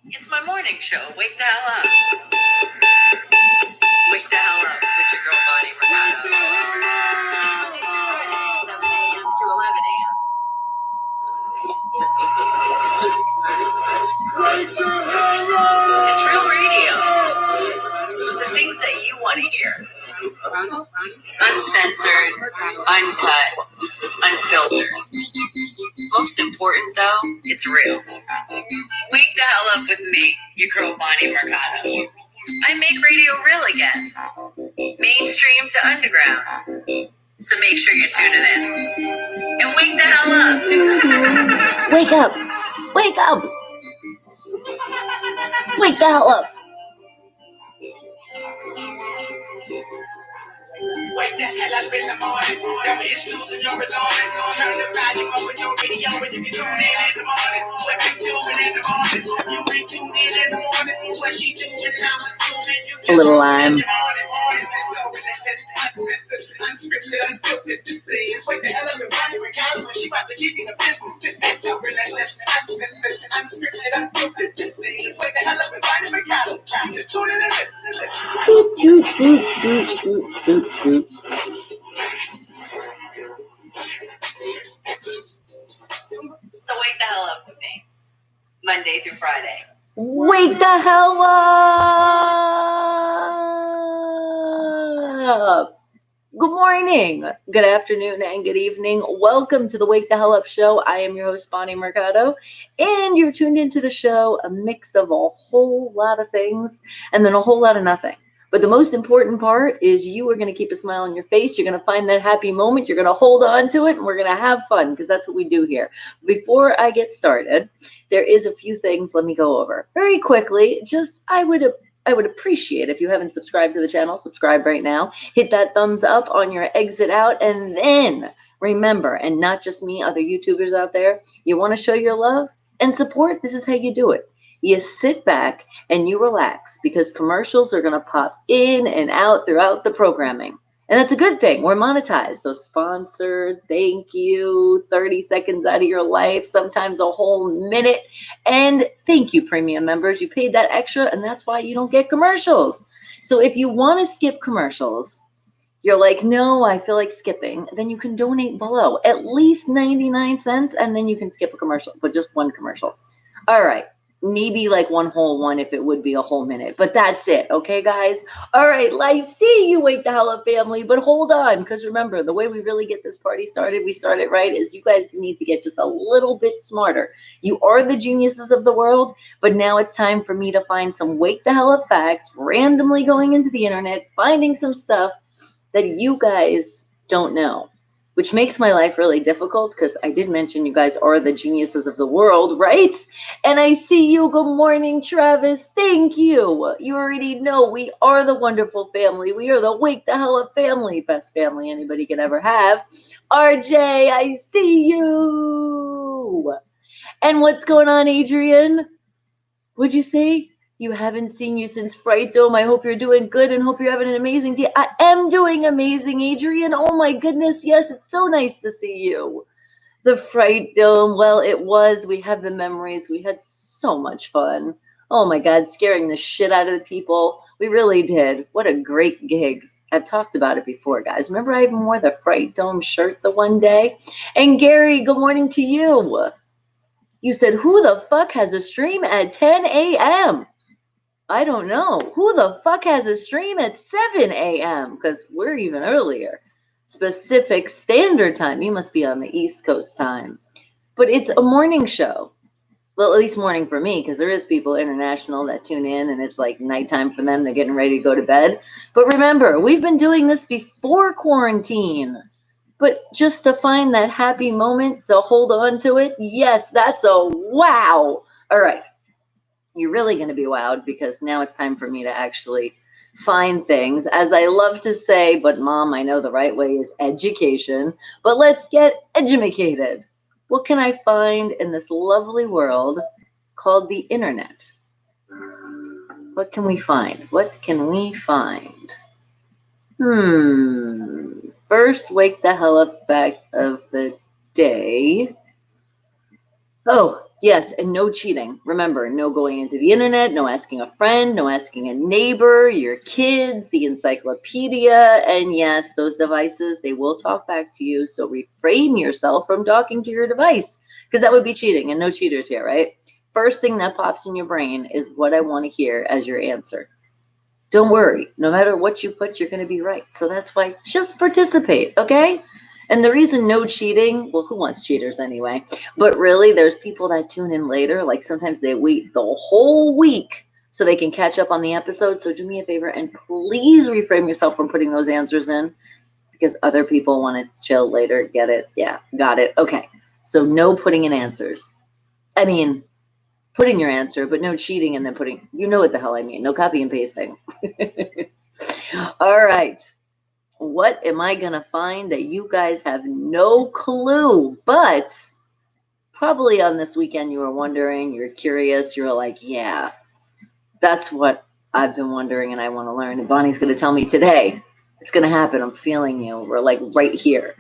It's my morning show. Wake the hell up. Wake the hell up with your girl Bonnie Mercado. It's Monday through Friday, 7 a.m. to 11 a.m. It's real radio. It's the things that you want to hear. Uncensored, uncut, unfiltered. Most important, though, it's real. Wake the hell up with me, your girl Bonnie Mercado. I make radio real again. Mainstream to underground. So make sure you're tuning in. And wake the hell up. Wake up. Wake up. Wake the hell up. Wake the hell up in the morning. Never issues in your alarm. Turn the volume up with your radio and you can tune in the morning. What you doing in the morning? You can tune in the morning. What she doing? I'm assuming you A little lime. Unscripted, unfiltered. This is Wake the hell up and Bonnie Mercado when she about to give you the business. This is so relentless. Unscripted, unfiltered. This is Wake the hell up and Bonnie Mercado. Just tune in and listen. So wake the hell up with me. Monday through Friday. Wake the hell up. Good morning, good afternoon, and good evening. Welcome to the Wake the Hell Up show. I am your host, Bonnie Mercado, and you're tuned into the show, a mix of a whole lot of things and then a whole lot of nothing. But the most important part is you are going to keep a smile on your face. You're going to find that happy moment. You're going to hold on to it, and we're going to have fun because that's what we do here. Before I get started, there is a few things let me go over very quickly. I would appreciate if you haven't subscribed to the channel, subscribe right now. Hit that thumbs up on your exit out. And then remember, and not just me, other YouTubers out there, you want to show your love and support. This is how you do it. You sit back and you relax because commercials are going to pop in and out throughout the programming. And that's a good thing. We're monetized. So sponsored, thank you, 30 seconds out of your life, sometimes a whole minute. And thank you, premium members. You paid that extra, and that's why you don't get commercials. So if you want to skip commercials, you're like, no, I feel like skipping, then you can donate below at least 99 cents, and then you can skip a commercial, but just one commercial. All right. Maybe like one whole one if it would be a whole minute, but that's it. Okay, guys? All right, I see you, Wake the Hell Up family, but hold on, because remember, the way we really get this party started, we start it right, is you guys need to get just a little bit smarter. You are the geniuses of the world, but now it's time for me to find some Wake the Hell Up facts, randomly going into the internet, finding some stuff that you guys don't know, which makes my life really difficult because I did mention you guys are the geniuses of the world, right? And I see you. Good morning, Travis. Thank you. You already know we are the wonderful family. We are the Wake the Hell Up family. Best family anybody can ever have. RJ, I see you. And what's going on, Adrian? What'd you say? You haven't seen you since Fright Dome. I hope you're doing good and hope you're having an amazing day. I am doing amazing, Adrian. Oh my goodness. Yes, it's so nice to see you. The Fright Dome. Well, it was. We have the memories. We had so much fun. Oh my God, scaring the shit out of the people. We really did. What a great gig. I've talked about it before, guys. Remember I even wore the Fright Dome shirt the one day? And Gary, good morning to you. You said, who the fuck has a stream at 10 a.m.? I don't know. Who the fuck has a stream at 7 a.m.? Because we're even earlier. Pacific Standard Time. You must be on the East Coast time. But it's a morning show. Well, at least morning for me, because there is people international that tune in and it's like nighttime for them. They're getting ready to go to bed. But remember, we've been doing this before quarantine. But just to find that happy moment, to hold on to it, yes, that's a wow. All right. You're really going to be wowed because now it's time for me to actually find things. As I love to say, but Mom, I know the right way is education. But let's get edumacated. What can I find in this lovely world called the internet? What can we find? What can we find? First, Wake the Hell Up fact of the day. Oh, yes, and no cheating. Remember, no going into the internet, no asking a friend, no asking a neighbor, your kids, the encyclopedia, and yes, those devices, they will talk back to you, so refrain yourself from talking to your device, because that would be cheating, and no cheaters here, right? First thing that pops in your brain is what I want to hear as your answer. Don't worry, no matter what you put, you're going to be right. So that's why just participate, okay? And the reason no cheating, well, who wants cheaters anyway? But really, there's people that tune in later. Like sometimes they wait the whole week so they can catch up on the episode. So do me a favor and please reframe yourself from putting those answers in because other people want to chill later. Get it? Yeah, got it. Okay. So no putting in answers. I mean, putting your answer, but no cheating and then putting, you know what the hell I mean. No copy and pasting. All right. What am I going to find that you guys have no clue? But probably on this weekend, you were wondering, you're curious, you're like, yeah, that's what I've been wondering and I want to learn. And Bonnie's going to tell me today. It's going to happen. I'm feeling you. We're like right here.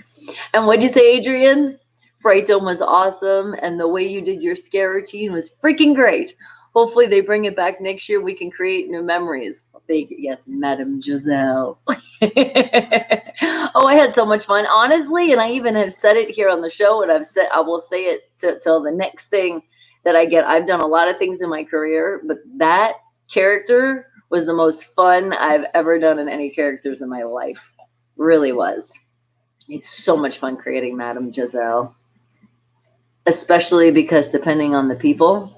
And what'd you say, Adrian? Fright Dome was awesome. And the way you did your scare routine was freaking great. Hopefully they bring it back next year. We can create new memories. Thank you. Yes, Madam Giselle. Oh, I had so much fun, honestly. And I even have said it here on the show, and I will say it till the next thing that I get. I've done a lot of things in my career, but that character was the most fun I've ever done in any characters in my life. Really was. It's so much fun creating Madam Giselle, especially because depending on the people,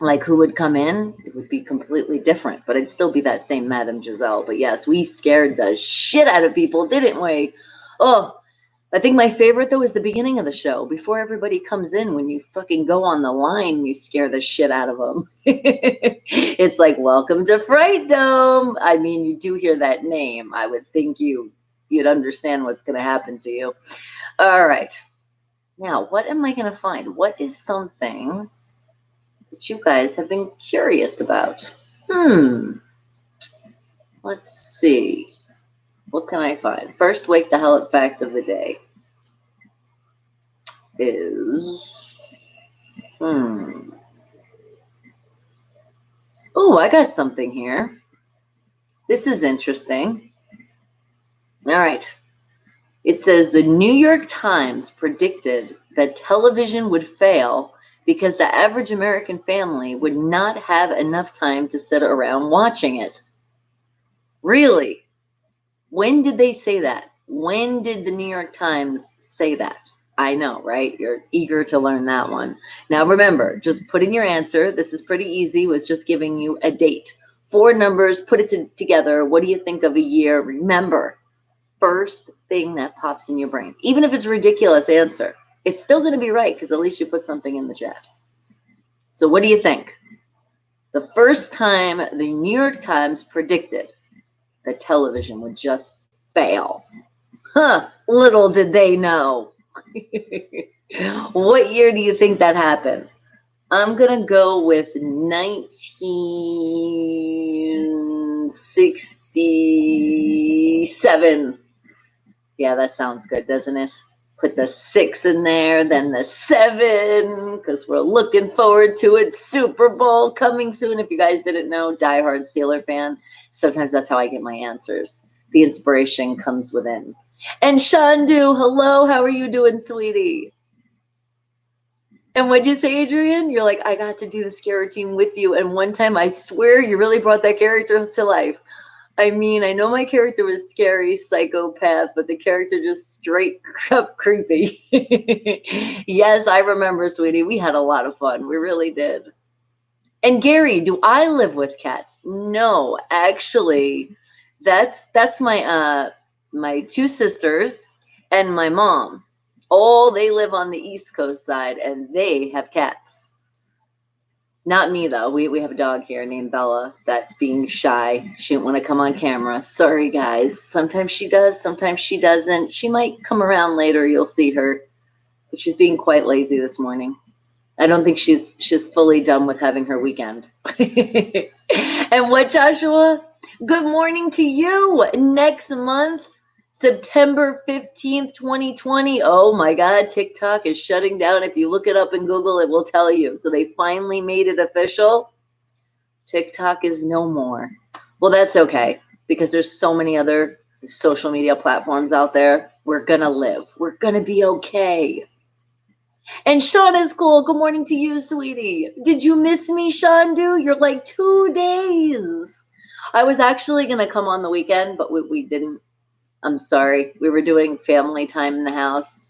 like who would come in, it would be completely different, but it'd still be that same Madam Giselle. But yes, we scared the shit out of people, didn't we? Oh, I think my favorite though is the beginning of the show. Before everybody comes in, when you fucking go on the line, you scare the shit out of them. It's like, welcome to Fright Dome. I mean, you do hear that name. I would think you'd understand what's going to happen to you. All right. Now, what am I going to find? What is something that you guys have been curious about? Let's see. What can I find? First wake the hell up fact of the day is, oh, I got something here. This is interesting. All right. It says the New York Times predicted that television would fail because the average American family would not have enough time to sit around watching it. Really? When did they say that? When did the New York Times say that? I know, right? You're eager to learn that one. Now remember, just put in your answer. This is pretty easy with just giving you a date. 4 numbers, put it together. What do you think of a year? Remember, first thing that pops in your brain. Even if it's a ridiculous answer, it's still going to be right because at least you put something in the chat. So what do you think? The first time the New York Times predicted that television would just fail. Little did they know. What year do you think that happened? I'm going to go with 1967. Yeah, that sounds good, doesn't it? Put the 6 in there, then the 7, because we're looking forward to it. Super Bowl coming soon. If you guys didn't know, diehard Steeler fan. Sometimes that's how I get my answers. The inspiration comes within. And Shandu, hello. How are you doing, sweetie? And what'd you say, Adrian? You're like, I got to do the scare routine with you. And one time, I swear, you really brought that character to life. I mean, I know my character was scary, psychopath, but the character just straight up creepy. Yes, I remember, sweetie. We had a lot of fun. We really did. And Gary, do I live with cats? No, actually, that's my my 2 sisters and my mom. All they live on the East Coast side, and they have cats. Not me, though. We have a dog here named Bella that's being shy. She didn't want to come on camera. Sorry, guys. Sometimes she does. Sometimes she doesn't. She might come around later. You'll see her. But she's being quite lazy this morning. I don't think she's fully done with having her weekend. And what, Joshua? Good morning to you. Next month, September 15th, 2020. Oh my God, TikTok is shutting down. If you look it up in Google, it will tell you. So they finally made it official. TikTok is no more. Well, that's okay, because there's so many other social media platforms out there. We're gonna live. We're gonna be okay. And Sean is cool. Good morning to you, sweetie. Did you miss me, Sean? You're like 2 days. I was actually gonna come on the weekend, but we didn't. I'm sorry. We were doing family time in the house,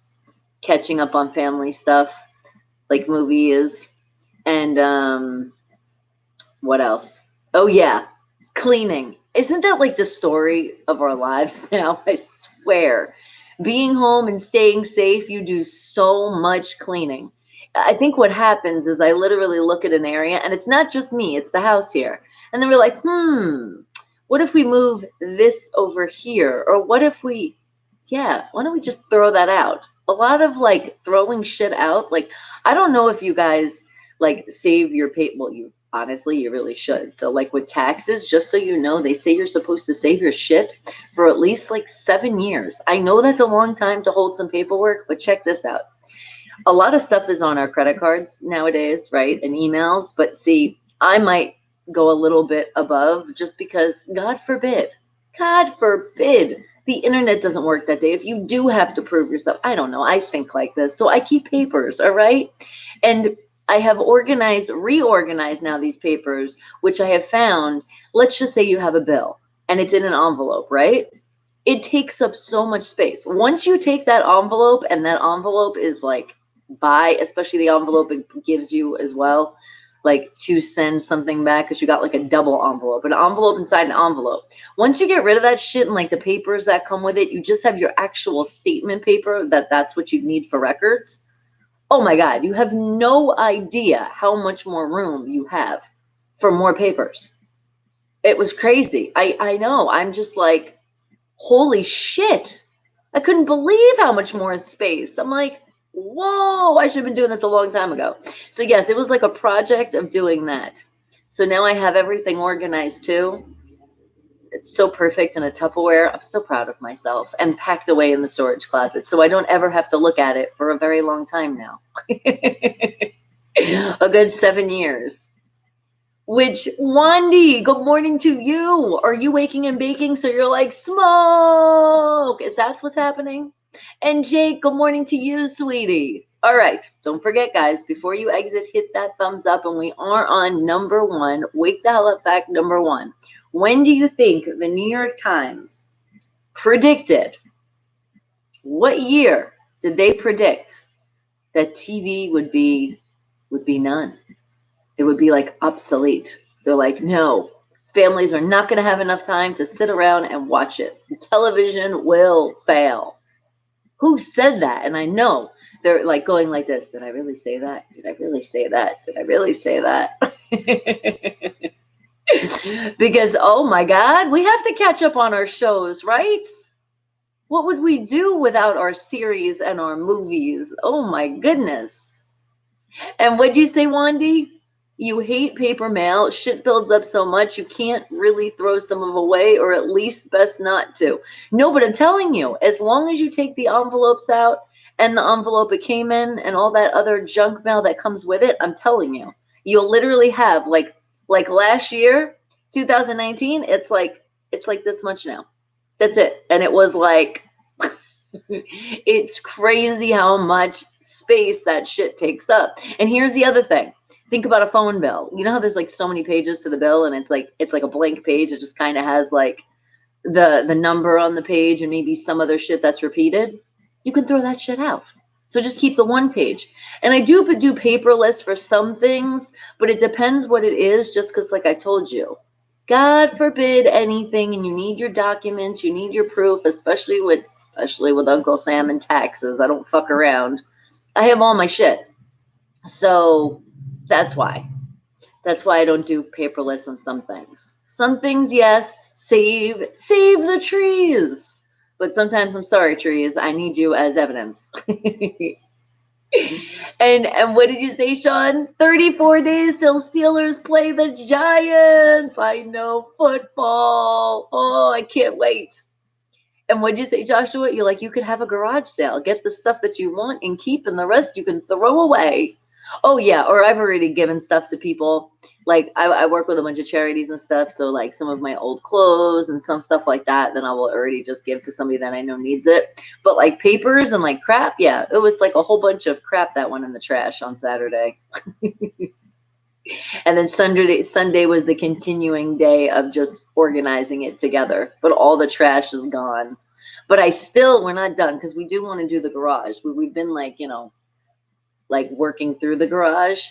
catching up on family stuff, like movies, and what else? Oh yeah, cleaning. Isn't that like the story of our lives now? I swear. Being home and staying safe, you do so much cleaning. I think what happens is I literally look at an area, and it's not just me, it's the house here. And then we're like, what if we move this over here? Or what if we, yeah, why don't we just throw that out? A lot of like throwing shit out. Like, I don't know if you guys like save your pay. Well, you honestly, you really should. So like with taxes, just so you know, they say you're supposed to save your shit for at least like 7 years. I know that's a long time to hold some paperwork, but check this out. A lot of stuff is on our credit cards nowadays, right? And emails. But see, I might go a little bit above just because, God forbid, the internet doesn't work that day. If you do have to prove yourself, I don't know. I think like this. So I keep papers, all right? And I have reorganized now these papers, which I have found. Let's just say you have a bill and it's in an envelope, right? It takes up so much space. Once you take that envelope, and that envelope is like especially the envelope it gives you as well, like to send something back, because you got like a double envelope, an envelope inside an envelope. Once you get rid of that shit and like the papers that come with it, you just have your actual statement paper that's what you need for records. Oh my God, you have no idea how much more room you have for more papers. It was crazy. I know. I'm just like, holy shit. I couldn't believe how much more space. I'm like, whoa, I should have been doing this a long time ago. So yes, it was like a project of doing that. So now I have everything organized too. It's so perfect in a Tupperware. I'm so proud of myself, and packed away in the storage closet. So I don't ever have to look at it for a very long time now. A good 7 years. Which, Wandy, good morning to you. Are you waking and baking so you're like, smoke? Is that what's happening? And Jake, good morning to you, sweetie. All right, don't forget, guys, before you exit, hit that thumbs up. And we are on number 1, Wake the Hell Up Fact number 1. When do you think the New York Times predicted, what year did they predict that TV would be none? It would be like obsolete. They're like, no, families are not going to have enough time to sit around and watch it. Television will fail. Who said that? And I know they're like going like this. Did I really say that? Did I really say that? Did I really say that? Because, oh my God, we have to catch up on our shows, right? What would we do without our series and our movies? Oh my goodness. And what'd you say, Wandy? You hate paper mail. Shit builds up so much you can't really throw some of it away, or at least best not to. No, but I'm telling you, as long as you take the envelopes out and the envelope it came in and all that other junk mail that comes with it, I'm telling you, you'll literally have like last year, 2019, it's like this much now. That's it. And it was like, it's crazy how much space that shit takes up. And here's the other thing. Think about a phone bill. You know how there's like so many pages to the bill, and it's like a blank page. It just kind of has like the number on the page and maybe some other shit that's repeated. You can throw that shit out. So just keep the one page. And I do paperless for some things, but it depends what it is, just because like I told you, God forbid anything, and you need your documents, you need your proof, especially with Uncle Sam and taxes. I don't fuck around. I have all my shit. So that's why I don't do paperless on some things. Some things, yes, save the trees. But sometimes, I'm sorry, trees, I need you as evidence. And what did you say, Sean? 34 days till Steelers play the Giants. I know, football. Oh, I can't wait. And what'd you say, Joshua? You're like, you could have a garage sale, get the stuff that you want and keep, and the rest you can throw away. Oh yeah, or I've already given stuff to people. Like I work with a bunch of charities and stuff, so like some of my old clothes and some stuff like that, then I will already just give to somebody that I know needs it. But like papers and like crap, yeah, it was like a whole bunch of crap that went in the trash on Saturday. And then Sunday was the continuing day of just organizing it together. But all the trash is gone. But we're not done because we do want to do the garage. We've been like, like working through the garage,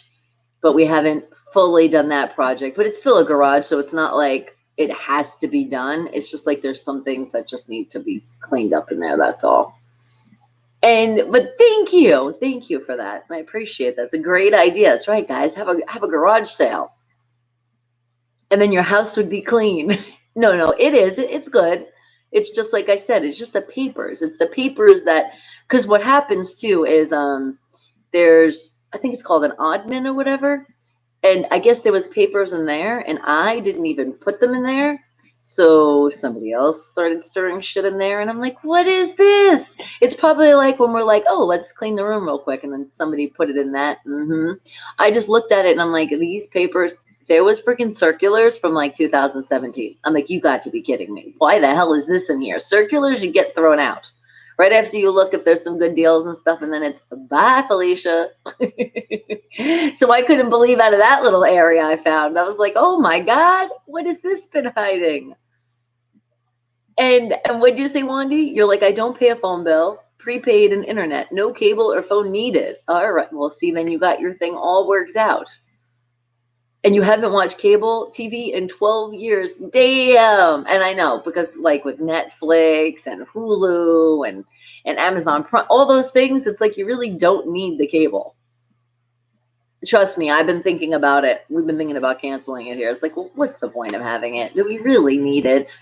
but we haven't fully done that project. But it's still a garage, so it's not like it has to be done. It's just like there's some things that just need to be cleaned up in there. That's all. But thank you for that. I appreciate that. It's a great idea. That's right, guys. Have a garage sale, and then your house would be clean. No, it is. It's good. It's just like I said. It's just the papers. It's the papers that, because what happens too is there's, I think it's called an oddman or whatever, and I guess there was papers in there, and I didn't even put them in there. So somebody else started stirring shit in there, and I'm like, what is this? It's probably like when we're like, oh, let's clean the room real quick, and then somebody put it in that. I just looked at it, and I'm like, these papers, there was freaking circulars from like 2017. I'm like, you got to be kidding me. Why the hell is this in here? Circulars, you get thrown out. Right after you look if there's some good deals and stuff, and then it's bye, Felicia. So I couldn't believe out of that little area I found. I was like, oh my God, what has this been hiding? And what'd you say, Wandy? You're like, I don't pay a phone bill, prepaid and internet, no cable or phone needed. All right, well, see, then you got your thing all worked out. And you haven't watched cable TV in 12 years. Damn. And I know, because like with Netflix and Hulu and Amazon Prime, all those things, it's like you really don't need the cable. Trust me, I've been thinking about it. We've been thinking about canceling it here. It's like, well, what's the point of having it? Do we really need it?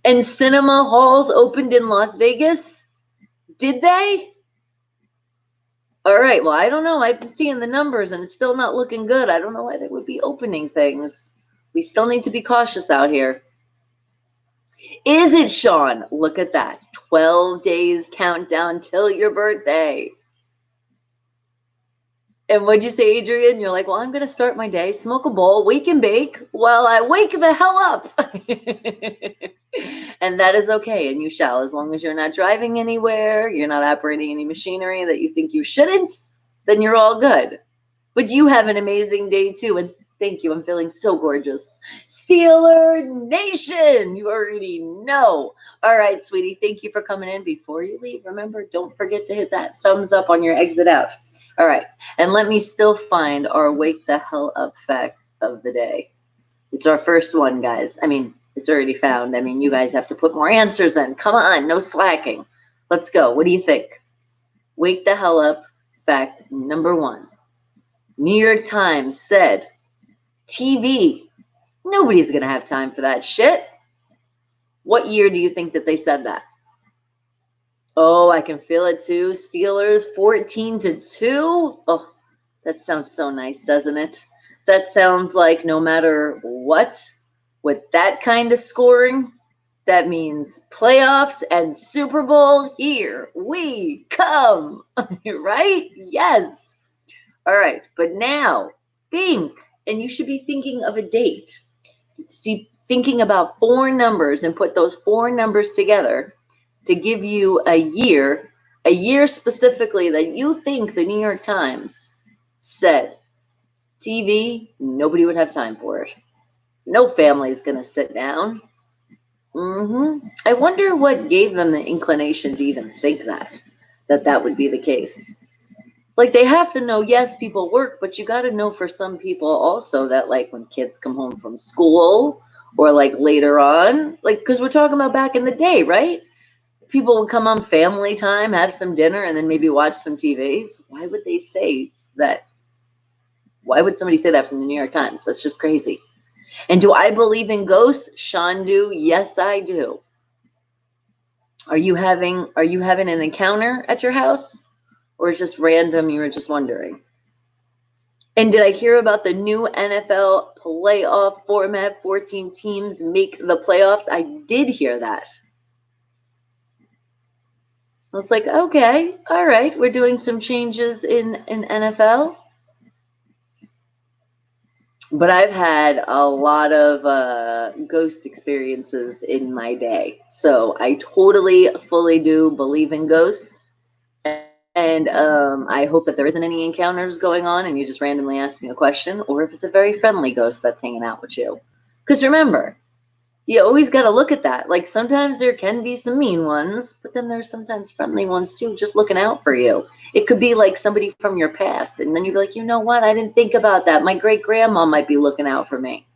And cinema halls opened in Las Vegas? Did they? All right, well, I don't know. I've been seeing the numbers and it's still not looking good. I don't know why they would be opening things. We still need to be cautious out here. Is it, Sean? Look at that. 12 days countdown till your birthday. And what'd you say, Adrian? You're like, well, I'm going to start my day, smoke a bowl, wake and bake while I wake the hell up. And that is okay. And you shall, as long as you're not driving anywhere, you're not operating any machinery that you think you shouldn't, then you're all good. But you have an amazing day too. And thank you. I'm feeling so gorgeous. Steeler Nation, you already know. All right, sweetie. Thank you for coming in. Before you leave, remember, don't forget to hit that thumbs up on your exit out. All right. And let me still find our wake the hell up fact of the day. It's our first one, guys. I mean, it's already found. I mean, you guys have to put more answers in. Come on. No slacking. Let's go. What do you think? Wake the hell up fact number 1. New York Times said, TV, nobody's going to have time for that shit. What year do you think that they said that? Oh, I can feel it too. Steelers 14-2. Oh, that sounds so nice, doesn't it? That sounds like no matter what, with that kind of scoring, that means playoffs and Super Bowl, here we come. Right? Yes. All right. But now think, and you should be thinking of a date. See, thinking about 4 numbers and put those 4 numbers together to give you a year specifically that you think the New York Times said, TV, nobody would have time for it. No family is going to sit down. I wonder what gave them the inclination to even think that would be the case. Like, they have to know, yes, people work, but you got to know for some people also that, like, when kids come home from school or, like, later on, like, because we're talking about back in the day, right? People would come on family time, have some dinner, and then maybe watch some TVs. Why would they say that? Why would somebody say that from the New York Times? That's just crazy. And do I believe in ghosts? Sean do. Yes, I do. Are you having an encounter at your house? Or it's just random, you were just wondering? And did I hear about the new NFL playoff format? 14 teams make the playoffs. I did hear that. was like, okay, all right, we're doing some changes in NFL. But I've had a lot of ghost experiences in my day. So I totally, fully do believe in ghosts. And I hope that there isn't any encounters going on and you're just randomly asking a question, or if it's a very friendly ghost that's hanging out with you. Because remember, you always got to look at that. Like sometimes there can be some mean ones, but then there's sometimes friendly ones too, just looking out for you. It could be like somebody from your past. And then you'd be like, you know what? I didn't think about that. My great grandma might be looking out for me.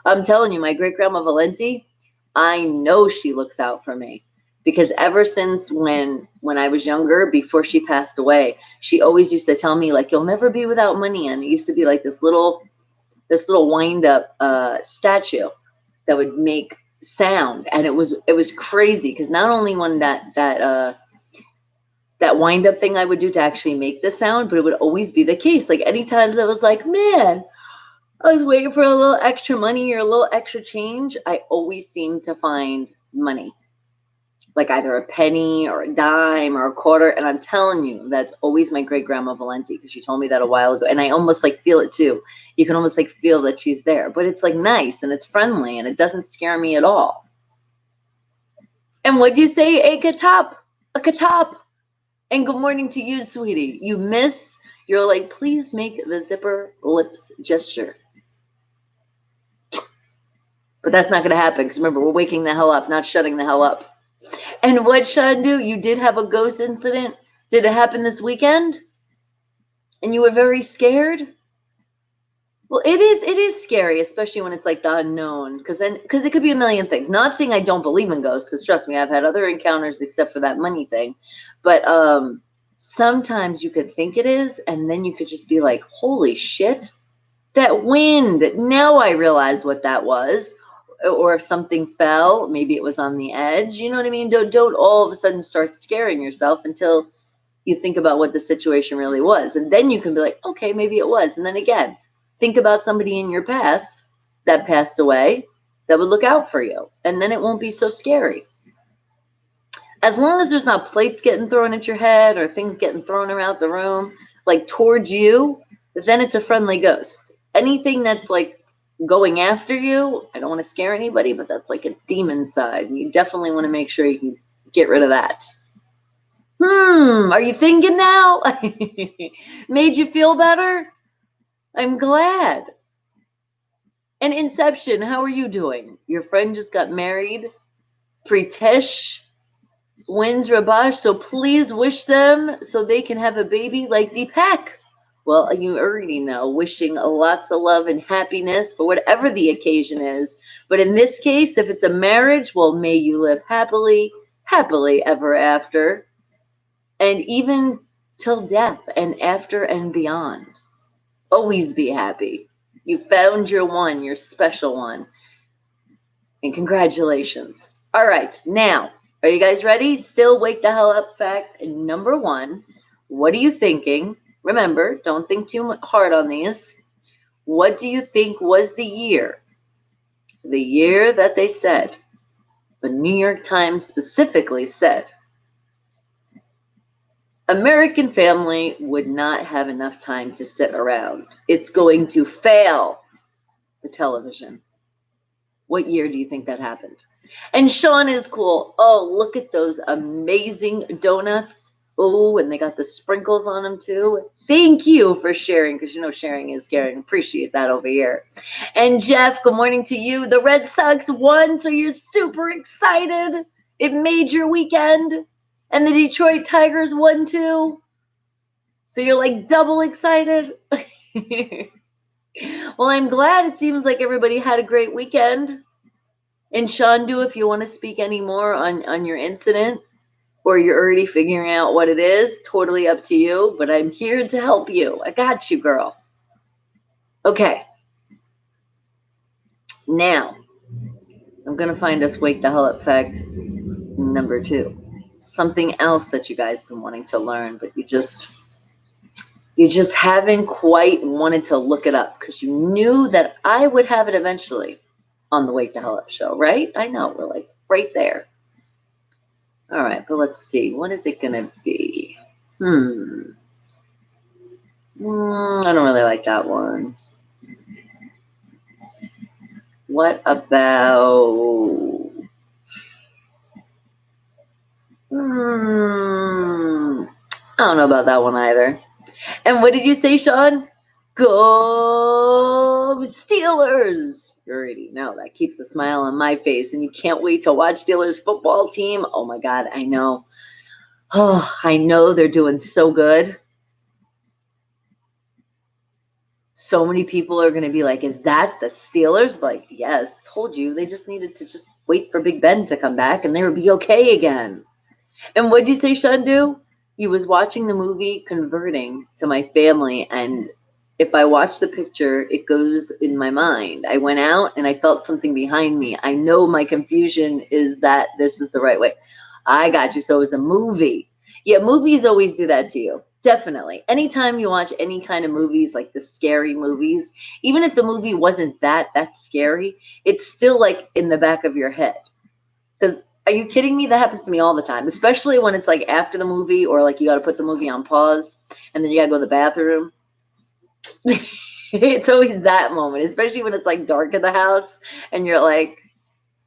I'm telling you, my great grandma Valenti, I know she looks out for me. Because ever since when I was younger, before she passed away, she always used to tell me, like, you'll never be without money. And it used to be like this little wind up statue that would make sound, and it was crazy because not only when that wind up thing I would do to actually make the sound, but it would always be the case. Like anytime I was like, man, I was waiting for a little extra money or a little extra change, I always seemed to find money, like either a penny or a dime or a quarter. And I'm telling you, that's always my great grandma Valenti, because she told me that a while ago. And I almost like feel it too. You can almost like feel that she's there, but it's like nice and it's friendly and it doesn't scare me at all. And what'd you say? A katop. A katop. And good morning to you, sweetie. You miss, you're like, please make the zipper lips gesture. But that's not going to happen because remember, we're waking the hell up, not shutting the hell up. And what, Shandu, you did have a ghost incident? Did it happen this weekend? And you were very scared? Well, it is scary, especially when it's like the unknown, because it could be a million things. Not saying I don't believe in ghosts, because trust me, I've had other encounters except for that money thing. But sometimes you could think it is, and then you could just be like, holy shit, that wind. Now I realize what that was. Or if something fell, maybe it was on the edge. You know what I mean? Don't all of a sudden start scaring yourself until you think about what the situation really was. And then you can be like, okay, maybe it was. And then again, think about somebody in your past that passed away that would look out for you. And then it won't be so scary. As long as there's not plates getting thrown at your head or things getting thrown around the room, like towards you, then it's a friendly ghost. Anything that's like going after you, I don't want to scare anybody, but that's like a demon side. And you definitely want to make sure you can get rid of that. Are you thinking now? Made you feel better? I'm glad. And Inception, how are you doing? Your friend just got married. Pritesh wins Rabash, so please wish them so they can have a baby like Deepak. Well, you already know, wishing lots of love and happiness for whatever the occasion is. But in this case, if it's a marriage, well, may you live happily ever after. And even till death and after and beyond. Always be happy. You found your one, your special one. And congratulations. All right, now, are you guys ready? Still wake the hell up fact number 1. What are you thinking? Remember, don't think too hard on these. What do you think was the year? The year that they said, the New York Times specifically said, American family would not have enough time to sit around. It's going to fail the television. What year do you think that happened? And Sean is cool. Oh, look at those amazing donuts. Oh, and they got the sprinkles on them too. Thank you for sharing, because you know sharing is caring. Appreciate that over here. And Jeff, good morning to you. The Red Sox won, so you're super excited. It made your weekend. And the Detroit Tigers won too. So you're like double excited. Well, I'm glad. It seems like everybody had a great weekend. And Shandu, if you want to speak any more on your incident, or you're already figuring out what it is, totally up to you. But I'm here to help you. I got you, girl. Okay. Now, I'm going to find us Wake the Hell Up fact number 2. Something else that you guys been wanting to learn, but you just haven't quite wanted to look it up because you knew that I would have it eventually on the Wake the Hell Up show, right? I know, we're like right there. All right, but let's see. What is it going to be? I don't really like that one. What about... I don't know about that one either. And what did you say, Sean? Go Steelers! You already know that keeps a smile on my face, and you can't wait to watch Steelers football team. Oh my God, I know. Oh, I know they're doing so good. So many people are going to be like, is that the Steelers? Like, yes, told you. They just needed to just wait for Big Ben to come back, and they would be okay again. And what'd you say, Shandu? You was watching the movie Converting to my family, and if I watch the picture, it goes in my mind. I went out and I felt something behind me. I know my confusion is that this is the right way. I got you. So it was a movie. Yeah, movies always do that to you. Definitely. Anytime you watch any kind of movies, like the scary movies, even if the movie wasn't that scary, it's still like in the back of your head. Because are you kidding me? That happens to me all the time, especially when it's like after the movie or like you got to put the movie on pause and then you got to go to the bathroom. It's always that moment, especially when it's like dark in the house and you're like,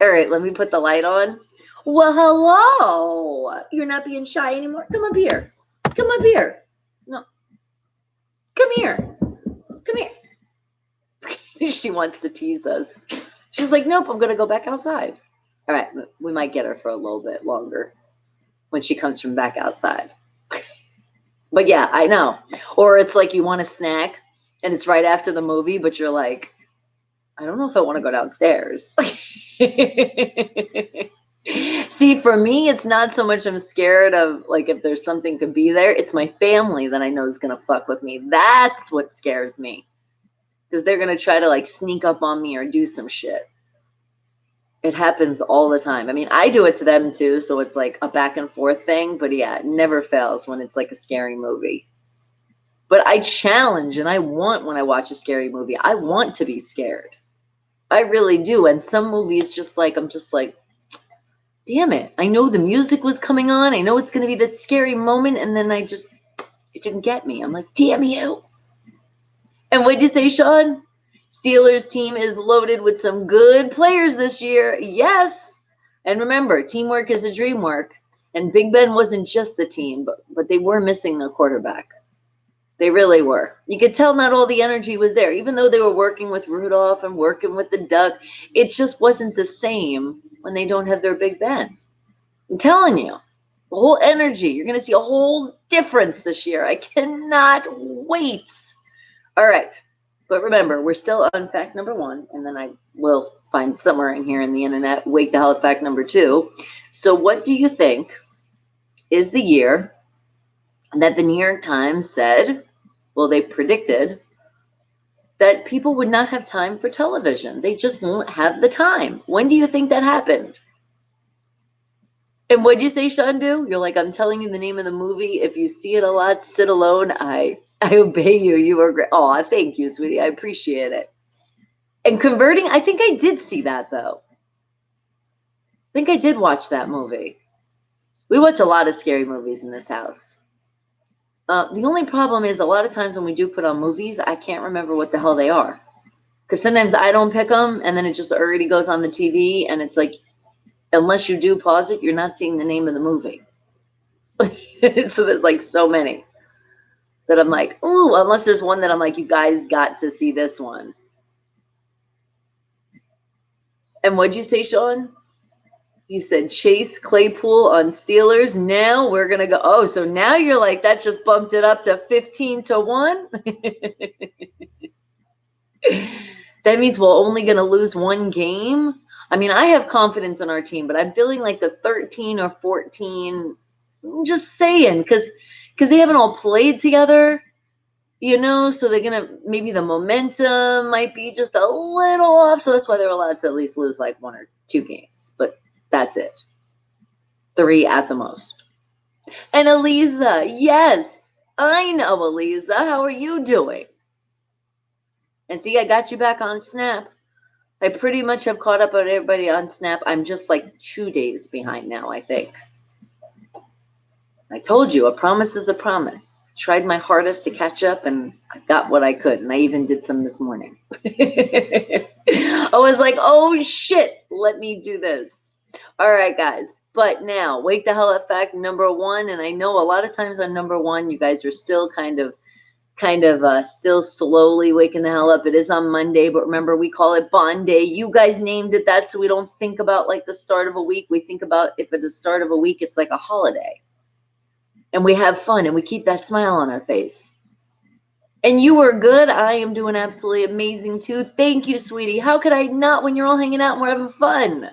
all right, let me put the light on. Well, hello. You're not being shy anymore. Come up here. Come up here. No. Come here. Come here. She wants to tease us. She's like, nope, I'm going to go back outside. All right, we might get her for a little bit longer when she comes from back outside. But yeah, I know. Or it's like you want a snack and it's right after the movie, but you're like, I don't know if I want to go downstairs. See, for me, it's not so much I'm scared of like if there's something could be there. It's my family that I know is going to fuck with me. That's what scares me. Because they're going to try to like sneak up on me or do some shit. It happens all the time. I mean, I do it to them too, so it's like a back and forth thing. But yeah, it never fails when it's like a scary movie. But I challenge and I want when I watch a scary movie, I want to be scared. I really do. And some movies just like, I'm just like, damn it. I know the music was coming on. I know it's going to be that scary moment. And then it didn't get me. I'm like, damn you. And what'd you say, Sean? Steelers team is loaded with some good players this year. Yes. And remember, teamwork is a dream work. And Big Ben wasn't just the team, but they were missing a quarterback. They really were. You could tell not all the energy was there. Even though they were working with Rudolph and working with the Duck, it just wasn't the same when they don't have their Big Ben. I'm telling you, the whole energy, you're going to see a whole difference this year. I cannot wait. All right. But remember, we're still on fact number 1, and then I will find somewhere in here in the internet, wake the hell up fact number 2. So what do you think is the year that the New York Times said, well, they predicted that people would not have time for television. They just won't have the time. When do you think that happened? And what'd you say, Shandu? You're like, I'm telling you the name of the movie. If you see it a lot, sit alone. I obey you. You are great. Oh, thank you, sweetie. I appreciate it. And Converting, I think I did see that, though. I think I did watch that movie. We watch a lot of scary movies in this house. The only problem is a lot of times when we do put on movies, I can't remember what the hell they are. Because sometimes I don't pick them, and then it just already goes on the TV, and it's like, unless you do pause it, you're not seeing the name of the movie. So there's like so many that I'm like, ooh, unless there's one that I'm like, you guys got to see this one. And what'd you say, Sean? You said Chase Claypool on Steelers. Now we're going to go. Oh, so now you're like, that just bumped it up to 15-1. That means we're only going to lose one game. I mean, I have confidence in our team, but I'm feeling like the 13 or 14, I'm just saying, because they haven't all played together, so they're going to, maybe the momentum might be just a little off. So that's why they're allowed to at least lose like 1 or 2 games, but that's it. 3 at the most. And Eliza, yes, I know, Eliza. How are you doing? And see, I got you back on Snap. I pretty much have caught up on everybody on Snap. I'm just like 2 days behind now, I think. I told you, a promise is a promise. Tried my hardest to catch up, and I got what I could, and I even did some this morning. I was like, oh shit, let me do this. All right, guys. But now, Wake the Hell Up fact number 1, and I know a lot of times on number 1, you guys are still kind of still slowly waking the hell up. It is on Monday, but remember, we call it BONDAY. You guys named it that, so we don't think about like the start of a week. We think about if at the start of a week, it's like a holiday. And we have fun, and we keep that smile on our face. And you are good. I am doing absolutely amazing, too. Thank you, sweetie. How could I not when you're all hanging out and we're having fun?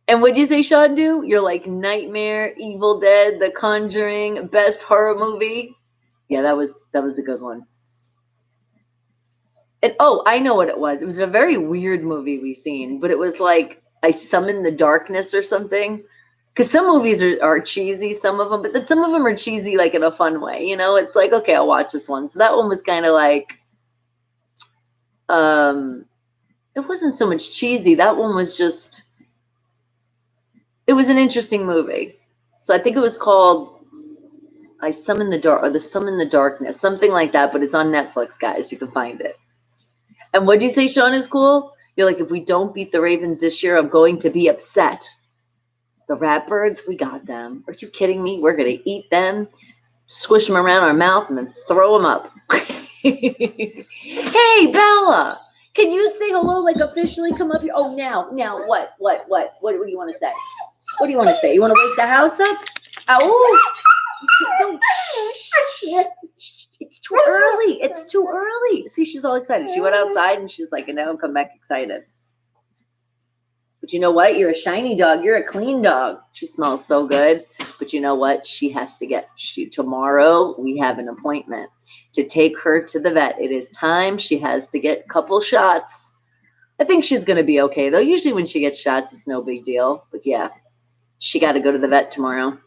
And what'd you say, Sean, do? You're like Nightmare, Evil Dead, The Conjuring, best horror movie. Yeah, that was a good one. And oh, I know what it was. It was a very weird movie we seen, but it was like I Summoned the Darkness or something. Because some movies are cheesy, some of them, but then some of them are cheesy like in a fun way. You know, it's like, okay, I'll watch this one. So that one was kind of like, it wasn't so much cheesy. That one was just, it was an interesting movie. So I think it was called I Summon the Dark, or The Summon the Darkness, something like that, but it's on Netflix, guys. You can find it. And what'd you say, Sean, is cool? You're like, if we don't beat the Ravens this year, I'm going to be upset. The Ratbirds, we got them. Are you kidding me? We're going to eat them, squish them around our mouth, and then throw them up. Hey, Bella, can you say hello, like officially come up here? Oh, now, what do you want to say? What do you want to say? You want to wake the house up? Oh, it's too early. It's too early. See, she's all excited. She went outside, and she's like, and now come back excited. But you know what? You're a shiny dog. You're a clean dog. She smells so good. But you know what? She has to get, tomorrow we have an appointment to take her to the vet. It is time. She has to get a couple shots. I think she's going to be okay, though. Usually when she gets shots, it's no big deal. But yeah, she got to go to the vet tomorrow.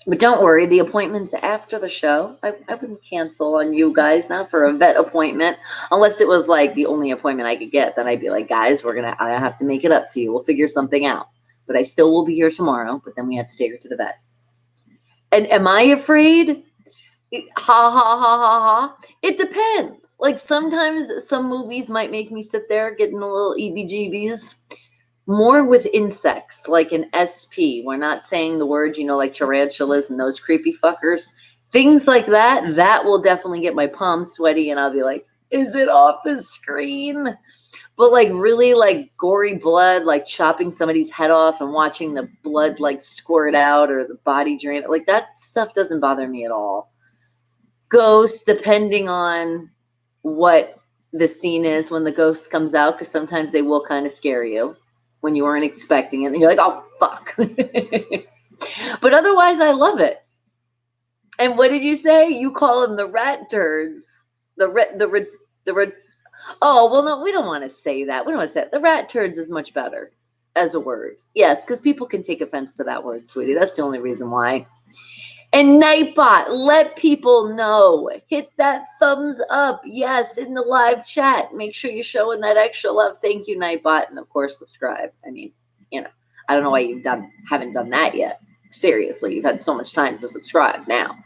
But don't worry, the appointment's after the show. I wouldn't cancel on you guys, not for a vet appointment, unless it was like the only appointment I could get. Then I'd be like, guys, I have to make it up to you. We'll figure something out. But I still will be here tomorrow, but then we have to take her to the vet. And am I afraid? Ha, ha, ha, ha, ha. It depends. Like sometimes some movies might make me sit there getting a little EBGBs. More with insects, like an SP. We're not saying the word, like tarantulas and those creepy fuckers. Things like that, that will definitely get my palms sweaty, and I'll be like, is it off the screen? But like really like gory blood, like chopping somebody's head off and watching the blood like squirt out or the body drain, like that stuff doesn't bother me at all. Ghosts, depending on what the scene is when the ghost comes out, because sometimes they will kind of scare you when you weren't expecting it, and you're like, oh, fuck. But otherwise, I love it. And what did you say? You call them the rat turds. Oh, well, no, we don't want to say that. We don't want to say that. The rat turds is much better as a word. Yes, because people can take offense to that word, sweetie. That's the only reason why. And Nightbot, let people know. Hit that thumbs up. Yes, in the live chat. Make sure you're showing that extra love. Thank you, Nightbot. And, of course, subscribe. I mean, I don't know why you haven't done that yet. Seriously, you've had so much time to subscribe now.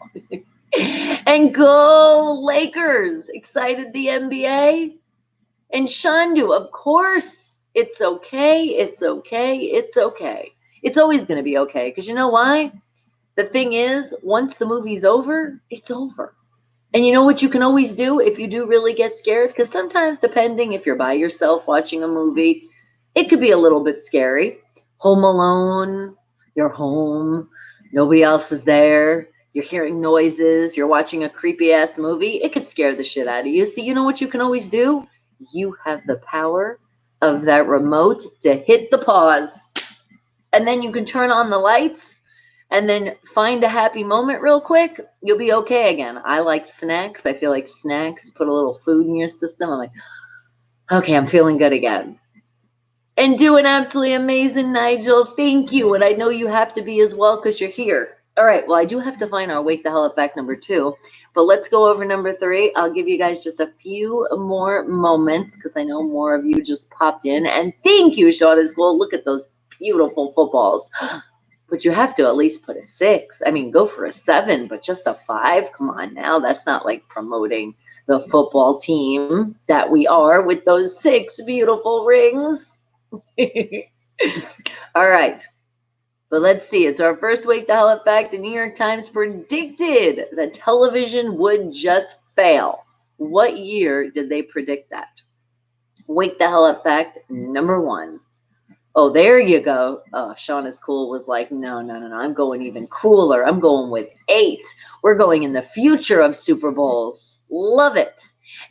And go Lakers. Excited the NBA? And Shandu, of course, it's okay. It's okay. It's okay. It's always going to be okay. Because you know why? The thing is, once the movie's over, it's over. And you know what you can always do if you do really get scared? Because sometimes, depending if you're by yourself watching a movie, it could be a little bit scary. Home Alone, you're home, nobody else is there, you're hearing noises, you're watching a creepy-ass movie, it could scare the shit out of you. So you know what you can always do? You have the power of that remote to hit the pause. And then you can turn on the lights and then find a happy moment real quick. You'll be okay again. I like snacks. I feel like snacks put a little food in your system. I'm like, okay, I'm feeling good again. And doing absolutely amazing, Nigel. Thank you. And I know you have to be as well because you're here. All right. Well, I do have to find our Wake the Hell Up fact number 2. But let's go over number 3. I'll give you guys just a few more moments because I know more of you just popped in. And thank you, Sean, as well. Look at those beautiful footballs. But you have to at least put a 6. I mean, go for a 7, but just a 5? Come on now. That's not like promoting the football team that we are with those 6 beautiful rings. All right. But let's see. It's our first Wake the Hell Up fact. The New York Times predicted that television would just fail. What year did they predict that? Wake the Hell Up fact number 1. Oh, there you go. Sean is cool was like, no. I'm going even cooler. I'm going with 8. We're going in the future of Super Bowls. Love it.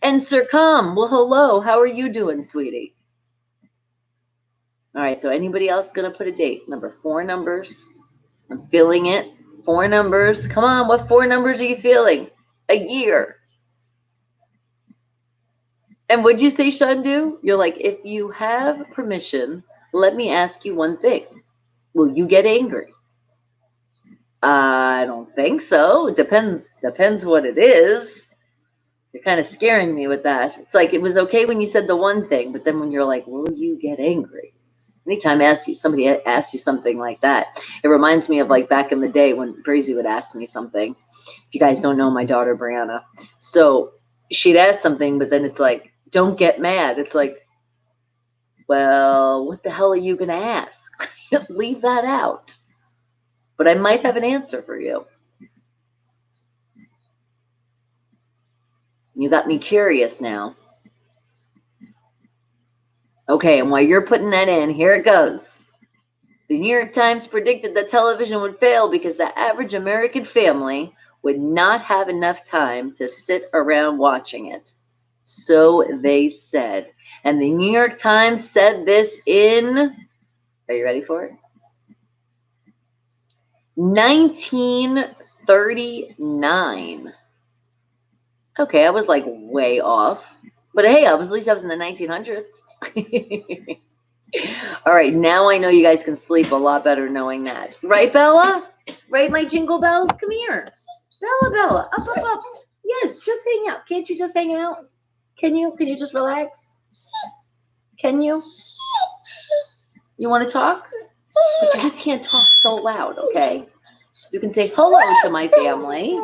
And Sir Com, well, hello. How are you doing, sweetie? All right, so anybody else going to put a date? Number 4 numbers. I'm feeling it. 4 numbers. Come on, what 4 numbers are you feeling? A year. And what'd you say, Shandu? You're like, if you have permission, let me ask you one thing. Will you get angry? I don't think so. It depends what it is. You're kind of scaring me with that. It's like it was okay when you said the one thing, but then when you're like, will you get angry? Anytime somebody asks you something like that, it reminds me of like back in the day when Brazy would ask me something. If you guys don't know my daughter, Brianna. So she'd ask something, but then it's like, don't get mad. It's like, well, what the hell are you going to ask? Leave that out. But I might have an answer for you. You got me curious now. Okay, and while you're putting that in, here it goes. The New York Times predicted that television would fail because the average American family would not have enough time to sit around watching it. So they said. And the New York Times said this in, are you ready for it? 1939. Okay, I was like way off. But hey, at least I was in the 1900s. All right, now I know you guys can sleep a lot better knowing that. Right, Bella? Right, my jingle bells? Come here. Bella, up. Yes, just hang out. Can't you just hang out? Can you just relax? Can you? You want to talk? But you just can't talk so loud, okay? You can say hello to my family.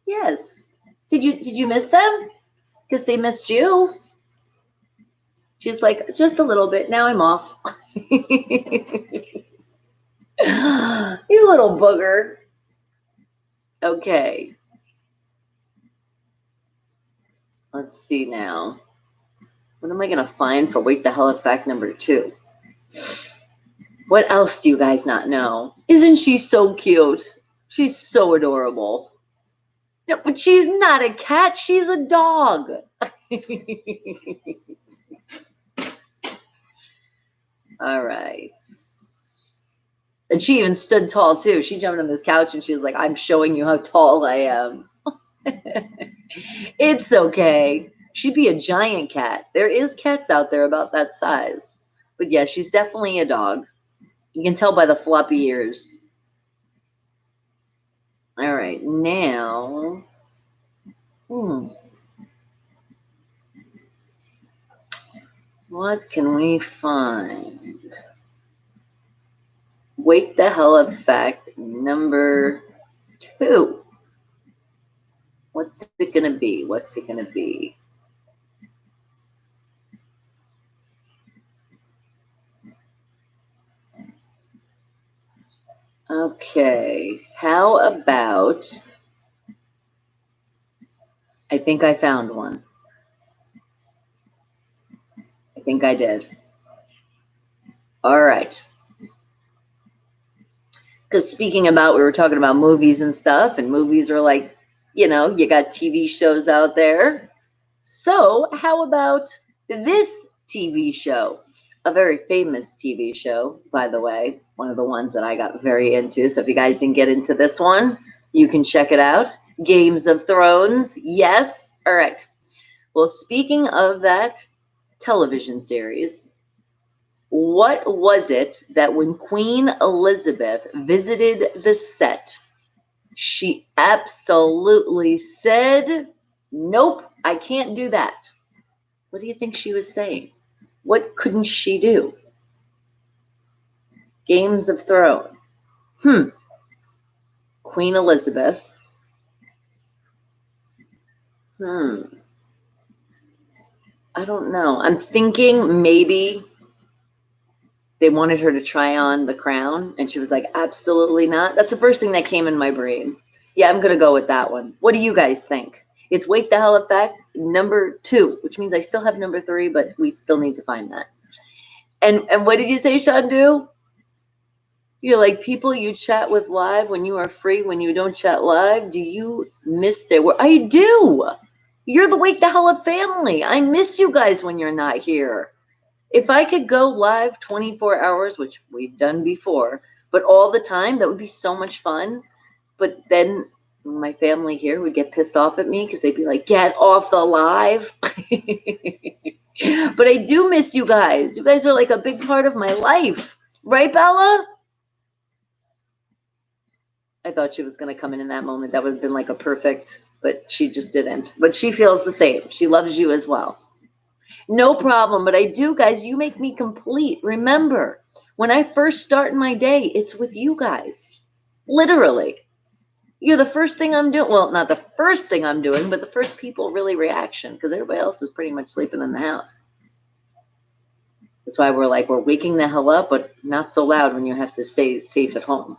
Yes. Did you miss them? Because they missed you. She's like, just a little bit. Now I'm off. You little booger. Okay. Let's see now. What am I going to find for Wake the Hell Up fact number 2? What else do you guys not know? Isn't she so cute? She's so adorable. No, but she's not a cat. She's a dog. All right. And she even stood tall, too. She jumped on this couch and she was like, I'm showing you how tall I am. It's okay. She'd be a giant cat. There is cats out there about that size. But yeah, she's definitely a dog. You can tell by the floppy ears. All right, now. What can we find? Wake the Hell Up fact number 2. What's it going to be? Okay, how about, I think I found one. I think I did. All right. Because speaking about, we were talking about movies and stuff, and movies are like, you got TV shows out there. So how about this TV show? A very famous TV show, by the way, one of the ones that I got very into. So if you guys didn't get into this one, you can check it out. Games of Thrones. Yes. All right. Well, speaking of that television series, what was it that when Queen Elizabeth visited the set, she absolutely said, nope, I can't do that? What do you think she was saying? What couldn't she do? Games of Thrones. Queen Elizabeth. I don't know. I'm thinking maybe they wanted her to try on the crown, and she was like, absolutely not. That's the first thing that came in my brain. Yeah, I'm going to go with that one. What do you guys think? It's Wake the Hell Up Fact number 2, which means I still have number 3, but we still need to find that. And what did you say, Shandu? You're like, people you chat with live when you are free, when you don't chat live, do you miss their work? I do. You're the Wake the Hell Up family. I miss you guys when you're not here. If I could go live 24 hours, which we've done before, but all the time, that would be so much fun. But then my family here would get pissed off at me because they'd be like, get off the live. But I do miss you guys. You guys are like a big part of my life. Right, Bella? I thought she was going to come in that moment. That would have been like a perfect, but she just didn't. But she feels the same. She loves you as well. No problem. But I do, guys. You make me complete. Remember, when I first start my day, it's with you guys. Literally. You're the first thing I'm doing. Well, not the first thing I'm doing, but the first people really reaction, because everybody else is pretty much sleeping in the house. That's why we're like, we're waking the hell up, but not so loud when you have to stay safe at home.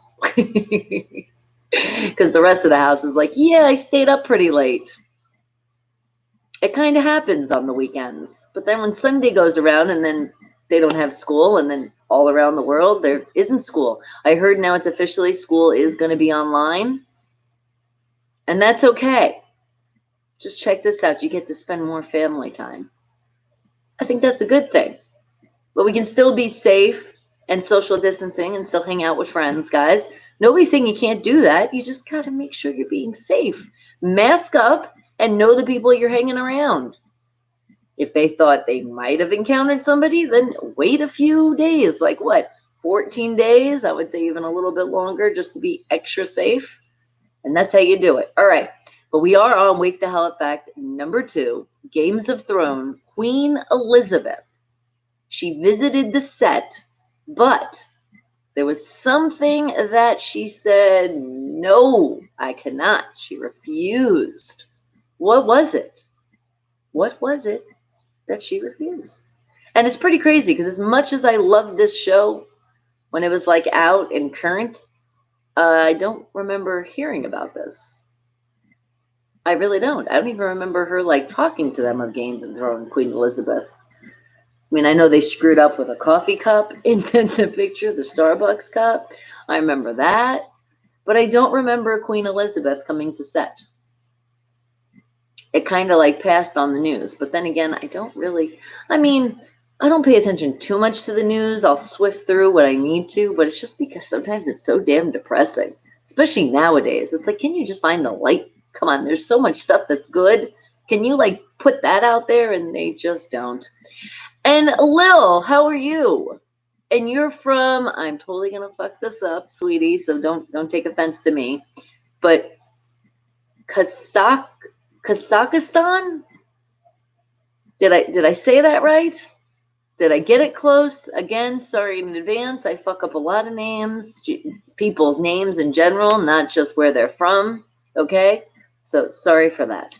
Because the rest of the house is like, yeah, I stayed up pretty late. It kind of happens on the weekends. But then when Sunday goes around and then they don't have school, and then all around the world there isn't school. I heard now it's officially school is going to be online. And that's okay. Just check this out. You get to spend more family time. I think that's a good thing. But we can still be safe and social distancing and still hang out with friends, guys. Nobody's saying you can't do that. You just got to make sure you're being safe. Mask up and know the people you're hanging around. If they thought they might have encountered somebody, then wait a few days. Like what, 14 days? I would say even a little bit longer just to be extra safe. And that's how you do it. All right. But we are on Wake the Hell Up Fact number 2, Games of Thrones, Queen Elizabeth. She visited the set, but there was something that she said, no, I cannot. She refused. What was it? What was it that she refused? And it's pretty crazy because as much as I loved this show when it was like out and current, I don't remember hearing about this. I really don't. I don't even remember her like talking to them of Games of Thrones, Queen Elizabeth. I mean, I know they screwed up with a coffee cup in the picture, the Starbucks cup. I remember that. But I don't remember Queen Elizabeth coming to set. It kind of like passed on the news. But then again, I don't pay attention too much to the news. I'll swift through what I need to. But it's just because sometimes it's so damn depressing. Especially nowadays. It's like, can you just find the light? Come on, there's so much stuff that's good. Can you like put that out there? And they just don't. And Lil, how are you? And you're from, I'm totally gonna fuck this up, sweetie, so don't take offense to me. But Kazakhstan? Did I say that right? Did I get it close? Again, sorry in advance. I fuck up a lot of names, people's names in general, not just where they're from. Okay? So sorry for that.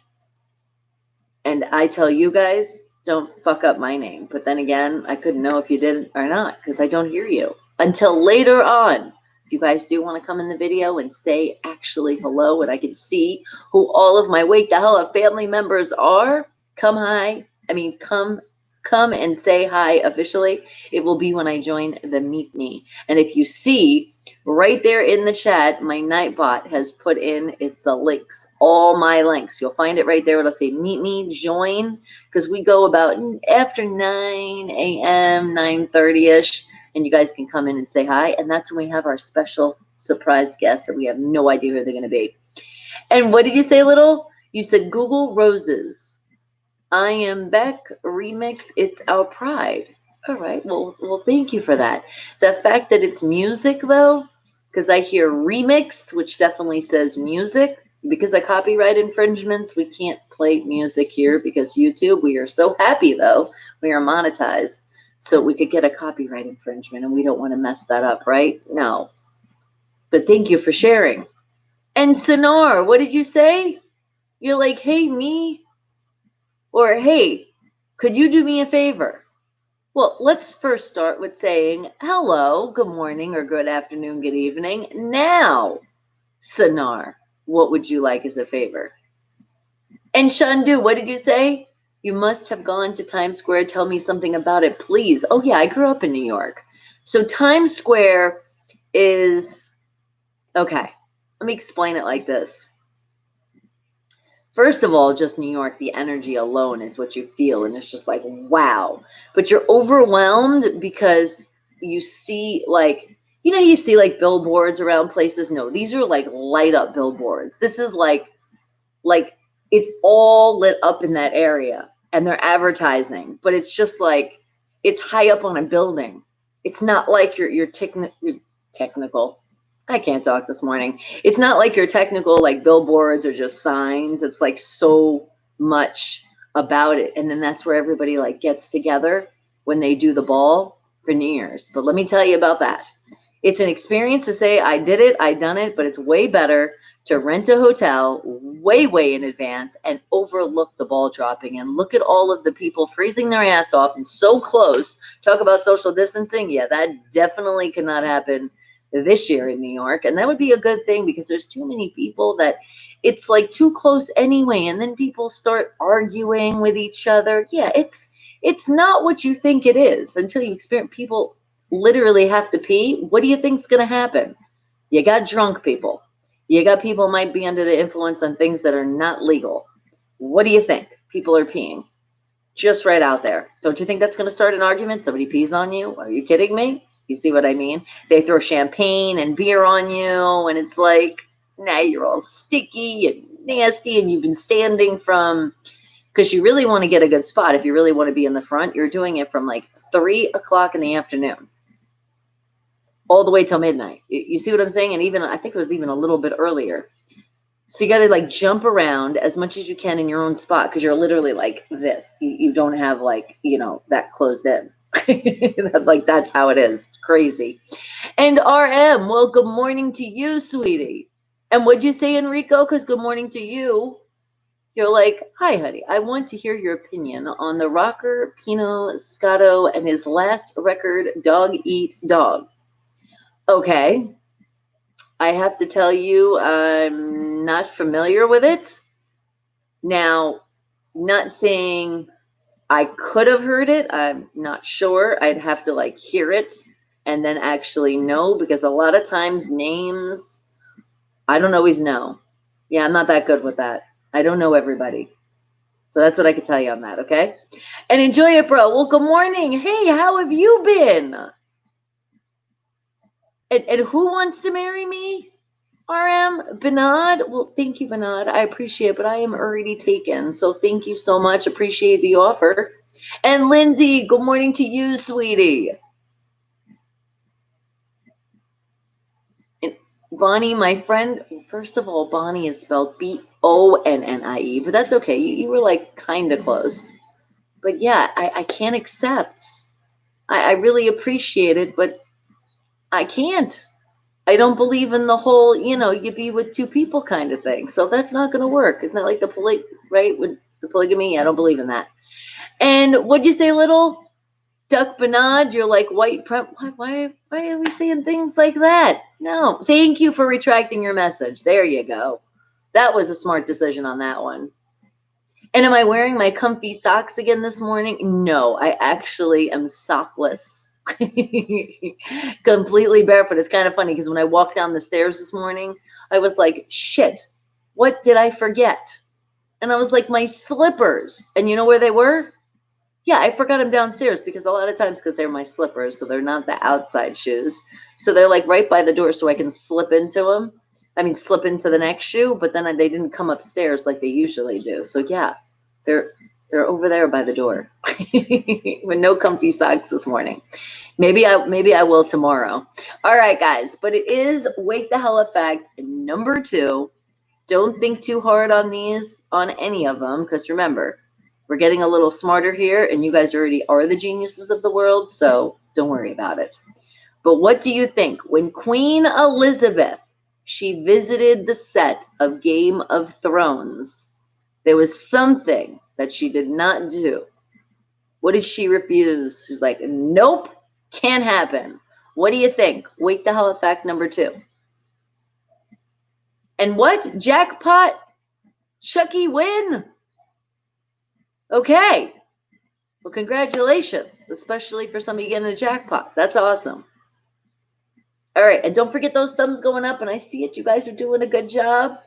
And I tell you guys, don't fuck up my name. But then again, I couldn't know if you did or not because I don't hear you until later on. If you guys do want to come in the video and say actually hello and I can see who all of my Wake the Hell Up family members are, come and say hi officially. It will be when I join the Meet Me. And if you see right there in the chat, my Nightbot has put in, it's the links, all my links. You'll find it right there. It'll say Meet Me, join, because we go about after 9 a.m., 9:30-ish, and you guys can come in and say hi. And that's when we have our special surprise guests that we have no idea who they're going to be. And what did you say, Little? You said Google Roses. I Am Beck remix, It's Our Pride. All right, well, thank you for that. The fact that it's music, though, because I hear remix, which definitely says music. Because of copyright infringements, we can't play music here because YouTube, we are so happy, though, we are monetized. So we could get a copyright infringement, and we don't want to mess that up, right? No. But thank you for sharing. And Sonar, what did you say? You're like, hey, me? Or hey, could you do me a favor? Well, let's first start with saying hello, good morning, or good afternoon, good evening. Now, Sonar, what would you like as a favor? And Shandu, what did you say? You must have gone to Times Square. Tell me something about it, please. Oh, yeah, I grew up in New York. So Times Square is, okay, let me explain it like this. First of all, just New York, the energy alone is what you feel. And it's just like, wow. But you're overwhelmed because you see you see like billboards around places. No, these are like light up billboards. This is like it's all lit up in that area and they're advertising, but it's just like, it's high up on a building. It's not like your technical. I can't talk this morning. It's not like your technical like billboards or just signs. It's like so much about it. And then that's where everybody like gets together when they do the ball for New Year's. But let me tell you about that. It's an experience to say, I did it, I done it, but it's way better to rent a hotel way in advance and overlook the ball dropping and look at all of the people freezing their ass off and so close. Talk about social distancing. Yeah, that definitely cannot happen this year in New York. And that would be a good thing because there's too many people that it's like too close anyway. And then people start arguing with each other. Yeah, it's not what you think it is until you experience people literally have to pee. What do you think's going to happen? You got drunk people. You got people might be under the influence on things that are not legal. What do you think? People are peeing just right out there. Don't you think that's going to start an argument? Somebody pees on you? Are you kidding me? You see what I mean? They throw champagne and beer on you, and it's like, now you're all sticky and nasty, and you've been standing from, because you really want to get a good spot. If you really want to be in the front, you're doing it from like 3 o'clock in the afternoon all the way till midnight. You see what I'm saying? And even, I think it was even a little bit earlier. So you got to like jump around as much as you can in your own spot because you're literally like this. You don't have like, that closed in. Like that's how it is. It's crazy. And RM, well, good morning to you, sweetie. And what'd you say, Enrico? Because good morning to you. You're like, hi, honey. I want to hear your opinion on the rocker Pino Scotto and his last record, Dog Eat Dog. Okay. I have to tell you, I'm not familiar with it. Now, not saying I could have heard it. I'm not sure. I'd have to like hear it and then actually know because a lot of times names, I don't always know. Yeah, I'm not that good with that. I don't know everybody. So that's what I can tell you on that, okay? And enjoy it, bro. Well, good morning. Hey, how have you been? And who wants to marry me? RM, Bernard. Well, thank you, Bernard. I appreciate it, but I am already taken. So thank you so much. Appreciate the offer. And Lindsay, good morning to you, sweetie. And Bonnie, my friend, first of all, Bonnie is spelled Bonnie, but that's okay. You were like kind of close. But yeah, I can't accept. I really appreciate it, but I can't. I don't believe in the whole, you be with two people kind of thing. So that's not going to work. Isn't that like right? With the polygamy? I don't believe in that. And what'd you say, little Duck Bernard? You're like white prep. Why are we saying things like that? No. Thank you for retracting your message. There you go. That was a smart decision on that one. And am I wearing my comfy socks again this morning? No, I actually am sockless. Completely barefoot. It's kind of funny because when I walked down the stairs this morning, I was like, shit, what did I forget? And I was like, my slippers. And you know where they were? Yeah, I forgot them downstairs because a lot of times, because they're my slippers, so they're not the outside shoes. So they're like right by the door so I can slip into them. Slip into the next shoe, but then they didn't come upstairs like they usually do. So yeah, they're over there by the door with no comfy socks this morning. Maybe I will tomorrow. All right, guys, but it is Wake the Hell Up fact number 2. Don't think too hard on any of them, because remember, we're getting a little smarter here, and you guys already are the geniuses of the world, so don't worry about it. But what do you think? When Queen Elizabeth, she visited the set of Game of Thrones, there was something that she did not do. What did she refuse? She's like, nope, can't happen. What do you think? Wake the hell up fact number 2. And what? Jackpot? Chucky win? Okay. Well, congratulations, especially for somebody getting a jackpot. That's awesome. All right, and don't forget those thumbs going up, and I see it. You guys are doing a good job.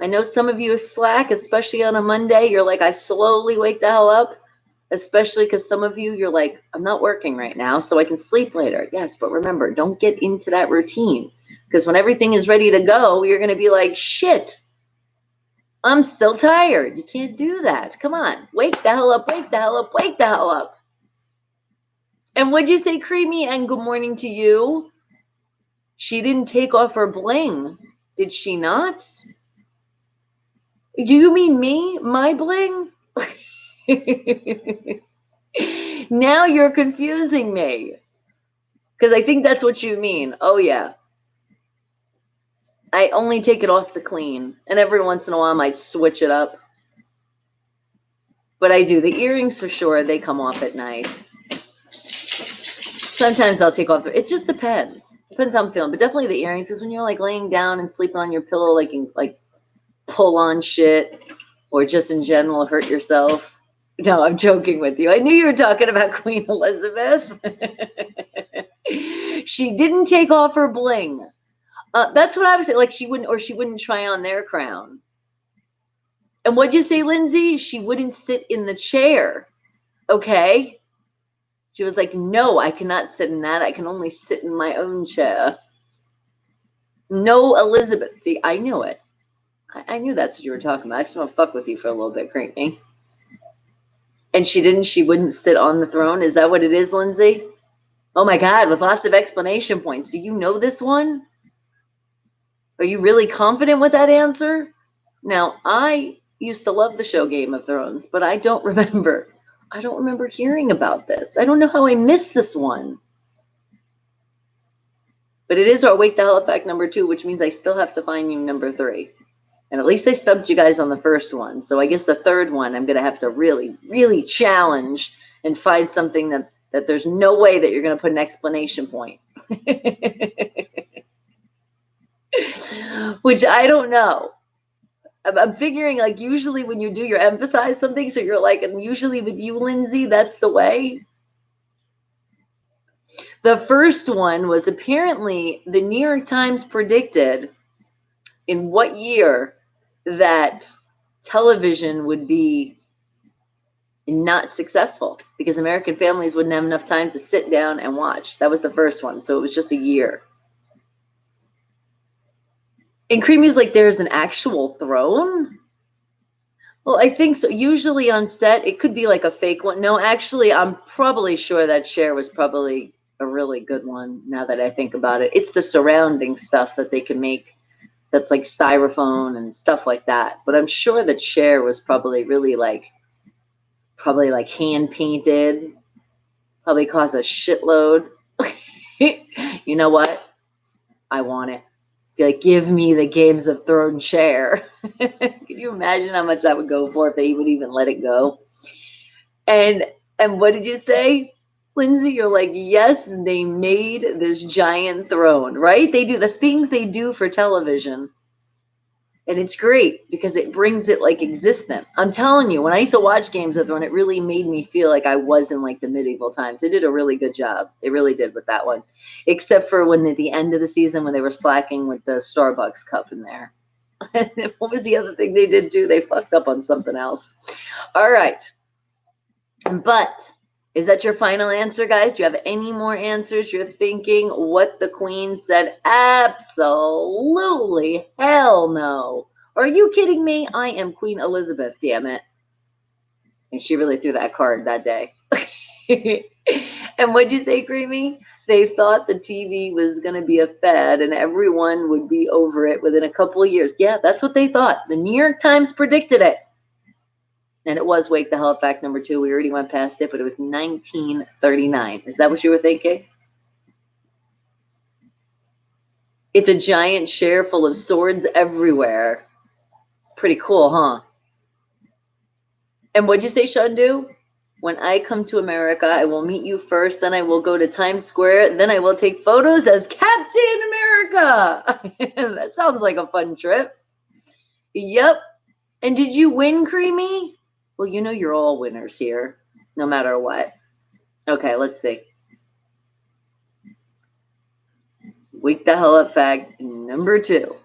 I know some of you are slack, especially on a Monday. You're like, I slowly wake the hell up, especially because some of you, you're like, I'm not working right now, so I can sleep later. Yes, but remember, don't get into that routine, because when everything is ready to go, you're going to be like, shit, I'm still tired. You can't do that. Come on, wake the hell up, wake the hell up, wake the hell up. And what'd you say, Creamy? And good morning to you. She didn't take off her bling, did she not? Do you mean me? My bling? Now you're confusing me. Because I think that's what you mean. Oh, yeah. I only take it off to clean. And every once in a while, I might switch it up. But I do. The earrings, for sure, they come off at night. Sometimes I'll take off. It just depends. Depends how I'm feeling. But definitely the earrings. Because when you're like laying down and sleeping on your pillow, like pull on shit, or just in general hurt yourself. No, I'm joking with you. I knew you were talking about Queen Elizabeth. She didn't take off her bling. That's what I was saying. Like she wouldn't try on their crown. And what'd you say, Lindsay? She wouldn't sit in the chair. Okay. She was like, no, I cannot sit in that. I can only sit in my own chair. No, Elizabeth. See, I knew it. I knew that's what you were talking about. I just want to fuck with you for a little bit, creepy. And she wouldn't sit on the throne. Is that what it is, Lindsay? Oh my God, with lots of explanation points. Do you know this one? Are you really confident with that answer? Now, I used to love the show Game of Thrones, but I don't remember. I don't remember hearing about this. I don't know how I missed this one. But it is our Wake the Hell Up fact number 2, which means I still have to find you number 3. And at least I stumped you guys on the first one. So I guess the third one, I'm going to have to really, really challenge and find something that there's no way that you're going to put an explanation point. Which I don't know. I'm figuring like usually when you do, you emphasize something. So you're like, and usually with you, Lindsay, that's the way. The first one was apparently the New York Times predicted in what year that television would be not successful because American families wouldn't have enough time to sit down and watch. That was the first one. So it was just a year. And Creamy's like, there's an actual throne? Well, I think so. Usually on set, it could be like a fake one. No, actually, I'm probably sure that chair was probably a really good one now that I think about it. It's the surrounding stuff that they can make that's like styrofoam and stuff like that. But I'm sure the chair was probably really like hand painted, probably cost a shitload. You know what? I want it. Be like, give me the Games of Thrones chair. Can you imagine how much I would go for if they would even let it go? And what did you say, Lindsay? You're like, yes, they made this giant throne, right? They do the things they do for television. And it's great because it brings it like existent. I'm telling you, when I used to watch Games of Thrones, it really made me feel like I was in like the medieval times. They did a really good job. They really did with that one. Except for when at the end of the season when they were slacking with the Starbucks cup in there. What was the other thing they did too? They fucked up on something else. All right. But is that your final answer, guys? Do you have any more answers? You're thinking what the Queen said? Absolutely hell no. Are you kidding me? I am Queen Elizabeth, damn it. And she really threw that card that day. And what'd you say, Creamy? They thought the TV was going to be a fad and everyone would be over it within a couple of years. Yeah, that's what they thought. The New York Times predicted it. And it was Wake the Hell Up fact number 2. We already went past it, but it was 1939. Is that what you were thinking? It's a giant chair full of swords everywhere. Pretty cool, huh? And what'd you say, Shandu? When I come to America, I will meet you first, then I will go to Times Square, then I will take photos as Captain America. That sounds like a fun trip. Yep. And did you win, Creamy? Well, you know you're all winners here, no matter what. Okay, let's see. Wake the hell up fact number 2.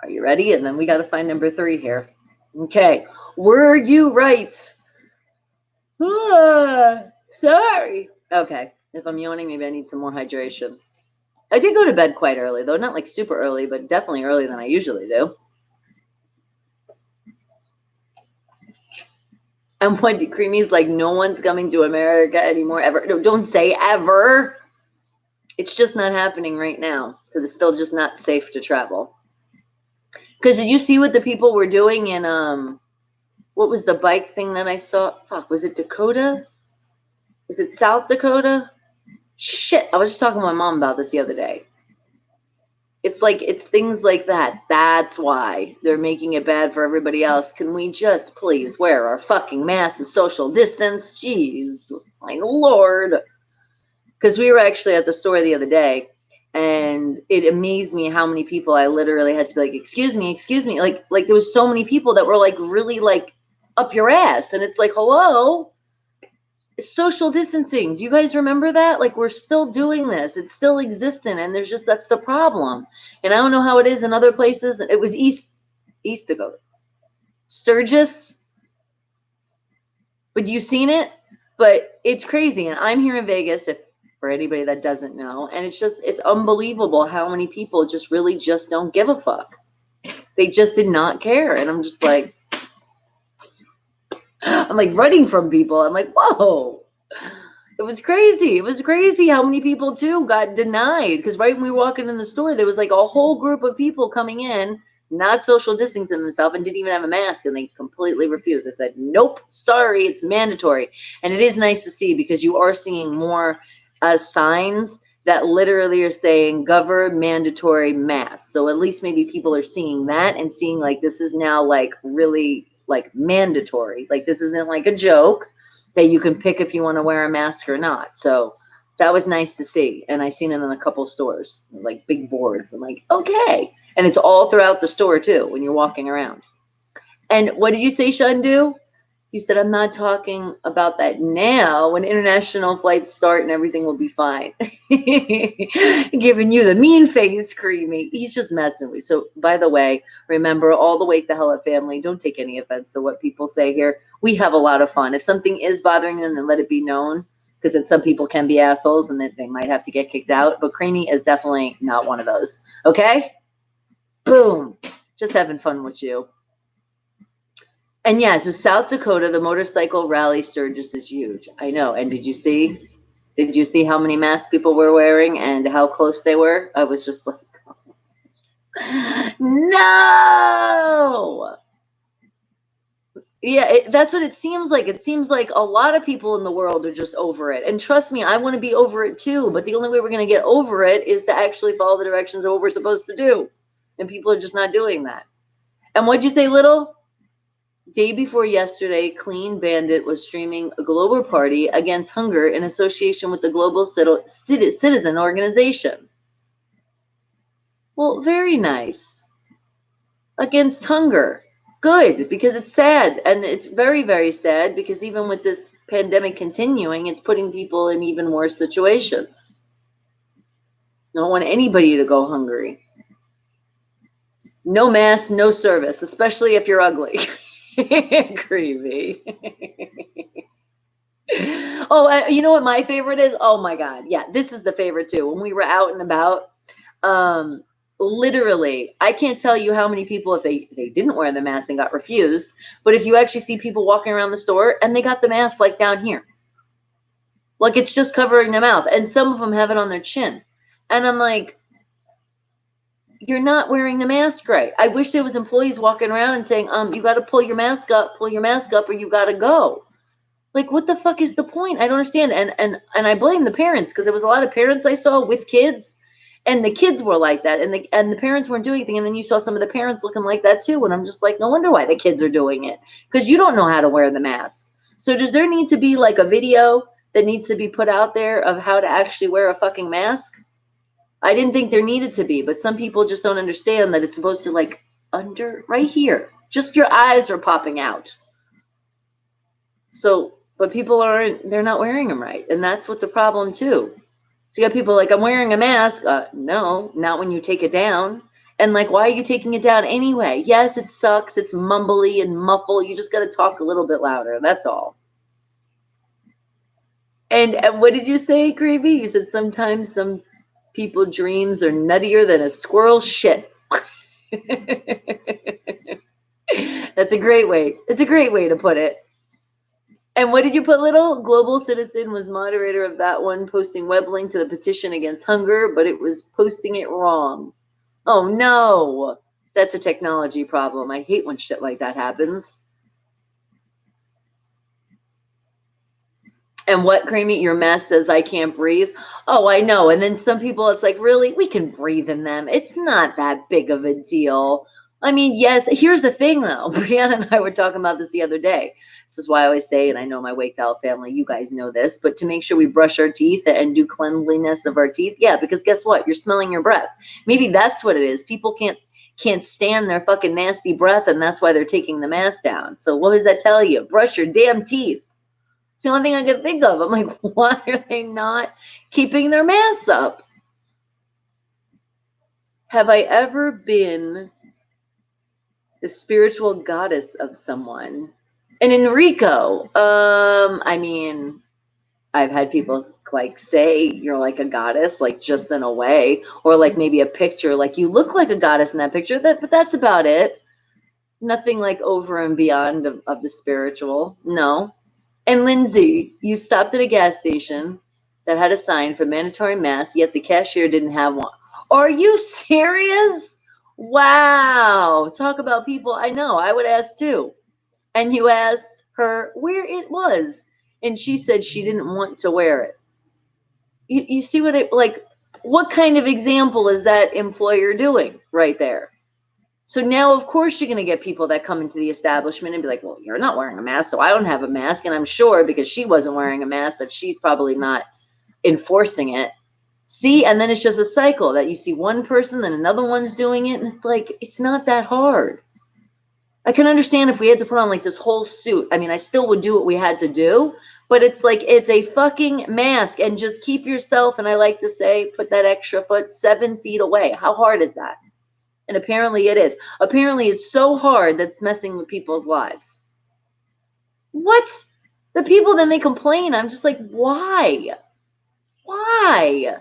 Are you ready? And then we got to find number 3 here. Okay. Were you right? Sorry. Okay. If I'm yawning, maybe I need some more hydration. I did go to bed quite early, though. Not like super early, but definitely earlier than I usually do. And what Creamy's like, no one's coming to America anymore ever. No, don't say ever. It's just not happening right now because it's still just not safe to travel. Because did you see what the people were doing in what was the bike thing that I saw? Fuck, was it Dakota? Was it South Dakota? Shit, I was just talking to my mom about this the other day. It's like, it's things like that. That's why they're making it bad for everybody else. Can we just please wear our fucking masks and social distance? Jeez, my Lord. Because we were actually at the store the other day, and it amazed me how many people I literally had to be like, excuse me. Like there was so many people that were like really like up your ass. And it's like, hello? Social distancing. Do you guys remember that? Like, we're still doing this. It's still existent. And there's just, that's the problem. And I don't know how it is in other places. It was East Dakota. Sturgis. But you seen it? But it's crazy. And I'm here in Vegas, if for anybody that doesn't know. And it's just, it's unbelievable how many people just really just don't give a fuck. They just did not care. And I'm just like, I'm like running from people. I'm like, whoa. It was crazy. It was crazy how many people too got denied. Because right when we were walking in the store, there was like a whole group of people coming in, not social distancing themselves, and didn't even have a mask, and they completely refused. I said, nope, sorry, it's mandatory. And it is nice to see because you are seeing more signs that literally are saying government mandatory masks. So at least maybe people are seeing that and seeing like this is now like really like mandatory. Like this isn't like a joke that you can pick if you want to wear a mask or not. So that was nice to see. And I seen it in a couple stores, like big boards. I'm like, okay. And it's all throughout the store too, when you're walking around. And what did you say, Shandu? You said, I'm not talking about that now. When international flights start and everything will be fine. Giving you the mean face, Creamy. He's just messing with you. So, by the way, remember, all the Wake the Hell Up family, don't take any offense to what people say here. We have a lot of fun. If something is bothering them, then let it be known. Because some people can be assholes and they might have to get kicked out. But Creamy is definitely not one of those. Okay? Boom. Just having fun with you. And yeah, so South Dakota, the motorcycle rally Sturgis is huge. I know. And did you see how many masks people were wearing and how close they were? I was just like, no. Yeah, that's what it seems like. It seems like a lot of people in the world are just over it. And trust me, I want to be over it too. But the only way we're going to get over it is to actually follow the directions of what we're supposed to do. And people are just not doing that. And what'd you say, Little? Day before yesterday, Clean Bandit was streaming a global party against hunger in association with the Global Citizen Organization. Well, very nice. Against hunger. Good, because it's sad. And it's very, very sad because even with this pandemic continuing, it's putting people in even worse situations. I don't want anybody to go hungry. No mask, no service, especially if you're ugly. Creepy. Oh, you know what my favorite is? Oh my God. Yeah, this is the favorite too. When we were out and about, literally, I can't tell you how many people, if they didn't wear the mask and got refused, but if you actually see people walking around the store and they got the mask like down here, like it's just covering their mouth, and some of them have it on their chin. And I'm like, you're not wearing the mask right. I wish there was employees walking around and saying, you got to pull your mask up, or you got to go. Like, what the fuck is the point? I don't understand. And I blame the parents because there was a lot of parents I saw with kids, And the kids were like that, and the parents weren't doing anything. And then you saw some of the parents looking like that too. And I'm just like, no wonder why the kids are doing it, because you don't know how to wear the mask. So does there need to be like a video that needs to be put out there of how to actually wear a fucking mask? I didn't think there needed to be, but some people just don't understand that it's supposed to like under right here. Just your eyes are popping out. So, but people they're not wearing them right. And that's what's a problem too. So you got people like, I'm wearing a mask. No, not when you take it down. And like, why are you taking it down anyway? Yes, it sucks. It's mumbly and muffled. You just got to talk a little bit louder. That's all. And what did you say, Creepy? You said sometimes some people dreams are nuttier than a squirrel shit. That's a great way. It's a great way to put it. And what did you put, Little? Global Citizen was moderator of that one, posting web link to the petition against hunger, but it was posting it wrong. Oh, no. That's a technology problem. I hate when shit like that happens. And what, Creamy? Your mask says I can't breathe. Oh, I know. And then some people, it's like, really? We can breathe in them. It's not that big of a deal. I mean, yes, here's the thing, though. Brianna and I were talking about this the other day. This is why I always say, and I know my Wake the Hell family, you guys know this, but to make sure we brush our teeth and do cleanliness of our teeth. Yeah, because guess what? You're smelling your breath. Maybe that's what it is. People can't stand their fucking nasty breath, and that's why they're taking the mask down. So what does that tell you? Brush your damn teeth. It's the only thing I can think of. I'm like, why are they not keeping their masks up? Have I ever been the spiritual goddess of someone? And Enrico, I mean, I've had people like say you're like a goddess, like just in a way, or like maybe a picture, like you look like a goddess in that picture. But that's about it. Nothing like over and beyond of the spiritual. No. And Lindsay, you stopped at a gas station that had a sign for mandatory masks, yet the cashier didn't have one. Are you serious? Wow. Talk about people I know. I would ask too. And you asked her where it was, and she said she didn't want to wear it. You see what it like? What kind of example is that employer doing right there? So now, of course, you're going to get people that come into the establishment and be like, well, you're not wearing a mask, so I don't have a mask. And I'm sure because she wasn't wearing a mask that she's probably not enforcing it. See, and then it's just a cycle that you see one person, then another one's doing it. And it's like, it's not that hard. I can understand if we had to put on like this whole suit. I mean, I still would do what we had to do, but it's like, it's a fucking mask, and just keep yourself, and I like to say, put that extra foot 7 feet away. How hard is that? And apparently it is. Apparently it's so hard that's messing with people's lives. What? The people, then they complain. I'm just like, why? Why?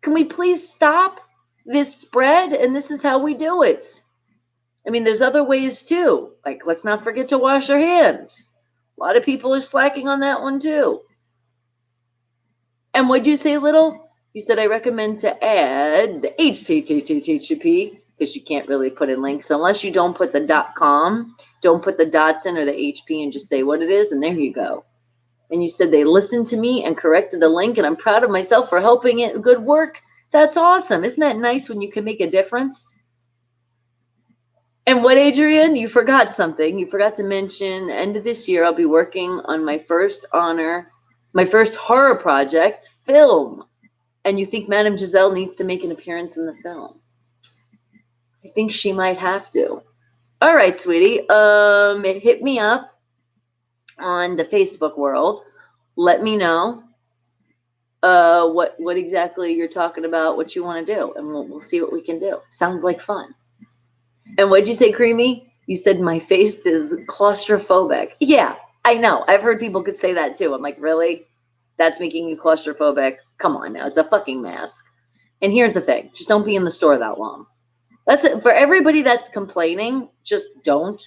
Can we please stop this spread? And this is how we do it. I mean, there's other ways too. Like, let's not forget to wash our hands. A lot of people are slacking on that one too. And what'd you say, Little? You said I recommend to add the HTTP, because you can't really put in links unless you don't put the .com, don't put the dots in or the HP, and just say what it is, and there you go. And you said they listened to me and corrected the link, and I'm proud of myself for helping it. Good work. That's awesome. Isn't that nice when you can make a difference? And what, Adrian? You forgot something. You forgot to mention, end of this year, I'll be working on my first horror project, film. And you think Madame Giselle needs to make an appearance in the film? I think she might have to. All right, sweetie. Hit me up on the Facebook world. Let me know what exactly you're talking about, what you want to do, and we'll see what we can do. Sounds like fun. And what'd you say, Creamy? You said my face is claustrophobic. Yeah, I know. I've heard people could say that too. I'm like, really? That's making you claustrophobic? Come on now. It's a fucking mask. And here's the thing. Just don't be in the store that long. That's it. For everybody that's complaining, just don't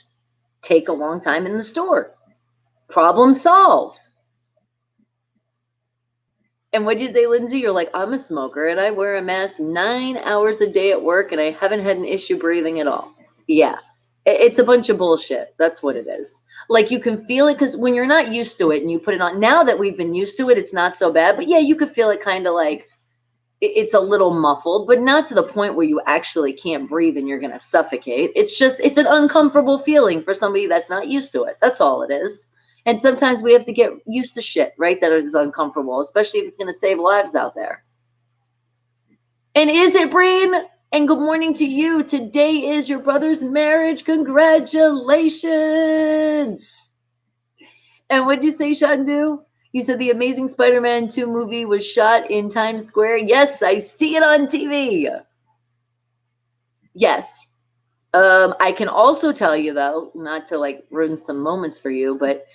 take a long time in the store. Problem solved. And what'd you say, Lindsay? You're like, I'm a smoker and I wear a mask 9 hours a day at work and I haven't had an issue breathing at all. Yeah, it's a bunch of bullshit. That's what it is. Like, you can feel it because when you're not used to it and you put it on, now that we've been used to it, it's not so bad. But yeah, you could feel it kind of like, it's a little muffled, but not to the point where you actually can't breathe and you're going to suffocate. It's an uncomfortable feeling for somebody that's not used to it. That's all it is. And sometimes we have to get used to shit, right? That is uncomfortable, especially if it's going to save lives out there. And is it, Breen? And good morning to you. Today is your brother's marriage. Congratulations. And what'd you say, Shandu? You said the Amazing Spider-Man 2 movie was shot in Times Square. Yes, I see it on TV. Yes. I can also tell you, though, not to like ruin some moments for you, but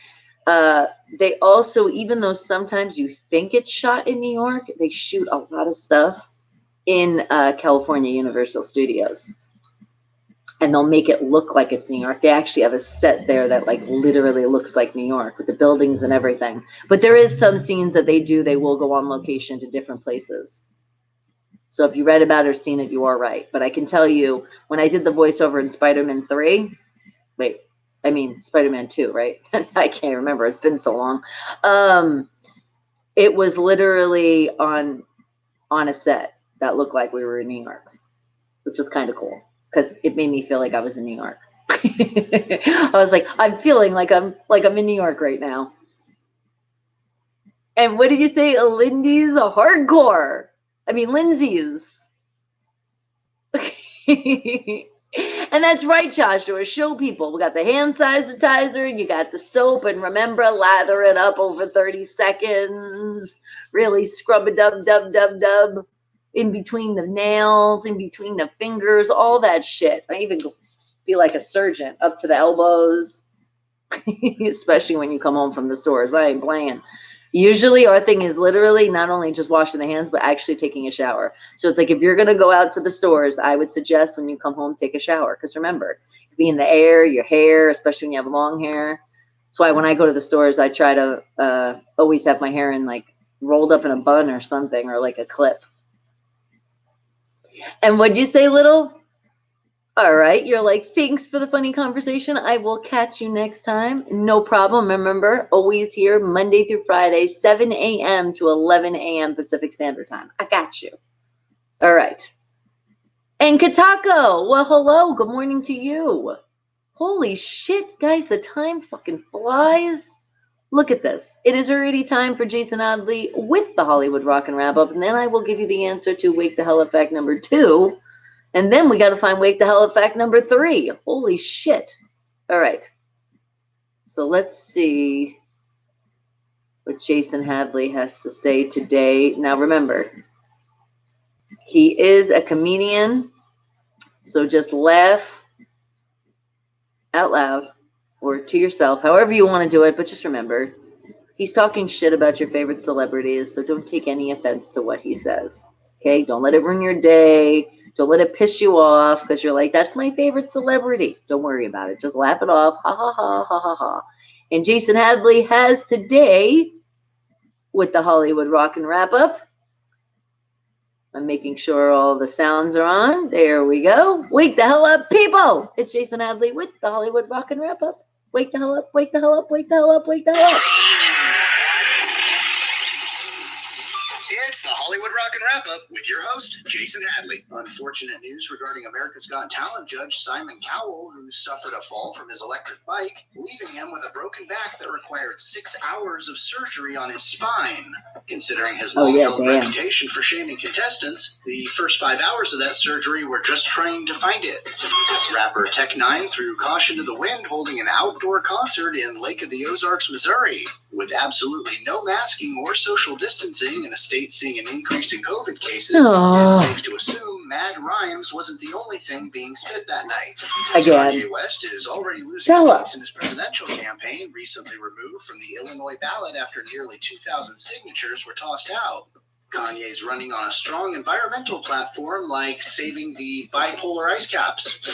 they also, even though sometimes you think it's shot in New York, they shoot a lot of stuff in California Universal Studios. And they'll make it look like it's New York. They actually have a set there that like literally looks like New York with the buildings and everything. But there is some scenes that they will go on location to different places. So if you read about it or seen it, you are right. But I can tell you, when I did the voiceover in Spider-Man 2, right? I can't remember. It's been so long. It was literally on a set that looked like we were in New York, which was kind of cool because it made me feel like I was in New York. I was like, I'm feeling like I'm in New York right now. And what did you say? Lindy's a hardcore. Lindsay's. And that's right, Joshua. Show people. We got the hand sanitizer. You got the soap. And remember, lather it up over 30 seconds. Really scrub a dub. In between the nails, in between the fingers, all that shit. I even be like a surgeon up to the elbows. Especially when you come home from the stores. I ain't playing. Usually our thing is literally not only just washing the hands, but actually taking a shower. So it's like, if you're going to go out to the stores, I would suggest when you come home, take a shower. Because remember, be in the air, your hair, especially when you have long hair. That's why when I go to the stores, I try to always have my hair in like rolled up in a bun or something, or like a clip. And what'd you say, little? All right. You're like, thanks for the funny conversation. I will catch you next time. No problem. Remember, always here Monday through Friday, 7 a.m. to 11 a.m. Pacific Standard Time. I got you. All right. And Katako, well, hello. Good morning to you. Holy shit, guys. The time fucking flies. Look at this. It is already time for Jason Adley with the Hollywood Rock and Wrap Up. And then I will give you the answer to Wake the Hell Up Fact number 2. And then we got to find Wake the Hell Up Fact number 3. Holy shit. All right. So let's see what Jason Hadley has to say today. Now remember, he is a comedian. So just laugh out loud or to yourself, however you want to do it. But just remember, he's talking shit about your favorite celebrities. So don't take any offense to what he says. Okay? Don't let it ruin your day. Don't let it piss you off because you're like, that's my favorite celebrity. Don't worry about it. Just laugh it off. Ha, ha, ha, ha, ha, ha. And Jason Hadley has today, with the Hollywood Rock and Wrap Up, I'm making sure all the sounds are on. There we go. Wake the hell up, people. It's Jason Hadley with the Hollywood Rock and Wrap Up. Wake the hell up, wake the hell up, wake the hell up, wake the hell up. It's the Hollywood Rock and Wrap Up with your host, Jason Hadley. Unfortunate news regarding America's Got Talent judge Simon Cowell, who suffered a fall from his electric bike, leaving him with a broken back that required 6 hours of surgery on his spine. Considering his long-held reputation for shaming contestants, the first 5 hours of that surgery were just trying to find it. Rapper Tech-9 threw caution to the wind holding an outdoor concert in Lake of the Ozarks, Missouri. With absolutely no masking or social distancing in a state seeing an increase in COVID cases, it's safe to assume Mad Rhymes wasn't the only thing being spit that night. Kanye West is already losing states in his presidential campaign, recently removed from the Illinois ballot after nearly 2,000 signatures were tossed out. Kanye's running on a strong environmental platform like saving the bipolar ice caps.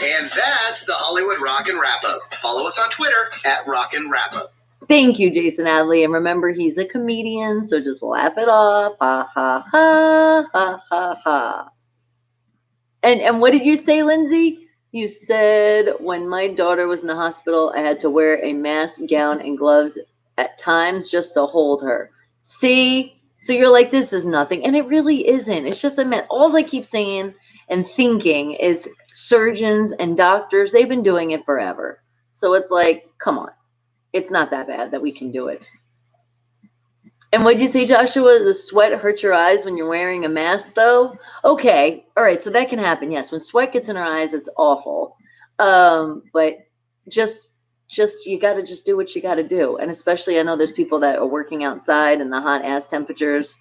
And that's the Hollywood Rock and Wrap Up. Follow us on Twitter at Rock and Wrap Up. Thank you, Jason Adley. And remember, he's a comedian, so just laugh it off. Ha, ha, ha, ha, ha, ha. And what did you say, Lindsay? You said, when my daughter was in the hospital, I had to wear a mask, gown, and gloves at times just to hold her. See, So you're like, this is nothing. And it really isn't. It's just all I keep saying and thinking is surgeons and doctors, they've been doing it forever. So it's like, come on. It's not that bad that we can do it. And what'd you say, Joshua? The sweat hurts your eyes when you're wearing a mask, though? Okay. All right. So that can happen. Yes. When sweat gets in our eyes, it's awful. But just you got to just do what you got to do. And especially, I know there's people that are working outside in the hot ass temperatures.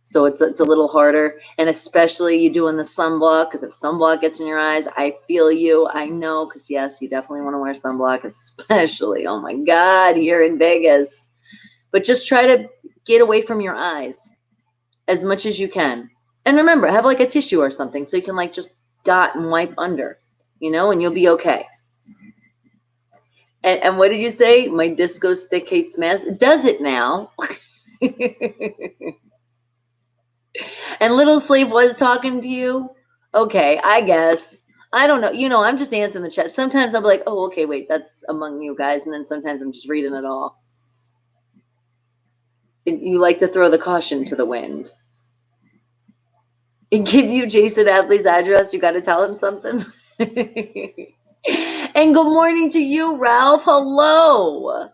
So it's a little harder. And especially you doing the sunblock, because if sunblock gets in your eyes, I feel you. I know, because yes, you definitely want to wear sunblock, especially, oh my God, here in Vegas. But just try to get away from your eyes as much as you can. And remember, have like a tissue or something so you can like just dot and wipe under, and you'll be okay. And what did you say? My disco stick hates masks. Does it now? And Little Slave was talking to you? Okay, I guess. I don't know. I'm just answering the chat. Sometimes I'm like, oh, okay, wait, that's among you guys. And then sometimes I'm just reading it all. You like to throw the caution to the wind. And give you Jason Adley's address. You got to tell him something. And good morning to you, Ralph. Hello.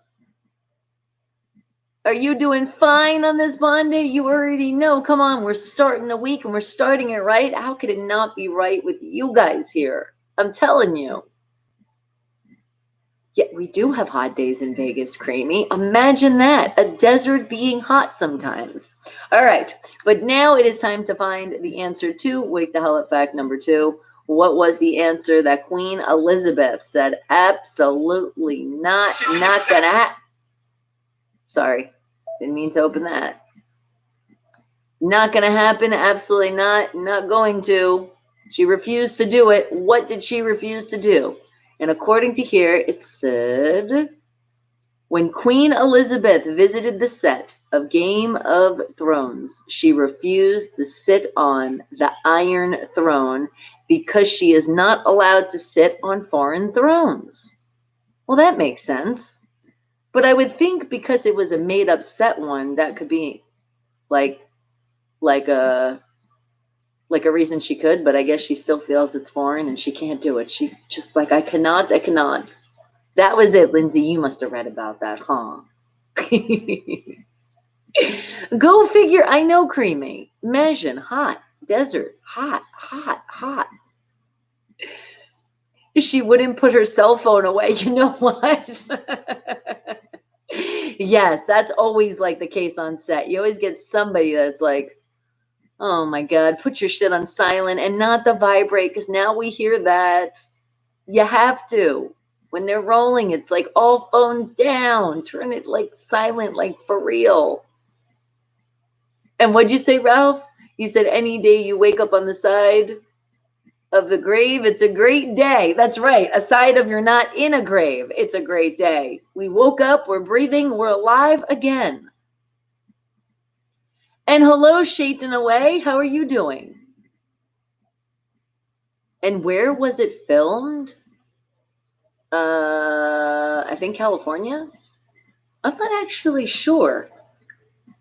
Are you doing fine on this Bonday? You already know. Come on, we're starting the week and we're starting it right. How could it not be right with you guys here? I'm telling you. Yeah, we do have hot days in Vegas, Creamy. Imagine that, a desert being hot sometimes. All right, but now it is time to find the answer to Wake the Hell Up fact number 2. What was the answer that Queen Elizabeth said? Absolutely not gonna happen. Sorry, didn't mean to open that. Not gonna happen, absolutely not going to. She refused to do it. What did she refuse to do? And according to here, it said, when Queen Elizabeth visited the set of Game of Thrones, she refused to sit on the Iron Throne because she is not allowed to sit on foreign thrones. Well, that makes sense. But I would think because it was a made-up set one, that could be like a reason she could, but I guess she still feels it's foreign and she can't do it. She just like, I cannot. That was it, Lindsay. You must have read about that, huh? Go figure. I know, Creamy. Imagine, hot, desert, hot. She wouldn't put her cell phone away. You know what? Yes, that's always like the case on set. You always get somebody that's like, oh my God, put your shit on silent and not the vibrate, because now we hear that. You have to. When they're rolling, it's like all phones down. Turn it like silent, like for real. And what'd you say, Ralph? You said any day you wake up on the side of the grave, it's a great day. That's right. Aside of you're not in a grave, it's a great day. We woke up, we're breathing, we're alive again. And hello, Shaitan Away. How are you doing? And where was it filmed? I think California. I'm not actually sure.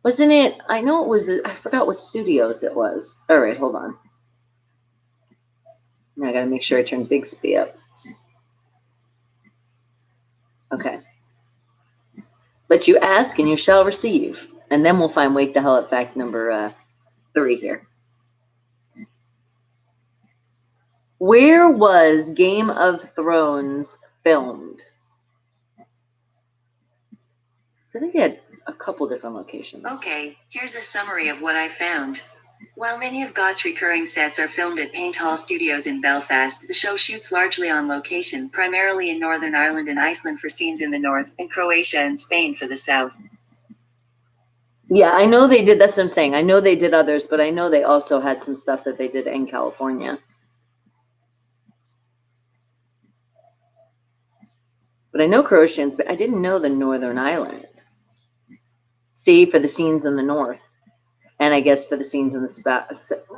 Wasn't it? I know it was. I forgot what studios it was. All right, hold on. Now I got to make sure I turn Bixby up. Okay. But you ask and you shall receive. And then we'll find Wake the Hell Up fact number 3 here. Where was Game of Thrones filmed? So they had a couple different locations. Okay, here's a summary of what I found. While many of GOT's recurring sets are filmed at Paint Hall Studios in Belfast, the show shoots largely on location, primarily in Northern Ireland and Iceland for scenes in the north, and Croatia and Spain for the south. Yeah, I know they did. That's what I'm saying. I know they did others, but I know they also had some stuff that they did in California. But I know Croatia and Spain. I didn't know the Northern Ireland. See, for the scenes in the north. And I guess for the scenes in the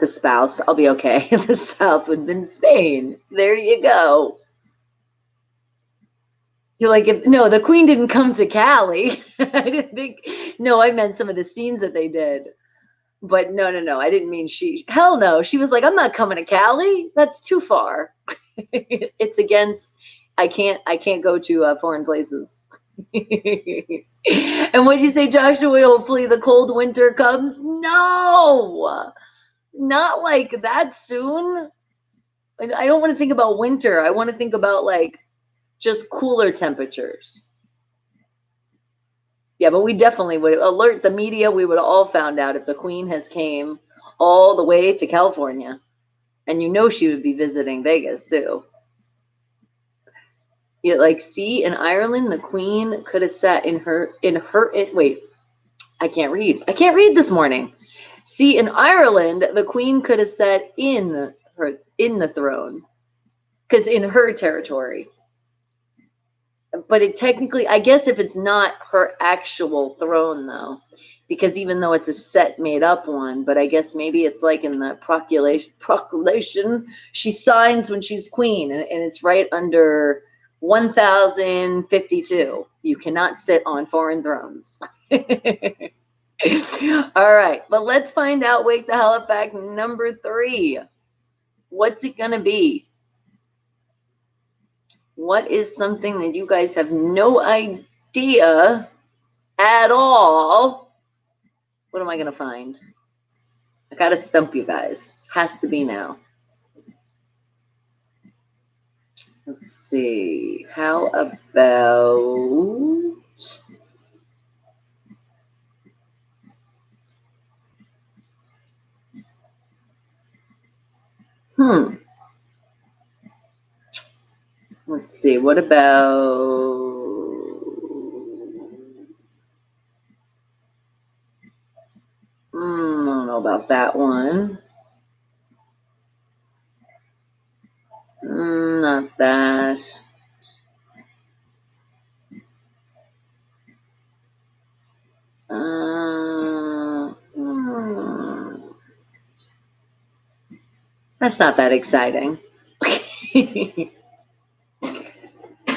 spouse, I'll be okay. The south would have been Spain. There you go. You're like, no, the Queen didn't come to Cali. I didn't think. No, I meant some of the scenes that they did. But no. I didn't mean she. Hell no. She was like, I'm not coming to Cali. That's too far. It's against. I can't go to foreign places. And what'd you say, Joshua? Hopefully the cold winter comes. No, not like that soon. I don't want to think about winter. I want to think about like just cooler temperatures. Yeah, but we definitely would alert the media. We would all found out if the Queen has came all the way to California, and you know she would be visiting Vegas too. Yeah, like see in Ireland, the Queen could have sat wait, I can't read this morning. See in Ireland, the Queen could have sat in the throne because in her territory. But it technically, I guess if it's not her actual throne though, because even though it's a set made up one, but I guess maybe it's like in the proclamation she signs when she's queen, and it's right under 1052. You cannot sit on foreign thrones. All right, but let's find out. Wake the hell up fact number 3. What's it gonna be? What is something that you guys have no idea at all? What am I gonna find? I gotta stump you guys. Has to be now. Let's see. How about let's see. What about I don't know about that one. Not that. That's not that exciting.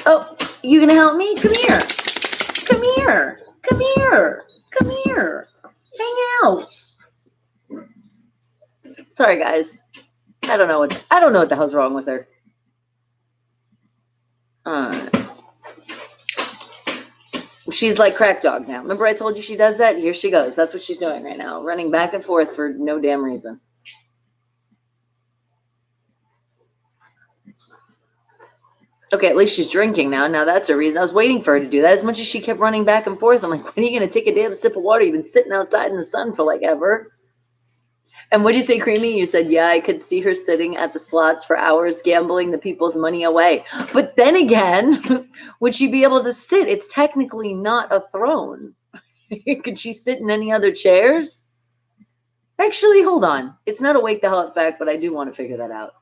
Oh, you gonna help me? Come here. Come here. Come here. Come here. Hang out. Sorry, guys. I don't know what the hell's wrong with her. She's like crack dog now. Remember I told you she does that? Here she goes. That's what she's doing right now. Running back and forth for no damn reason. Okay, at least she's drinking now. Now that's a reason. I was waiting for her to do that. As much as she kept running back and forth, I'm like, when are you going to take a damn sip of water? You've been sitting outside in the sun for like ever. And what'd you say, Creamy? You said, yeah, I could see her sitting at the slots for hours gambling the people's money away. But then again, would she be able to sit? It's technically not a throne. Could she sit in any other chairs? Actually, hold on. It's not a wake the hell up fact, but I do want to figure that out.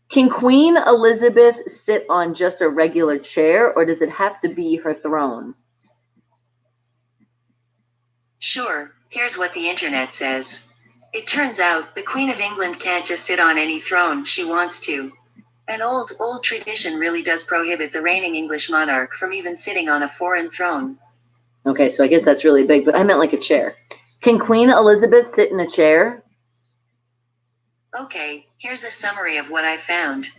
Can Queen Elizabeth sit on just a regular chair, or does it have to be her throne? Sure, here's what the internet says. It turns out the Queen of England can't just sit on any throne she wants to. An old tradition really does prohibit the reigning English monarch from even sitting on a foreign throne. Okay, so I guess that's really big, but I meant like a chair. Can Queen Elizabeth sit in a chair? Okay, here's a summary of what I found.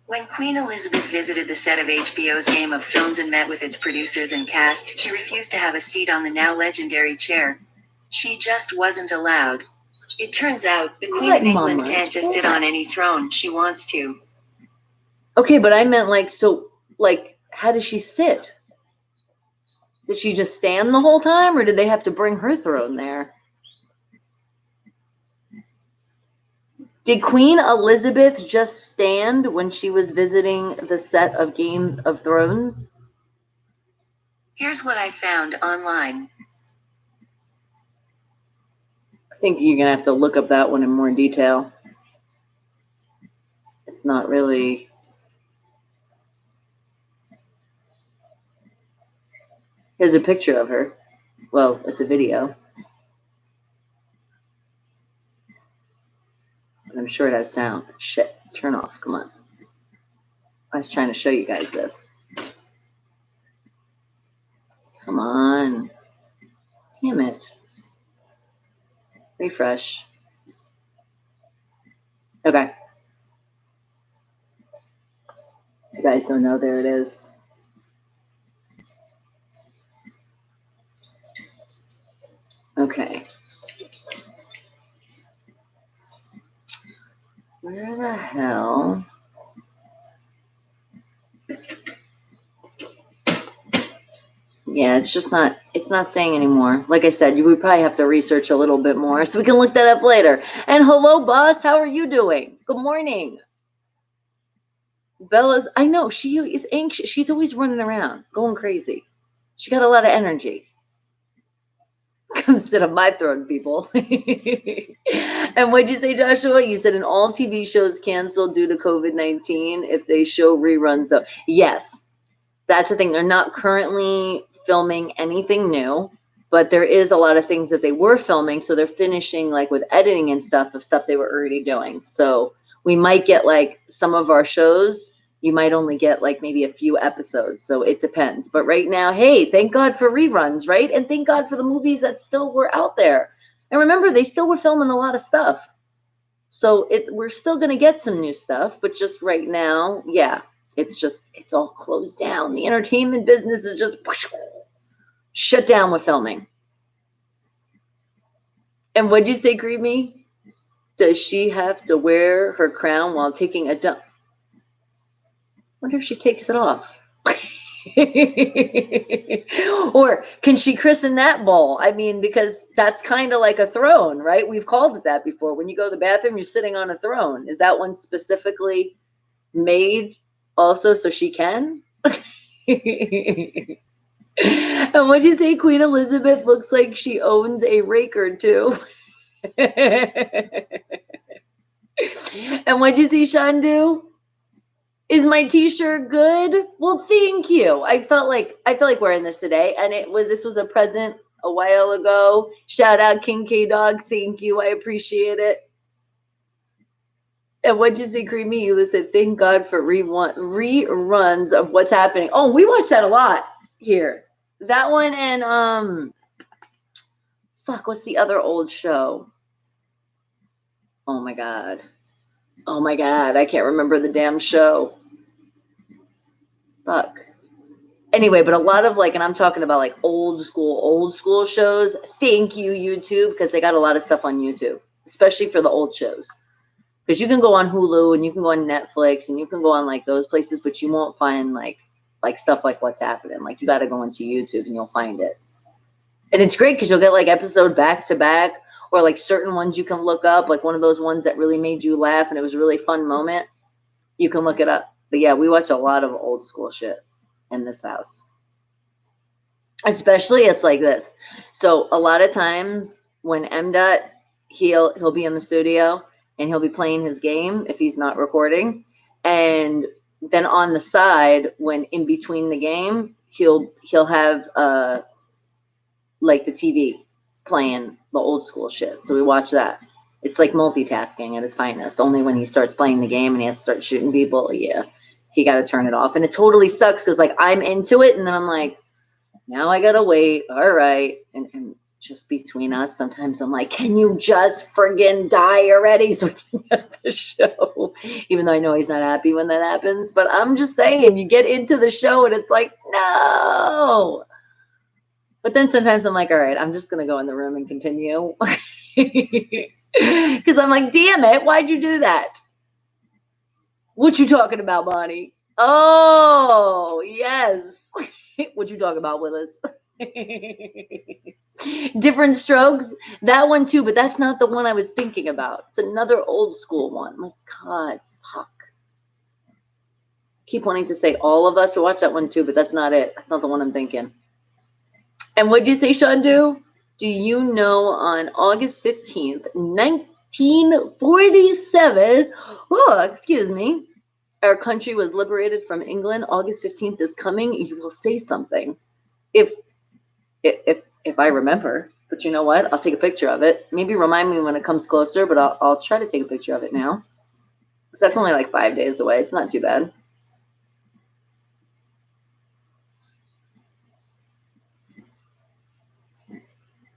When Queen Elizabeth visited the set of HBO's Game of Thrones and met with its producers and cast, she refused to have a seat on the now legendary chair. She just wasn't allowed. It turns out the Queen of England can't just sit on any throne she wants to. Okay, but I meant like, so, like, how does she sit? Did she just stand the whole time, or did they have to bring her throne there? Did Queen Elizabeth just stand when she was visiting the set of Game of Thrones? Here's what I found online. I think you're going to have to look up that one in more detail. It's not really... Here's a picture of her. Well, it's a video. But I'm sure it has sound. Shit, turn off, come on. I was trying to show you guys this. Come on. Damn it. Refresh. Okay. You guys don't know, there it is. Okay. Where the hell? Yeah, it's not saying anymore. Like I said, we probably have to research a little bit more so we can look that up later. And hello, boss. How are you doing? Good morning. Bella's, I know, she is anxious. She's always running around, going crazy. She got a lot of energy. Come sit on my throne, people. And what'd you say, Joshua? You said in all TV shows canceled due to COVID-19 if they show reruns, though. Yes, that's the thing. They're not currently filming anything new, but there is a lot of things that they were filming. So they're finishing like with editing and stuff of stuff they were already doing. So we might get like some of our shows, you might only get like maybe a few episodes. So it depends. But right now, hey, thank God for reruns, right? And thank God for the movies that still were out there. And remember, they still were filming a lot of stuff. So we're still going to get some new stuff, but just right now, yeah, it's all closed down. The entertainment business is just shut down with filming. And what'd you say, Creamy? Does she have to wear her crown while taking a dump? Wonder if she takes it off. Or can she christen that bowl? I mean, because that's kind of like a throne, right? We've called it that before. When you go to the bathroom, you're sitting on a throne. Is that one specifically made also so she can? And what'd you say? Queen Elizabeth looks like she owns a rake or two. And what'd you see Sean do? Is my t-shirt good? Well, thank you. I felt like wearing this today, and this was a present a while ago. Shout out King K Dog. Thank you. I appreciate it. And what'd you say, Creamy? You said, thank God for reruns of what's happening. Oh, we watch that a lot here. That one and what's the other old show? Oh my God, I can't remember the damn show. Fuck. Anyway, but a lot of and I'm talking about like old school shows. Thank you, YouTube, because they got a lot of stuff on YouTube, especially for the old shows. Because you can go on Hulu and you can go on Netflix and you can go on like those places, but you won't find like stuff like what's happening. Like you got to go into YouTube and you'll find it. And it's great because you'll get like episode back to back, or like certain ones you can look up, like one of those ones that really made you laugh and it was a really fun moment. You can look it up. But yeah, we watch a lot of old school shit in this house. Especially it's like this. So a lot of times when M. He'll be in the studio and he'll be playing his game if he's not recording. And then on the side, when in between the game, he'll have like the TV playing the old school shit. So we watch that. It's like multitasking at its finest. Only when he starts playing the game and he has to start shooting people, yeah, he got to turn it off. And it totally sucks because like I'm into it and then I'm like, now I gotta wait. All right. And just between us, sometimes I'm like, can you just friggin' die already so we can get the show? Even though I know he's not happy when that happens. But I'm just saying, you get into the show and it's like, no. But then sometimes I'm like, all right, I'm just gonna go in the room and continue. Because I'm like, damn it, why'd you do that? What you talking about, Bonnie? Oh, yes. What you talking about, Willis? Different Strokes, that one too, but that's not the one I was thinking about. It's another old school one. My God, fuck. Keep wanting to say All of Us or watch that one too, but that's not it. That's not the one I'm thinking. And what'd you say, Shandu? Do you know on August 15th, 1947, excuse me, our country was liberated from England? August 15th is coming. You will say something. If I remember. But you know what? I'll take a picture of it. Maybe remind me when it comes closer, but I'll try to take a picture of it now. Because that's only like 5 days away. It's not too bad.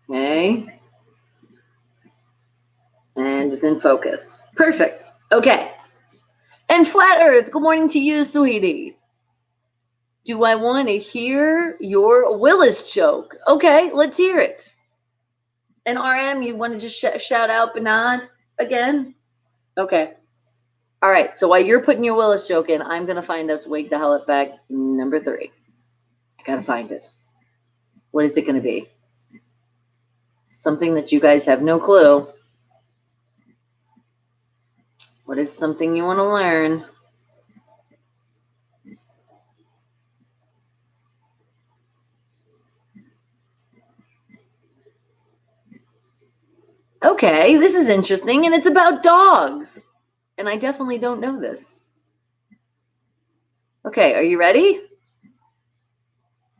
Okay. it's in focus. Perfect. Okay. And Flat Earth, good morning to you, sweetie. Do I want to hear your Willis joke? Okay, let's hear it. And RM, you want to just shout out Bernard again? Okay. All right, so while you're putting your Willis joke in, I'm going to find us Wake the Hell Up fact number 3. I got to find it. What is it going to be? Something that you guys have no clue. What is something you want to learn? Okay, this is interesting, and it's about dogs. And I definitely don't know this. Okay, are you ready?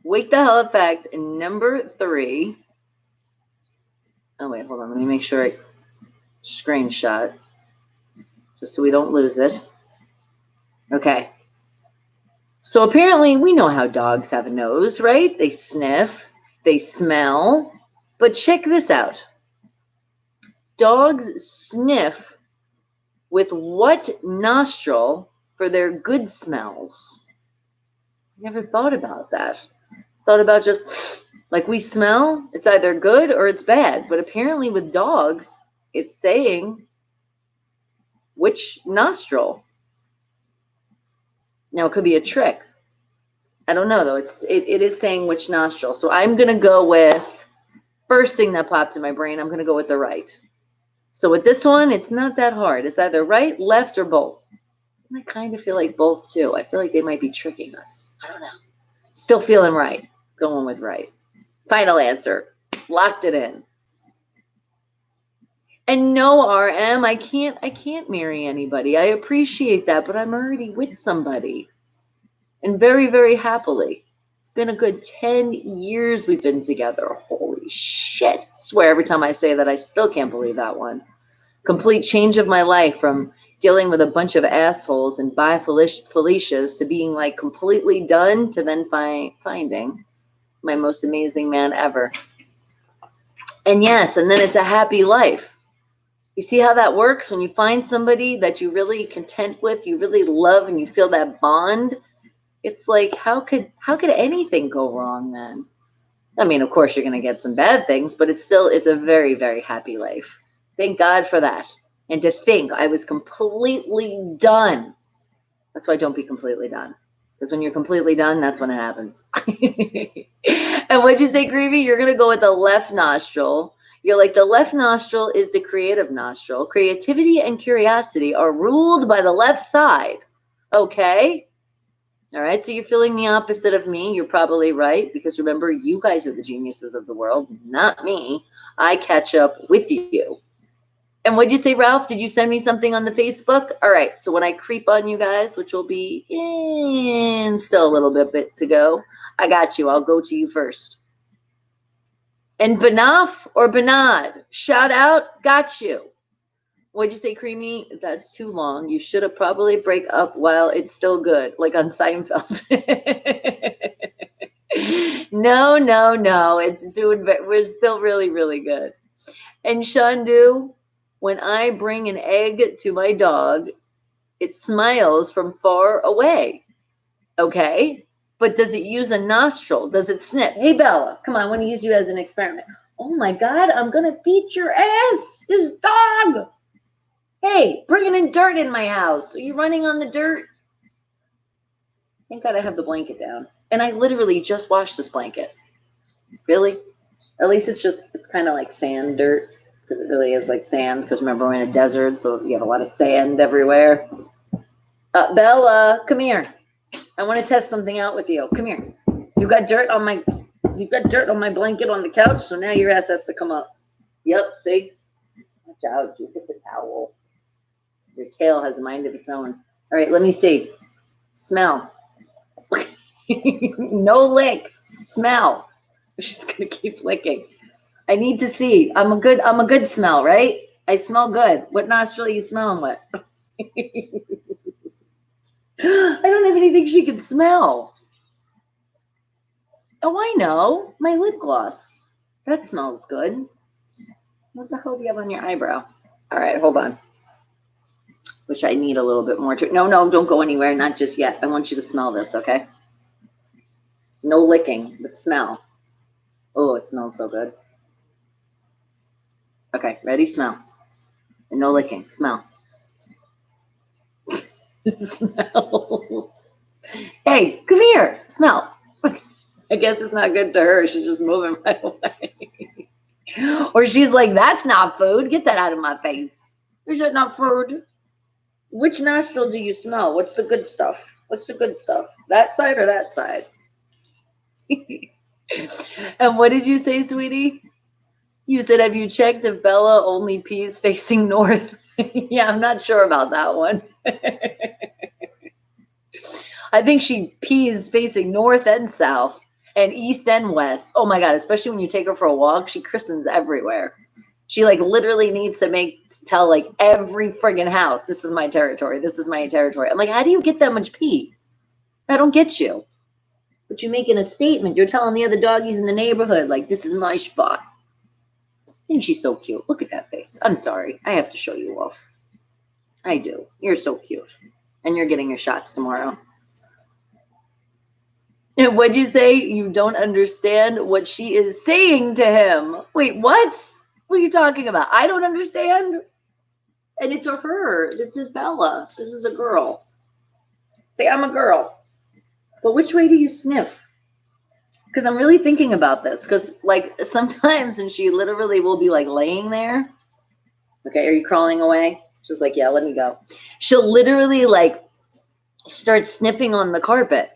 Wake the Hell Up fact number 3. Oh, wait, hold on. Let me make sure I screenshot just so we don't lose it. Okay. So apparently we know how dogs have a nose, right? They sniff, they smell. But check this out. Dogs sniff with what nostril for their good smells? Never thought about that. Thought about just like we smell, it's either good or it's bad. But apparently with dogs, it's saying which nostril. Now it could be a trick. I don't know though. It is saying which nostril. So I'm gonna go with first thing that popped in my brain. I'm gonna go with the right. So with this one, it's not that hard. It's either right, left, or both. And I kind of feel like both too. I feel like they might be tricking us. I don't know. Still feeling right. Going with right. Final answer. Locked it in. And no, RM, I can't marry anybody. I appreciate that, but I'm already with somebody. And very, very happily. It's been a good 10 years we've been together. Holy shit. Swear every time I say that, I still can't believe that one. Complete change of my life from dealing with a bunch of assholes and bi Felicias to being like completely done to then finding my most amazing man ever. And yes, and then it's a happy life. You see how that works? When you find somebody that you're really content with, you really love, and you feel that bond, it's like, how could anything go wrong then? I mean, of course, you're going to get some bad things, but it's a very, very happy life. Thank God for that. And to think I was completely done. That's why don't be completely done. Because when you're completely done, that's when it happens. And what'd you say, Greavy? You're going to go with the left nostril. You're like, the left nostril is the creative nostril. Creativity and curiosity are ruled by the left side. Okay? All right, so you're feeling the opposite of me. You're probably right, because remember, you guys are the geniuses of the world, not me. I catch up with you. And what'd you say, Ralph? Did you send me something on the Facebook? All right, so when I creep on you guys, which will be in still a little bit to go, I got you. I'll go to you first. And Banaf or Banad, shout out, got you. What'd you say, Creamy? That's too long. You should have probably break up while it's still good, like on Seinfeld. No. We're still really, really good. And Shandu, when I bring an egg to my dog, it smiles from far away. Okay? But does it use a nostril? Does it sniff? Hey, Bella, come on. I want to use you as an experiment. Oh, my God. I'm going to beat your ass. This dog. Hey, bringing in dirt in my house. Are you running on the dirt? Thank God I have the blanket down. And I literally just washed this blanket. Really? At least it's kind of like sand dirt. Because it really is like sand. Because remember, we're in a desert, so you have a lot of sand everywhere. Bella, come here. I want to test something out with you. Come here. You got dirt on my blanket on the couch, so now your ass has to come up. Yep, see? Watch out, you hit the towel. Your tail has a mind of its own. All right, let me see. Smell. No lick. Smell. She's gonna keep licking. I need to see. I'm a good smell, right? I smell good. What nostril are you smelling with? I don't have anything she can smell. Oh, I know. My lip gloss. That smells good. What the hell do you have on your eyebrow? All right, hold on. Which I need a little bit more to. No, don't go anywhere. Not just yet. I want you to smell this, okay? No licking, but smell. Oh, it smells so good. Okay, ready? Smell. And no licking. Smell. Smell. Hey, come here. Smell. I guess it's not good to her. She's just moving right away. Or she's like, that's not food. Get that out of my face. Is that not food? Which nostril do you smell? What's the good stuff? What's the good stuff? That side or that side? And what did you say, sweetie? You said, have you checked if Bella only pees facing north? Yeah, I'm not sure about that one. I think she pees facing north and south and east and west. Oh my God, especially when you take her for a walk, she christens everywhere. She like literally needs to tell like every friggin' house, this is my territory. This is my territory. I'm like, how do you get that much pee? I don't get you. But you're making a statement. You're telling the other doggies in the neighborhood, like, this is my spot. I think she's so cute. Look at that face. I'm sorry. I have to show you off. I do. You're so cute. And you're getting your shots tomorrow. And what'd you say? You don't understand what she is saying to him. Wait, what? What are you talking about? I don't understand. And it's a her. This is Bella. This is a girl. Say, I'm a girl. But which way do you sniff? Because I'm really thinking about this. Because like sometimes, and she literally will be like laying there. Okay, are you crawling away? She's like, yeah, let me go. She'll literally like start sniffing on the carpet.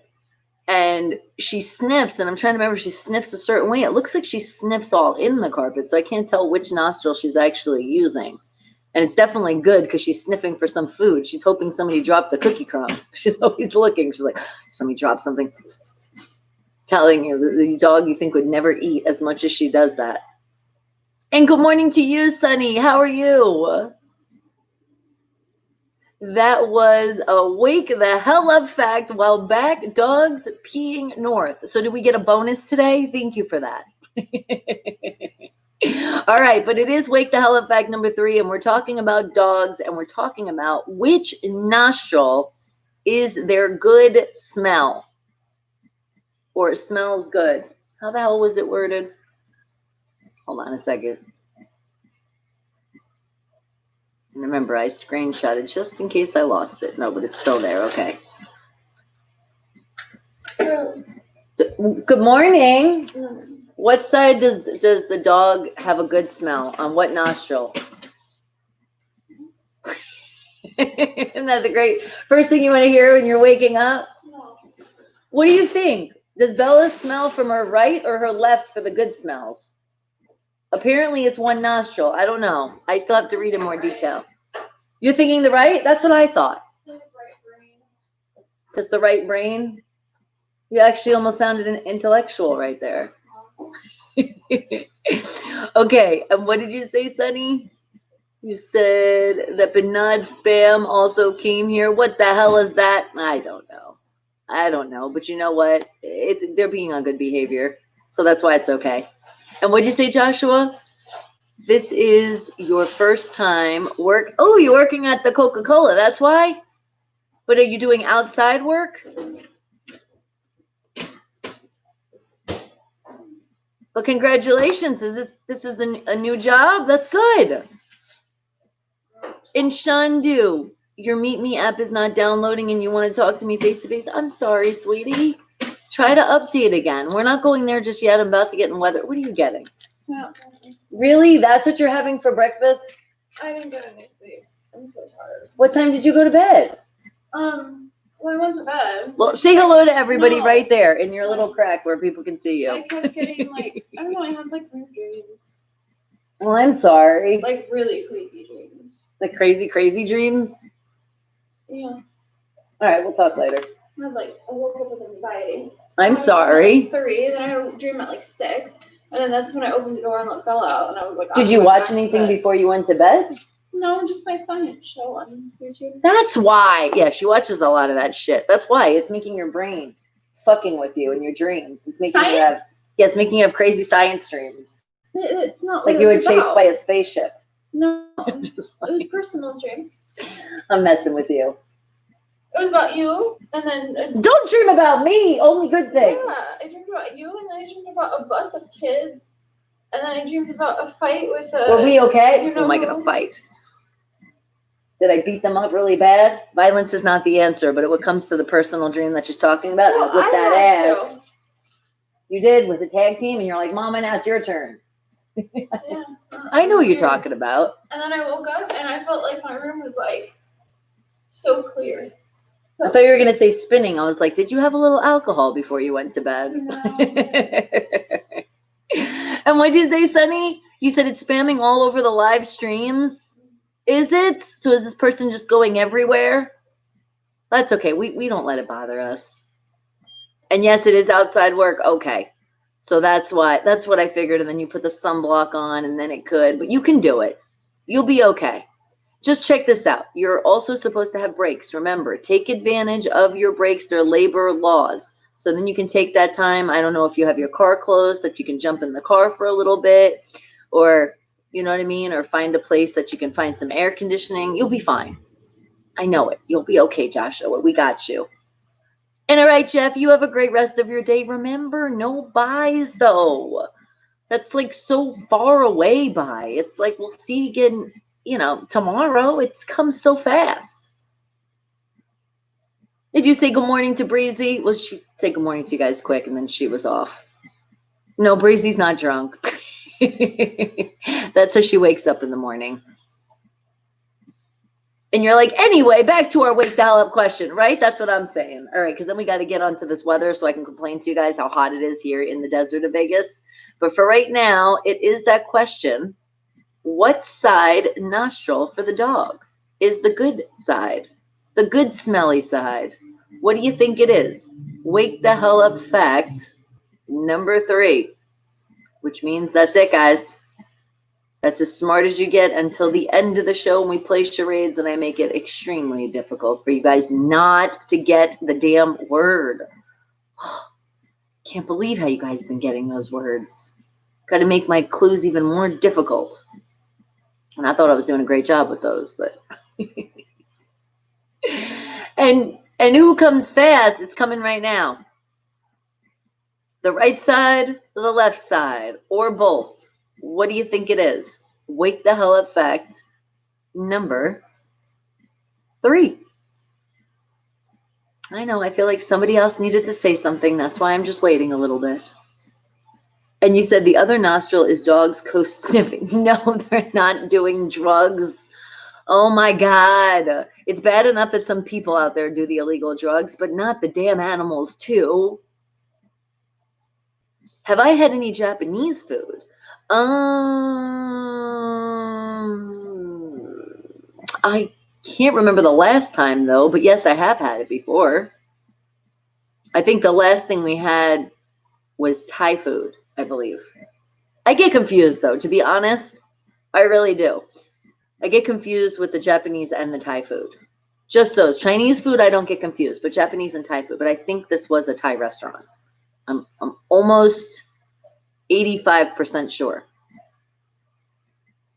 And she sniffs, and I'm trying to remember, she sniffs a certain way. It looks like she sniffs all in the carpet, so I can't tell which nostril she's actually using. And it's definitely good because she's sniffing for some food. She's hoping somebody dropped the cookie crumb. She's always looking. She's like, somebody dropped something. Telling you, the dog you think would never eat as much as she does that. And good morning to you, Sunny. How are you? That was a wake the hell up fact while back dogs peeing north. So did we get a bonus today? Thank you for that. All right, but it is wake the hell up fact number 3, and we're talking about dogs, and we're talking about which nostril is their good smell or smells good. How the hell was it worded? Hold on a second. Remember, I screenshotted just in case I lost it. No, but it's still there. Okay. Good morning. What side does the dog have a good smell? On what nostril? Isn't that the great first thing you want to hear when you're waking up? No. What do you think? Does Bella smell from her right or her left for the good smells? Apparently it's one nostril. I don't know. I still have to read in more detail. You're thinking the right? That's what I thought. Because the right brain? You actually almost sounded intellectual right there. Okay, and what did you say, Sunny? You said that Benad Spam also came here. What the hell is that? I don't know. But you know what? They're being on good behavior. So that's why it's okay. And what'd you say, Joshua? This is your first time work. Oh, you're working at the Coca-Cola. That's why? But are you doing outside work? But congratulations. This is a new job? That's good. And Shandu, your Meet Me app is not downloading and you want to talk to me face to face. I'm sorry, sweetie. Try to update again. We're not going there just yet. I'm about to get in weather. What are you getting? No. Really? That's what you're having for breakfast? I didn't get any sleep. I'm so tired. What time did you go to bed? When I went to bed. Well, say hello to everybody right there in your little crack where people can see you. I kept getting like, I don't know, I had like weird dreams. Well, I'm sorry. Like really crazy dreams. Like crazy dreams? Yeah. All right, we'll talk later. I had like, I woke up with anxiety. I'm sorry. At like 3, then I had a dream at like 6. And then that's when I opened the door and it fell out. And I was like, did you watch anything before you went to bed? No, just my science show on YouTube. That's why. Yeah, she watches a lot of that shit. That's why. It's making your brain. It's fucking with you in your dreams. It's making you have, it's making you have crazy science dreams. It's not like you were chased by a spaceship. No, It was a personal dream. I'm messing with you. It was about you, and then Don't dream about me. Only good things. yeah, I dreamed about you, and then I dreamed about a bus of kids, and then I dreamed about a fight with a. Were we okay? You know Who am I going to fight? Did I beat them up really bad? Violence is not the answer, but what comes to the personal dream that she's talking about, Well, I whipped that had ass. to. You did? Was it tag team? And you're like, Mama, now it's your turn. Yeah. I know what you're talking about. And then I woke up, and I felt like my room was like so clear. I thought you were going to say spinning. I was like, did you have a little alcohol before you went to bed? No. And what did you say, Sunny? You said it's spamming all over the live streams. Is it? So is this person just going everywhere? That's okay. We don't let it bother us. And yes, it is outside work. Okay. So that's what I figured. And then you put the sunblock on and then it could, but you can do it. You'll be okay. Just check this out. You're also supposed to have breaks. Remember, take advantage of your breaks. They're labor laws. So then you can take that time. I don't know if you have your car closed, that you can jump in the car for a little bit, or you know what I mean? Or find a place that you can find some air conditioning. You'll be fine. I know it. You'll be okay, Joshua. We got you. And all right, Jeff, you have a great rest of your day. Remember, no buys, though. That's like so far away by. It's like we'll see you again, tomorrow. It's come so fast. Did you say good morning to Breezy? Well, she said good morning to you guys quick, and then she was off. No, Breezy's not drunk. That's how she wakes up in the morning. And you're like, anyway, back to our wake the hell up question, right? That's what I'm saying. All right, because then we got to get onto this weather so I can complain to you guys how hot it is here in the desert of Vegas. But for right now, it is that question. What side nostril for the dog is the good side? The good smelly side? What do you think it is? Wake the hell up fact number 3, which means that's it, guys. That's as smart as you get until the end of the show when we play charades and I make it extremely difficult for you guys not to get the damn word. Can't believe how you guys been getting those words. Got to make my clues even more difficult. And I thought I was doing a great job with those, but and who comes fast? It's coming right now. The right side, the left side, or both. What do you think it is? Wake the hell up fact number 3. I know, I feel like somebody else needed to say something. That's why I'm just waiting a little bit. And you said the other nostril is dogs coast sniffing. No, they're not doing drugs. Oh my God. It's bad enough that some people out there do the illegal drugs, but not the damn animals too. Have I had any Japanese food? I can't remember the last time though, but yes, I have had it before. I think the last thing we had was Thai food, I believe. I get confused though, to be honest. I really do. I get confused with the Japanese and the Thai food. Just those. Chinese food, I don't get confused, but Japanese and Thai food. But I think this was a Thai restaurant. I'm almost 85% sure.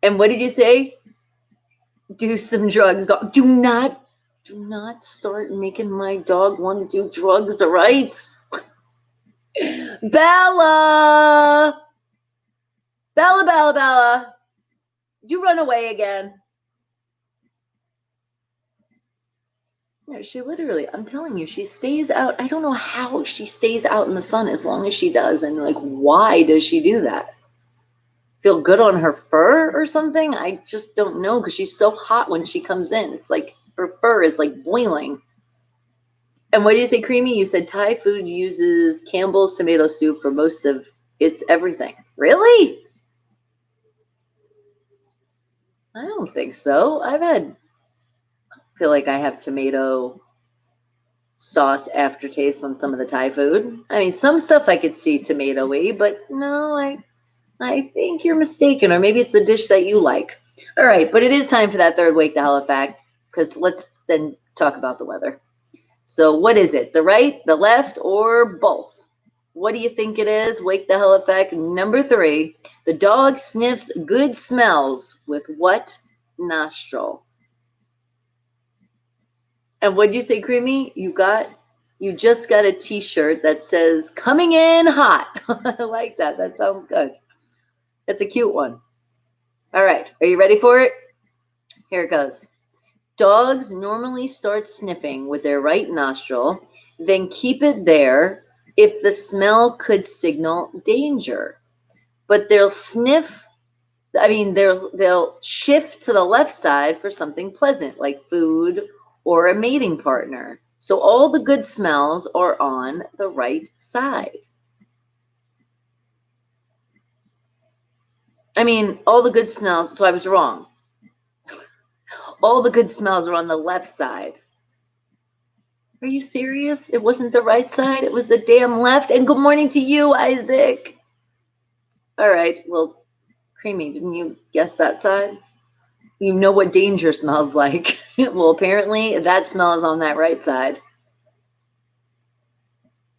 And what did you say? Do some drugs. Do not start making my dog want to do drugs, all right? Bella! Bella. Did you run away again? No, she literally, I'm telling you, she stays out. I don't know how she stays out in the sun as long as she does. And like, why does she do that? Feel good on her fur or something? I just don't know, because she's so hot when she comes in. It's like her fur is like boiling. And what did you say, Creamy? You said Thai food uses Campbell's tomato soup for most of its everything. Really? I don't think so. I feel like I have tomato sauce aftertaste on some of the Thai food. I mean, some stuff I could see tomato-y, but no, I think you're mistaken, or maybe it's the dish that you like. All right, but it is time for that third wake the hell up fact, because let's then talk about the weather. So what is it? The right, the left, or both? What do you think it is? Wake the hell up fact number 3. The dog sniffs good smells with what nostril? And what'd you say, Creamy? You just got a t-shirt that says coming in hot. I like that. That sounds good. That's a cute one. All right. Are you ready for it? Here it goes. Dogs normally start sniffing with their right nostril, then keep it there if the smell could signal danger. But they'll shift to the left side for something pleasant like food or a mating partner. So all the good smells are on the right side. All the good smells, so I was wrong. All the good smells are on the left side. Are you serious? It wasn't the right side, it was the damn left. And good morning to you, Isaac. All right, well, Creamy, didn't you guess that side? You know what danger smells like. Well, apparently that smell is on that right side.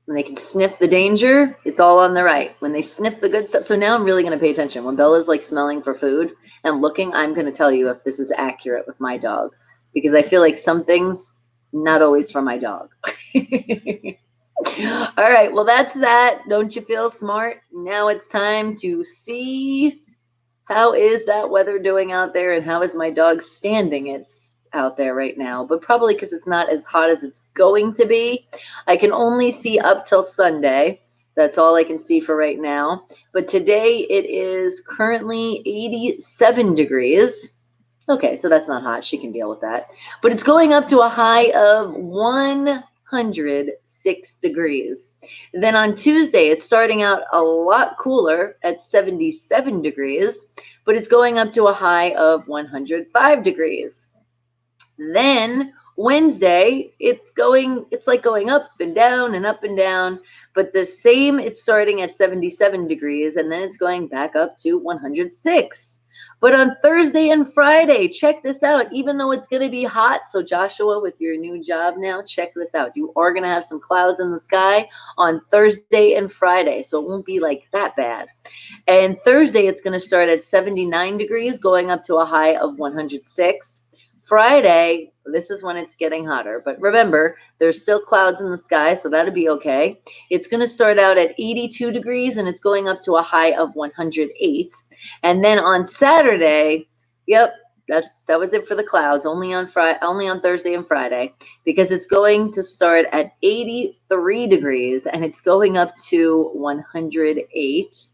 When they can sniff the danger, it's all on the right. When they sniff the good stuff. So now I'm really going to pay attention. When Bella's like smelling for food and looking, I'm going to tell you if this is accurate with my dog. Because I feel like some things, not always for my dog. All right, well, that's that. Don't you feel smart? Now it's time to see how is that weather doing out there and how is my dog standing it's out there right now. But probably because it's not as hot as it's going to be. I can only see up till Sunday. That's all I can see for right now. But today it is currently 87 degrees. Okay, so that's not hot. She can deal with that. But it's going up to a high of 106 degrees. Then on Tuesday, it's starting out a lot cooler at 77 degrees, but it's going up to a high of 105 degrees. Then Wednesday, it's like going up and down and up and down, but the same, it's starting at 77 degrees and then it's going back up to 106. But on Thursday and Friday, check this out, even though it's going to be hot. So Joshua, with your new job now, check this out. You are going to have some clouds in the sky on Thursday and Friday. So it won't be like that bad. And Thursday, it's going to start at 79 degrees, going up to a high of 106. Friday, this is when it's getting hotter. But remember, there's still clouds in the sky, so that'll be okay. It's going to start out at 82 degrees, and it's going up to a high of 108. And then on Saturday, yep, that was it for the clouds, only on Thursday and Friday, because it's going to start at 83 degrees, and it's going up to 108.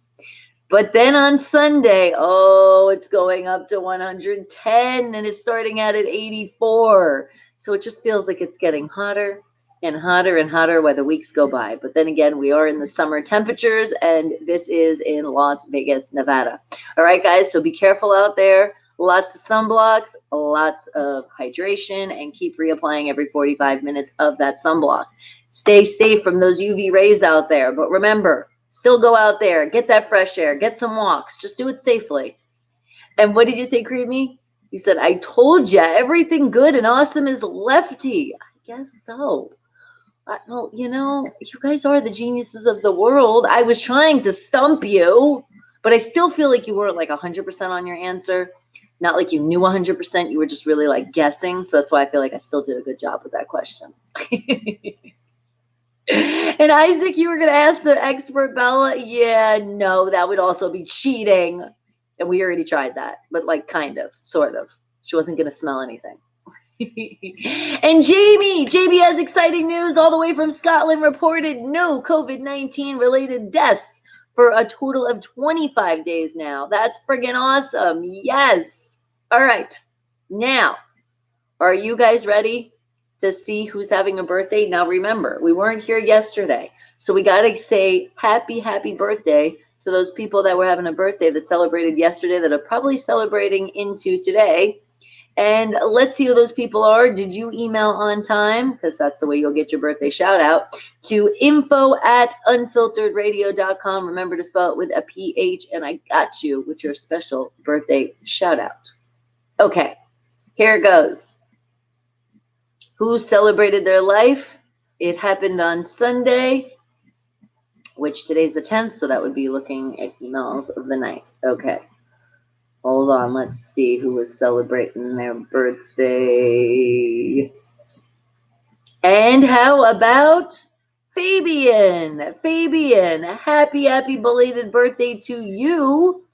But then on Sunday, it's going up to 110 and it's starting out at 84. So it just feels like it's getting hotter and hotter and hotter while the weeks go by. But then again, we are in the summer temperatures and this is in Las Vegas, Nevada. All right, guys, so be careful out there. Lots of sunblocks, lots of hydration, and keep reapplying every 45 minutes of that sunblock. Stay safe from those UV rays out there. But remember, still go out there, get that fresh air, get some walks, just do it safely. And what did you say, Creamy? You said, I told you, everything good and awesome is lefty. I guess so. Well, you guys are the geniuses of the world. I was trying to stump you, but I still feel like you weren't like 100% on your answer. Not like you knew 100%. You were just really like guessing. So that's why I feel like I still did a good job with that question. And Isaac, you were going to ask the expert Bella. Yeah, no, that would also be cheating. And we already tried that, but like kind of, sort of. She wasn't going to smell anything. And Jamie has exciting news all the way from Scotland. Reported no COVID-19 related deaths for a total of 25 days now. That's friggin' awesome. Yes. All right. Now, are you guys ready to see who's having a birthday? Now, remember, we weren't here yesterday, so we got to say happy birthday to those people that were having a birthday that celebrated yesterday that are probably celebrating into today. And let's see who those people are. Did you email on time? Because that's the way you'll get your birthday shout out to info@unfilteredradio.com. Remember to spell it with a PH, and I got you with your special birthday shout out. Okay, here it goes. Who celebrated their life? It happened on Sunday. which today's the 10th, so that would be looking at emails of the 9th. Okay. Hold on, let's see who was celebrating their birthday. And how about Fabian? Fabian, happy belated birthday to you,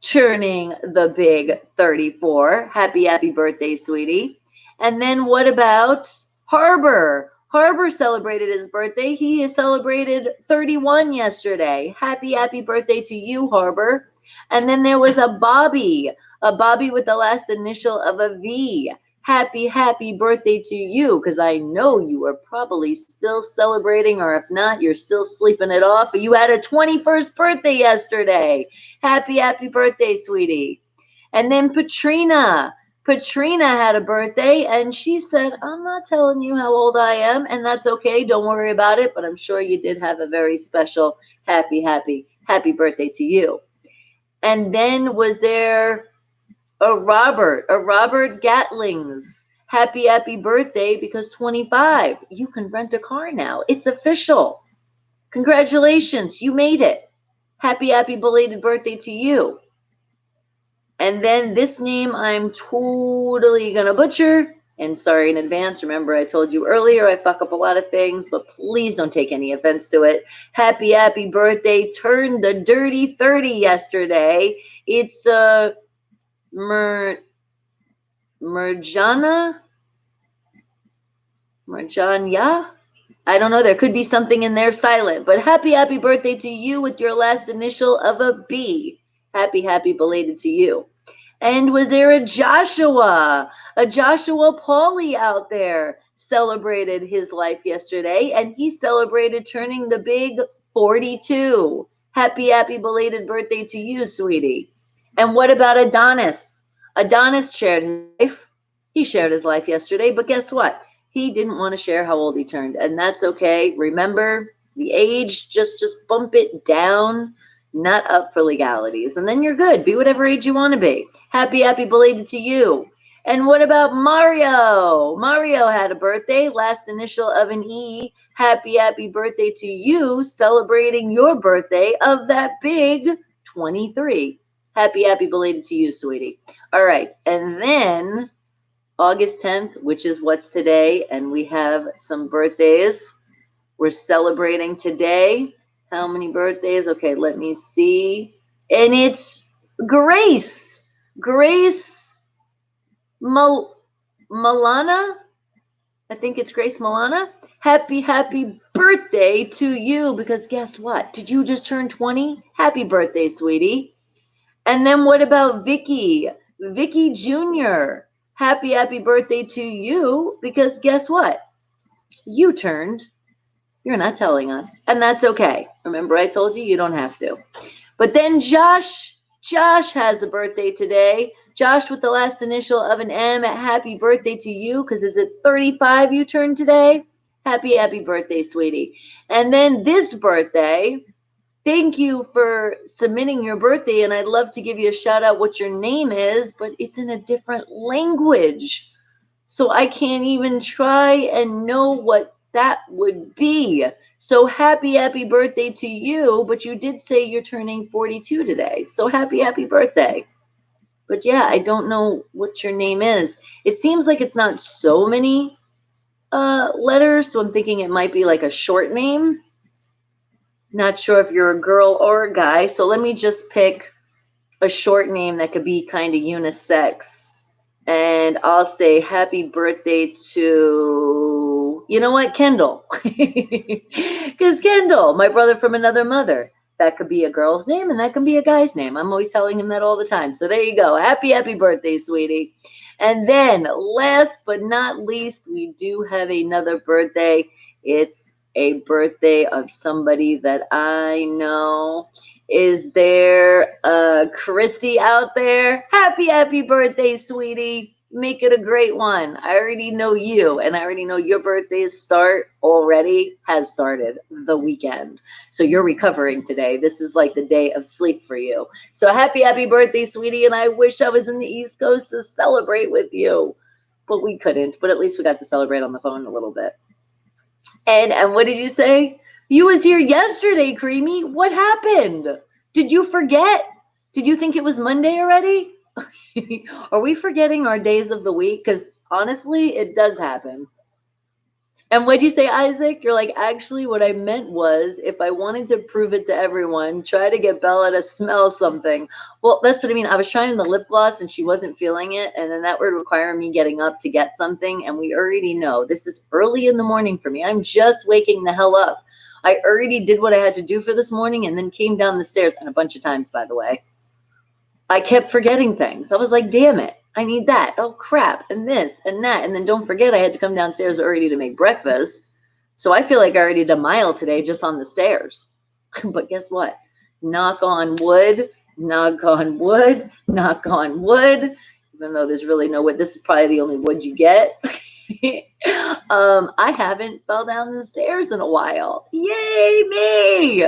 turning the big 34. Happy birthday, sweetie. And then what about Harbor? Harbor celebrated his birthday. He has celebrated 31 yesterday. Happy birthday to you, Harbor. And then there was a Bobby with the last initial of a V. Happy birthday to you, because I know you are probably still celebrating, or if not, you're still sleeping it off. You had a 21st birthday yesterday. Happy birthday, sweetie. And then Patrina had a birthday, and she said, I'm not telling you how old I am, and that's okay. Don't worry about it, but I'm sure you did have a very special happy birthday to you. And then was there a Robert Gatlings. Happy birthday, because 25. You can rent a car now. It's official. Congratulations, you made it. Happy belated birthday to you. And then this name I'm totally gonna butcher, and sorry in advance. Remember, I told you earlier I fuck up a lot of things, but please don't take any offense to it. Happy birthday, turned the dirty 30 yesterday. It's Merjana? Merjanya? I don't know. There could be something in there silent. But happy birthday to you with your last initial of a B. Happy belated to you. And was there a Joshua Pauly out there celebrated his life yesterday, and he celebrated turning the big 42. Happy belated birthday to you, sweetie. And what about Adonis? Adonis shared his life. He shared his life yesterday, but guess what? He didn't want to share how old he turned, and that's okay. Remember, the age, just bump it down, not up for legalities, and then you're good. Be whatever age you want to be. Happy belated to you. And what about Mario? Mario had a birthday, last initial of an E. Happy birthday to you, celebrating your birthday of that big 23. Happy belated to you, sweetie. All right, and then August 10th, which is what's today, and we have some birthdays. We're celebrating today. How many birthdays? Okay, let me see. And it's Grace Milana. I think it's Grace Milana. Happy birthday to you, because guess what? Did you just turn 20? Happy birthday, sweetie. And then what about Vicky Jr.? Happy birthday to you, because guess what? You turned. You're not telling us, and that's okay. Remember, I told you you don't have to. But then Josh has a birthday today. Josh with the last initial of an M. Happy birthday to you, because is it 35 you turned today? Happy birthday, sweetie. And then this birthday, thank you for submitting your birthday, and I'd love to give you a shout out what your name is, but it's in a different language. So I can't even try and know what that would be. So happy birthday to you, but you did say you're turning 42 today. So happy birthday. But yeah, I don't know what your name is. It seems like it's not so many letters, so I'm thinking it might be like a short name. Not sure if you're a girl or a guy, so let me just pick a short name that could be kind of unisex. And I'll say happy birthday to, you know what, Kendall. Because Kendall, my brother from another mother, that could be a girl's name and that can be a guy's name. I'm always telling him that all the time. So there you go. Happy birthday, sweetie. And then last but not least, we do have another birthday. It's a birthday of somebody that I know. Is there a Chrissy out there? Happy birthday, sweetie. Make it a great one. I already know you, and I already know your birthdays has started the weekend. So you're recovering today. This is like the day of sleep for you. So happy birthday, sweetie, and I wish I was in the East Coast to celebrate with you. But we couldn't, but at least we got to celebrate on the phone a little bit. And what did you say? You was here yesterday, Creamy. What happened? Did you forget? Did you think it was Monday already? Are we forgetting our days of the week? Because honestly, it does happen. And what'd you say, Isaac? You're like, actually, what I meant was if I wanted to prove it to everyone, try to get Bella to smell something. Well, that's what I mean. I was trying the lip gloss and she wasn't feeling it. And then that would require me getting up to get something. And we already know this is early in the morning for me. I'm just waking the hell up. I already did what I had to do for this morning and then came down the stairs, and a bunch of times, by the way. I kept forgetting things. I was like, damn it, I need that. Oh, crap. And this and that. And then don't forget, I had to come downstairs already to make breakfast. So I feel like I already did a mile today just on the stairs. But guess what? Knock on wood, knock on wood, knock on wood. Even though there's really no wood. This is probably the only wood you get. I haven't fell down the stairs in a while. Yay, me!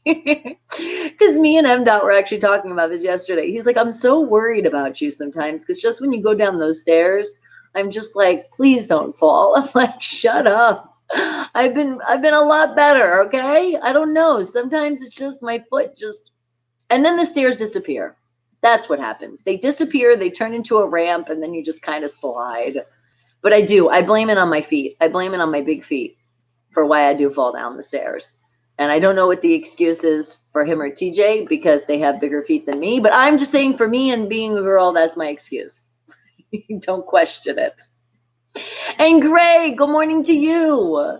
Because me and MDOT were actually talking about this yesterday. He's like, I'm so worried about you sometimes because just when you go down those stairs, I'm just like, please don't fall. I'm like, shut up. I've been a lot better, okay? I don't know. Sometimes it's just my foot just, and then the stairs disappear. That's what happens. They disappear, they turn into a ramp, and then you just kind of slide. But I blame it on my feet. I blame it on my big feet for why I do fall down the stairs. And I don't know what the excuse is for him or TJ because they have bigger feet than me. But I'm just saying for me and being a girl, that's my excuse. Don't question it. And Greg, good morning to you.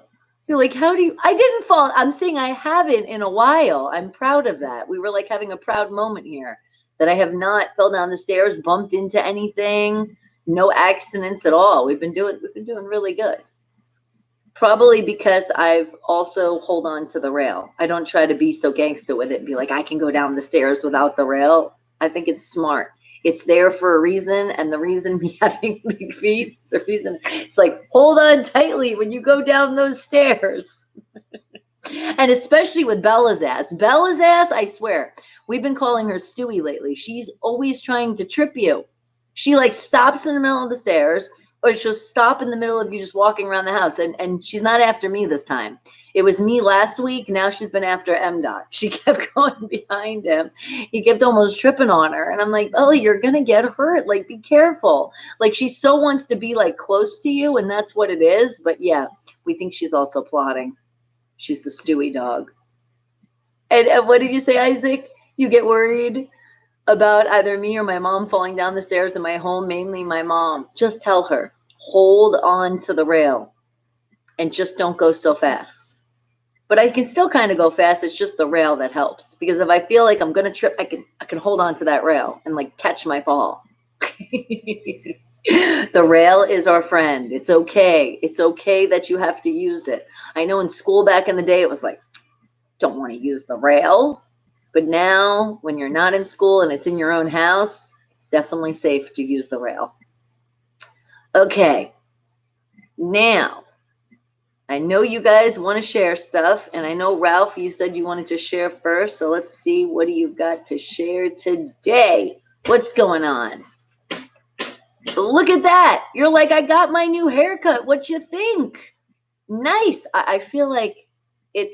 You're like, how do you? I didn't fall. I'm saying I haven't in a while. I'm proud of that. We were like having a proud moment here that I have not fell down the stairs, bumped into anything, no accidents at all. We've been doing really good. Probably because I've also hold on to the rail. I don't try to be so gangster with it and be like, I can go down the stairs without the rail. I think it's smart. It's there for a reason. And the reason me having big feet is the reason. It's like, hold on tightly when you go down those stairs. And especially with Bella's ass. Bella's ass, I swear, we've been calling her Stewie lately. She's always trying to trip you. She like stops in the middle of the stairs, or she'll stop in the middle of you just walking around the house. And she's not after me this time. It was me last week. Now she's been after MDOT. She kept going behind him. He kept almost tripping on her. And I'm like, oh, you're going to get hurt. Like, be careful. Like, she so wants to be like close to you. And that's what it is. But yeah, we think she's also plotting. She's the Stewie dog. And what did you say, Isaac? You get worried about either me or my mom falling down the stairs in my home, mainly my mom. Just tell her, hold on to the rail and just don't go so fast. But I can still kind of go fast. It's just the rail that helps. Because if I feel like I'm going to trip, I can hold on to that rail and like catch my fall. The rail is our friend. It's okay. It's okay that you have to use it. I know in school back in the day, it was like, don't want to use the rail. But now when you're not in school and it's in your own house, it's definitely safe to use the rail. Okay. Now, I know you guys want to share stuff. And I know, Ralph, you said you wanted to share first. So let's see, what do you got to share today? What's going on? Look at that. You're like, I got my new haircut. What you think? Nice. I feel like it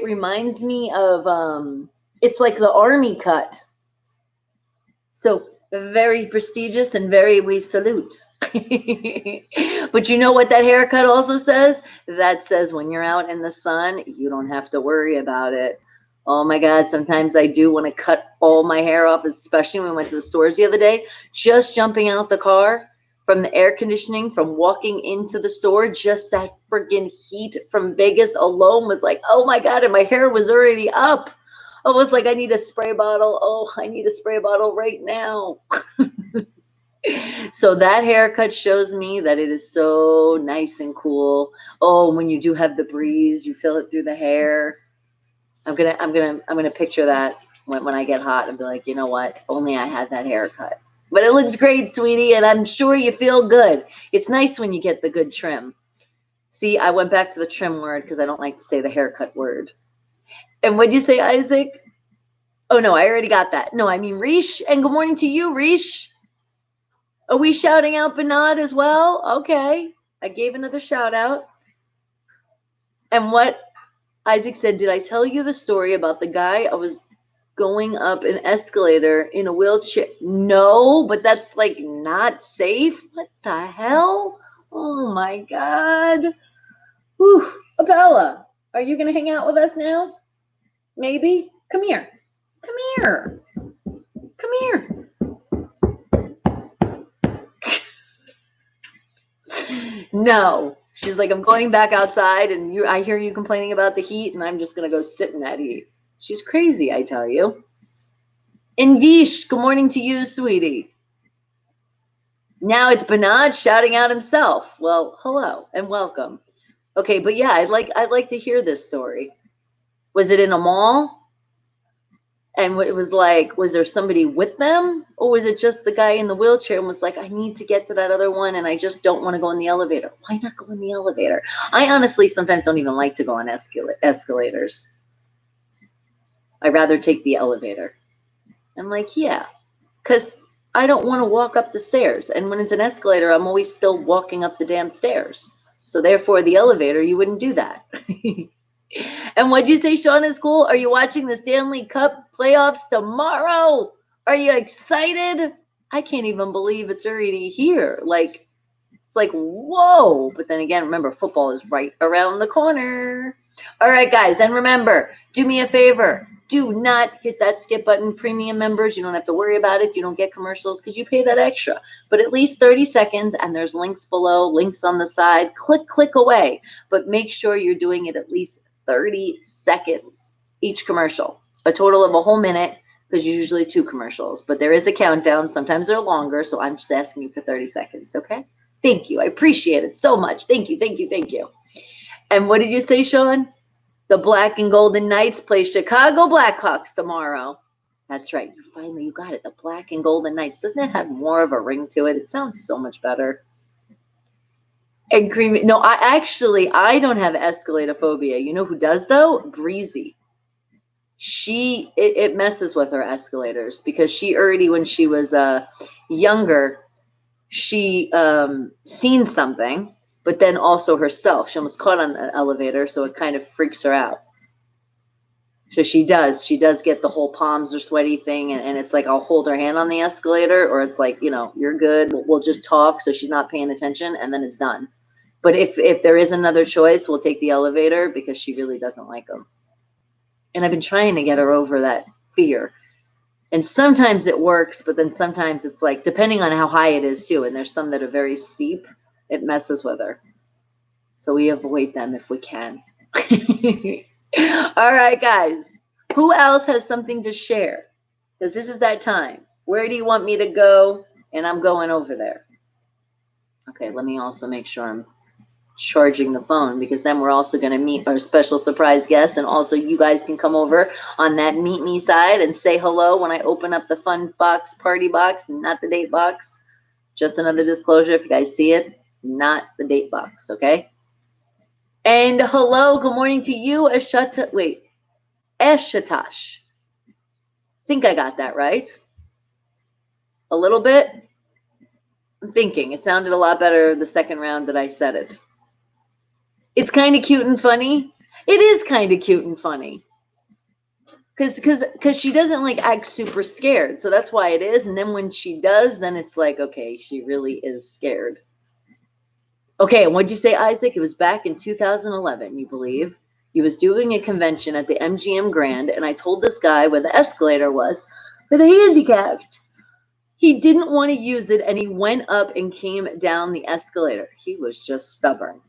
reminds me of, it's like the army cut. So very prestigious and we salute. But you know what that haircut also says? That says when you're out in the sun, you don't have to worry about it. Oh my God, sometimes I do want to cut all my hair off, especially when we went to the stores the other day. Just jumping out the car from the air conditioning, from walking into the store, just that freaking heat from Vegas alone was like, oh my God, and my hair was already up. I was like, I need a spray bottle. Oh, I need a spray bottle right now. So that haircut shows me that it is so nice and cool. Oh, when you do have the breeze, you feel it through the hair. I'm gonna picture that when I get hot and be like, you know what? If only I had that haircut. But it looks great, sweetie, and I'm sure you feel good. It's nice when you get the good trim. See, I went back to the trim word because I don't like to say the haircut word. And what'd you say, Isaac? Oh, no, I already got that. No, I mean Rish. And good morning to you, Rish. Are we shouting out Bernard as well? Okay. I gave another shout out. And what Isaac said, did I tell you the story about the guy I was going up an escalator in a wheelchair? No, but that's like not safe. What the hell? Oh my God. Whew. Abella, are you going to hang out with us now? Maybe? Come here. Come here. Come here. No. She's like, I'm going back outside and I hear you complaining about the heat and I'm just going to go sit in that heat. She's crazy, I tell you. Invish, good morning to you, sweetie. Now it's Bernard shouting out himself. Well, hello and welcome. Okay, but yeah, I'd like to hear this story. Was it in a mall? And it was like, was there somebody with them? Or was it just the guy in the wheelchair and was like, I need to get to that other one and I just don't want to go in the elevator? Why not go in the elevator? I honestly sometimes don't even like to go on escalators. I'd rather take the elevator. I'm like, yeah, because I don't want to walk up the stairs. And when it's an escalator, I'm always still walking up the damn stairs. So therefore, the elevator, you wouldn't do that. And what'd you say, Sean, is cool? Are you watching the Stanley Cup playoffs tomorrow? Are you excited? I can't even believe it's already here. Like, it's like, whoa. But then again, remember, football is right around the corner. All right, guys. And remember, do me a favor. Do not hit that skip button. Premium members, you don't have to worry about it. You don't get commercials because you pay that extra. But at least 30 seconds, and there's links below, links on the side. Click away. But make sure you're doing it at least 30 seconds each commercial. A total of a whole minute because usually 2 commercials. But there is a countdown. Sometimes they're longer, so I'm just asking you for 30 seconds, okay? Thank you. I appreciate it so much. Thank you, thank you, thank you. And what did you say, Sean? The Black and Golden Knights play Chicago Blackhawks tomorrow. That's right. You got it. The Black and Golden Knights. Doesn't it have more of a ring to it? It sounds so much better. And creamy. No, I don't have escalator phobia. You know who does though? Breezy. It messes with her escalators because she already, when she was younger, she seen something. But then also herself, she almost caught on an elevator, so it kind of freaks her out. So she does get the whole palms are sweaty thing, and it's like I'll hold her hand on the escalator, or it's like, you're good, we'll just talk, so she's not paying attention, and then it's done. But if there is another choice, we'll take the elevator because she really doesn't like them. And I've been trying to get her over that fear. And sometimes it works, but then sometimes it's like, depending on how high it is too, and there's some that are very steep, it messes with her. So we avoid them if we can. All right, guys. Who else has something to share? Because this is that time. Where do you want me to go? And I'm going over there. Okay, let me also make sure I'm charging the phone, because then we're also going to meet our special surprise guest, and also you guys can come over on that meet me side and say hello when I open up the fun box, party box, not the date box. Just another disclosure, if you guys see it, not the date box, okay? And hello, good morning to you, Eshatash. I think I got that right. A little bit. I'm thinking it sounded a lot better the second round that I said it. It's kind of cute and funny. It is kind of cute and funny. Because she doesn't like act super scared. So that's why it is. And then when she does, then it's like, okay, she really is scared. Okay, and what'd you say, Isaac? It was back in 2011, you believe? He was doing a convention at the MGM Grand, and I told this guy where the escalator was for the handicapped. He didn't want to use it, and he went up and came down the escalator. He was just stubborn.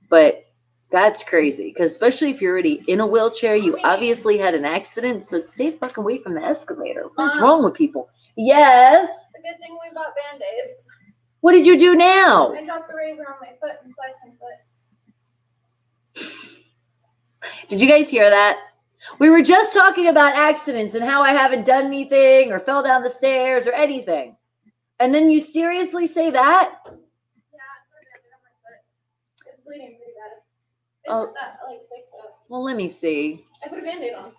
But that's crazy, because especially if you're already in a wheelchair, you obviously had an accident, so stay fucking away from the escalator. What's wrong with people? Yes? It's a good thing we bought Band-Aids. What did you do now? I dropped the razor on my foot and sliced my foot. Did you guys hear that? We were just talking about accidents and how I haven't done anything or fell down the stairs or anything. And then you seriously say that? Yeah, I put a Band-Aid on my foot. It's bleeding pretty bad. Oh. Well, let me see. I put a Band-Aid on.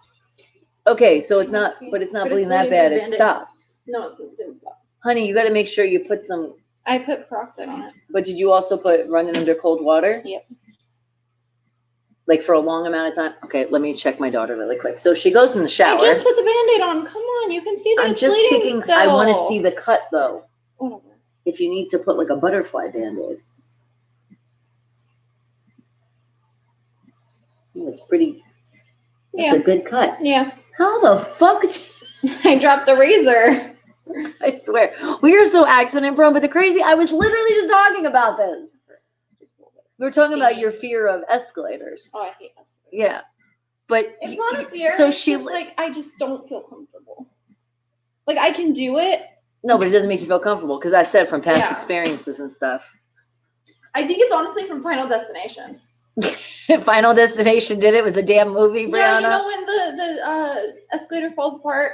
Okay, so it's not, but it's not bleeding that bad. It stopped. No, it didn't stop. Honey, you got to make sure you put some. I put peroxide on it. But did you also put running under cold water? Yep. Like for a long amount of time. Okay, let me check my daughter really quick. So she goes in the shower. I just put the Band-Aid on. Come on, you can see that it's bleeding still. I want to see the cut though. Whatever. If you need to put like a butterfly Band-Aid. Ooh, it's pretty. It's a good cut. Yeah. How the fuck? I dropped the razor. I swear. We are so accident prone, but the crazy, I was literally just talking about this. We were talking about your fear of escalators. Oh, I hate escalators. Yeah. But it's not a fear. So it's just like, I just don't feel comfortable. Like, I can do it. No, but it doesn't make you feel comfortable because I said from past experiences and stuff. I think it's honestly from Final Destination. Final Destination did it? Was a damn movie, Brianna? Yeah, you know when the escalator falls apart?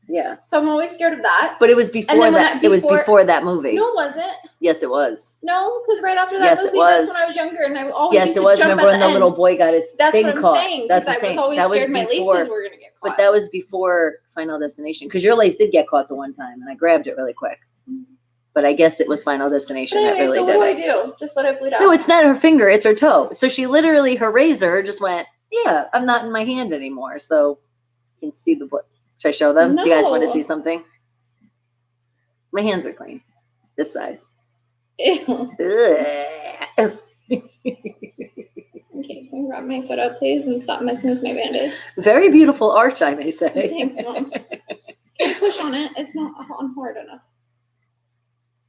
Yeah. So I'm always scared of that. But it was before that. It was before that movie. No, it wasn't. Yes, it was. No, because right after that movie, that's when I was younger, and I always used to jump Remember when the little boy got his thing caught? That's what I'm saying. That's what I'm saying. I was always scared my laces were gonna get caught. But that was before Final Destination, because your lace did get caught the one time, and I grabbed it really quick. But I guess it was Final Destination that really did it. So what do? Just let it bleed out? No, it's not her finger; it's her toe. So she literally, her razor just went. Yeah, I'm not in my hand anymore, so you can see the blood. Should I show them? No. Do you guys want to see something? My hands are clean. This side. Ew. Okay, can you wrap my foot up, please, and stop messing with my Band-Aid? Very beautiful arch, I may say. Thanks, Mom. Can you push on it? It's not on hard enough.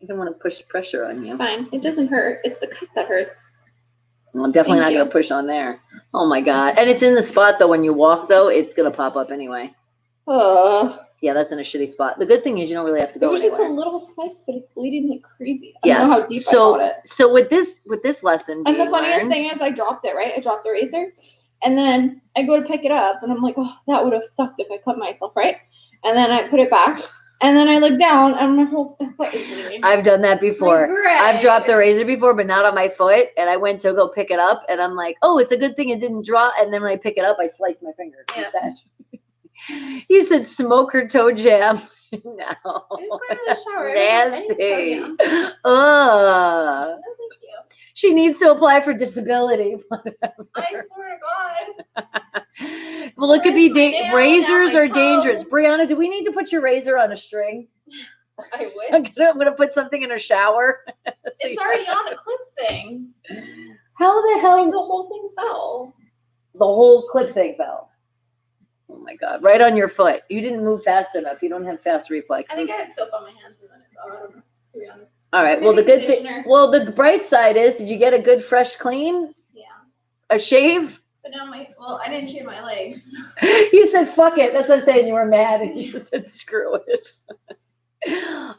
I don't want to push pressure on you. It's fine. It doesn't hurt. It's the cut that hurts. Well, I'm definitely not going to push on there. Oh, my God. And it's in the spot, though. When you walk, though, it's going to pop up anyway. Yeah, that's in a shitty spot. The good thing is you don't really have to go anywhere. It was just a little slice, but it's bleeding like crazy. I don't know how deep I got it. So with this lesson, and the funniest thing is I dropped it, right? I dropped the razor, and then I go to pick it up, and I'm like, oh, that would have sucked if I cut myself, right? And then I put it back, and then I look down, and my whole foot is bleeding. I've done that before. I've dropped the razor before, but not on my foot, and I went to go pick it up, and I'm like, oh, it's a good thing it didn't drop, and then when I pick it up, I slice my finger. Yeah. You said smoke her toe jam. No, that's nasty. She needs to apply for disability. Whatever. I swear to God. Well, it could be razors are dangerous. Brianna, do we need to put your razor on a string? I wish. I'm gonna put something in her shower. It's already on a clip thing. How the hell? The whole thing fell. The whole clip thing fell. Oh my God! Right on your foot. You didn't move fast enough. You don't have fast reflexes. I think I had soap on my hands and then it fell. I don't know. To be honest. All right. Well, the good thing. Well, the bright side is, did you get a good fresh clean? Yeah. A shave? But now I didn't shave my legs. You said fuck it. That's what I'm saying. You were mad and you just said screw it.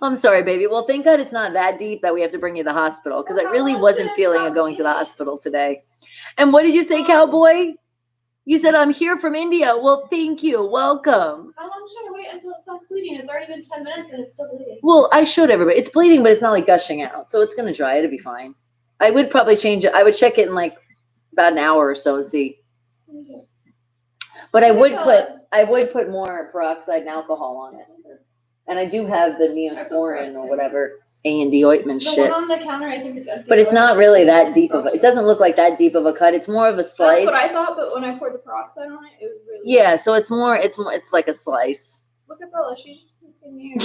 I'm sorry, baby. Well, thank God it's not that deep that we have to bring you to the hospital, because I really wasn't feeling of going to the hospital today. And what did you say, cowboy? You said, I'm here from India. Well, thank you. Welcome. How long should I wait until it stops bleeding? It's already been 10 minutes and it's still bleeding. Well, I showed everybody. It's bleeding, but it's not like gushing out. So it's going to dry. It'll be fine. I would probably change it. I would check it in like about an hour or so and see. But I would put more peroxide and alcohol on it. And I do have the Neosporin or whatever A&D ointment shit. The one on the counter, I think it's but it's not really that deep of a, it doesn't look like that deep of a cut. It's more of a slice. That's what I thought, but when I poured the peroxide on it, it was really yeah, so it's like a slice. Look at Bella, she's just sitting here.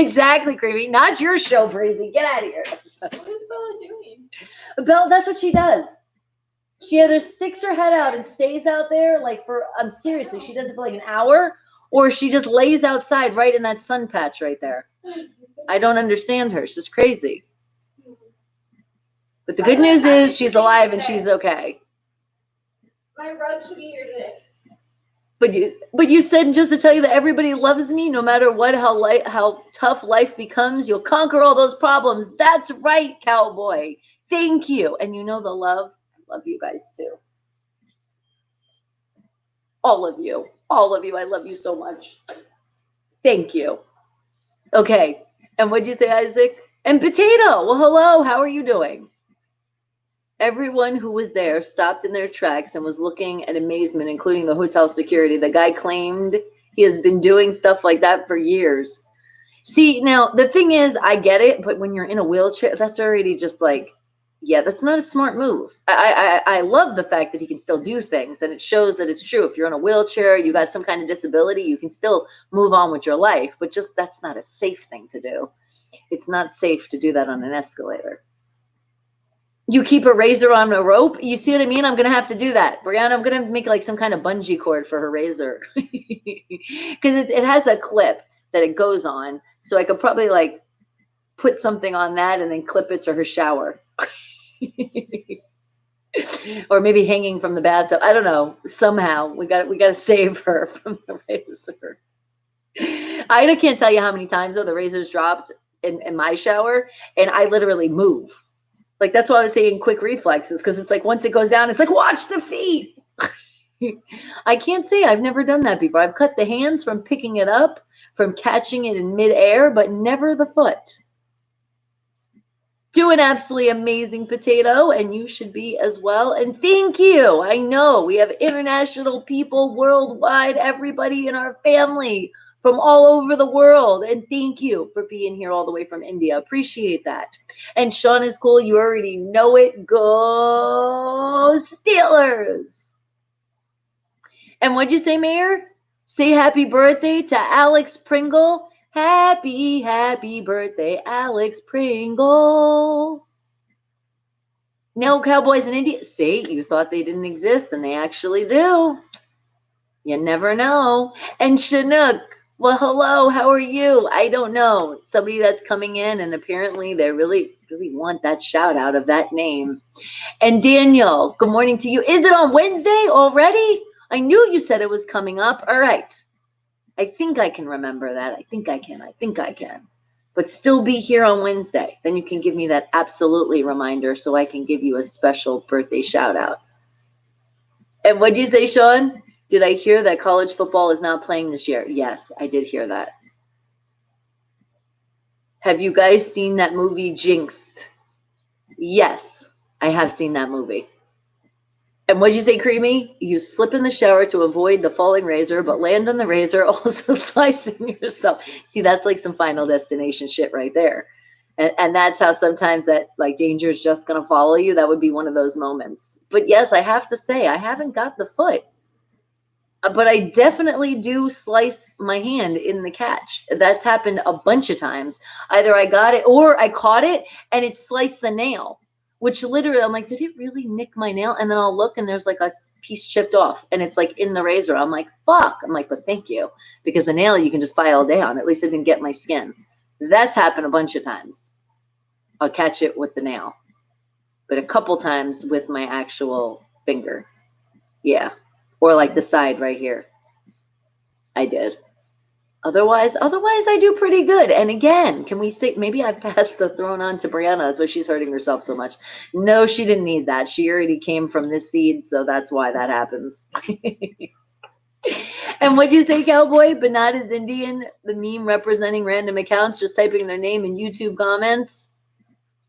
Exactly, Creamy. Not your show, Breezy. Get out of here. What is Bella doing? Bella, that's what she does. She either sticks her head out and stays out there like for, seriously, she does it for like an hour, or she just lays outside right in that sun patch right there. I don't understand her. She's crazy. But the good news is she's alive and she's okay. My rug should be here today. But you said, just to tell you that everybody loves me no matter what, how tough life becomes, you'll conquer all those problems. That's right, cowboy. Thank you. And you know the love. I love you guys too. All of you. All of you. I love you so much. Thank you. Okay. And what'd you say, Isaac? And Potato. Well, hello. How are you doing? Everyone who was there stopped in their tracks and was looking at amazement, including the hotel security. The guy claimed he has been doing stuff like that for years. See, now, the thing is, I get it, but when you're in a wheelchair, that's already just like, Yeah, that's not a smart move. I love the fact that he can still do things, and it shows that it's true. If you're in a wheelchair, you got some kind of disability, you can still move on with your life, but just that's not a safe thing to do. It's not safe to do that on an escalator. You keep a razor on a rope. You see what I mean? I'm going to have to do that. Brianna, I'm going to make like some kind of bungee cord for her razor. Because it has a clip that it goes on. So I could probably like put something on that and then clip it to her shower. Or maybe hanging from the bathtub. I don't know. Somehow we got to save her from the razor. I can't tell you how many times though the razor's dropped in my shower and I literally move. Like, that's why I was saying quick reflexes, because it's like once it goes down, it's like, watch the feet. I can't say I've never done that before. I've cut the hands from picking it up, from catching it in midair, but never the foot. Do an absolutely amazing potato, and you should be as well. And thank you. I know we have international people worldwide, everybody in our family from all over the world. And thank you for being here all the way from India. Appreciate that. And Sean is cool. You already know it. Go Steelers. And what'd you say, Mayor? Say happy birthday to Alex Pringle. Happy birthday, Alex Pringle. No cowboys in India. See, you thought they didn't exist, and they actually do. You never know. And Chinook, well, hello, how are you? I don't know. Somebody that's coming in, and apparently they really want that shout out of that name. And Daniel, good morning to you. Is it on Wednesday already? I knew you said it was coming up. All right. I think I can remember that. I think I can. But still be here on Wednesday. Then you can give me that absolutely reminder so I can give you a special birthday shout out. And what'd you say, Sean? Did I hear that college football is not playing this year? Yes, I did hear that. Have you guys seen that movie Jinxed? Yes, I have seen that movie. And what'd you say, Creamy? You slip in the shower to avoid the falling razor, but land on the razor, also slicing yourself. See, that's like some Final Destination shit right there. And that's how sometimes that like danger is just going to follow you. That would be one of those moments. But yes, I have to say, I haven't got the foot. But I definitely do slice my hand in the catch. That's happened a bunch of times. Either I got it or I caught it and it sliced the nail. Which literally, I'm like, did it really nick my nail? And then I'll look and there's like a piece chipped off and it's like in the razor. I'm like, fuck. I'm like, but thank you. Because the nail you can just file down. At least it didn't get my skin. That's happened a bunch of times. I'll catch it with the nail. But a couple times with my actual finger. Yeah. Or like the side right here. I did. Otherwise, I do pretty good. And again, can we say, maybe I passed the throne on to Brianna. That's why she's hurting herself so much. No, she didn't need that. She already came from this seed, so that's why that happens. And what'd you say, cowboy? But not as Indian, the meme representing random accounts, just typing their name in YouTube comments.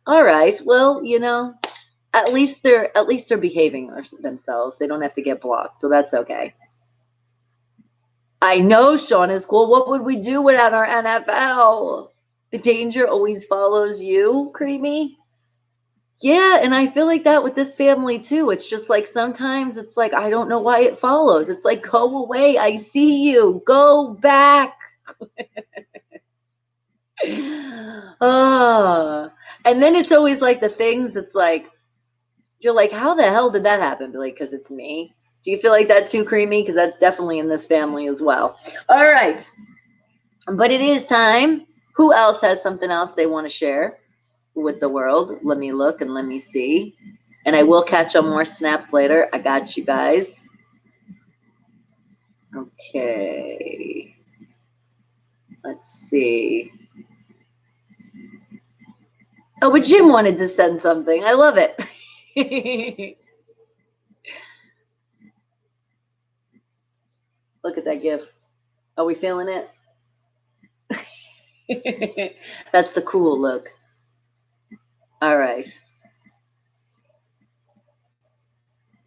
All right. Well, you know, at least they're behaving themselves. They don't have to get blocked, so that's okay. I know Sean is cool. What would we do without our NFL? The danger always follows you, Creamy. Yeah, and I feel like that with this family too. It's just like sometimes it's like, I don't know why it follows. It's like, go away. I see you. Go back. Oh. And then it's always like the things it's like, you're like, how the hell did that happen? Like, because it's me. Do you feel like that too, Creamy? Because that's definitely in this family as well. All right. But it is time. Who else has something else they want to share with the world? Let me look and let me see. And I will catch on more snaps later. I got you guys. Okay. Let's see. Oh, but Jim wanted to send something. I love it. Look at that gif. Are we feeling it? That's the cool look. All right.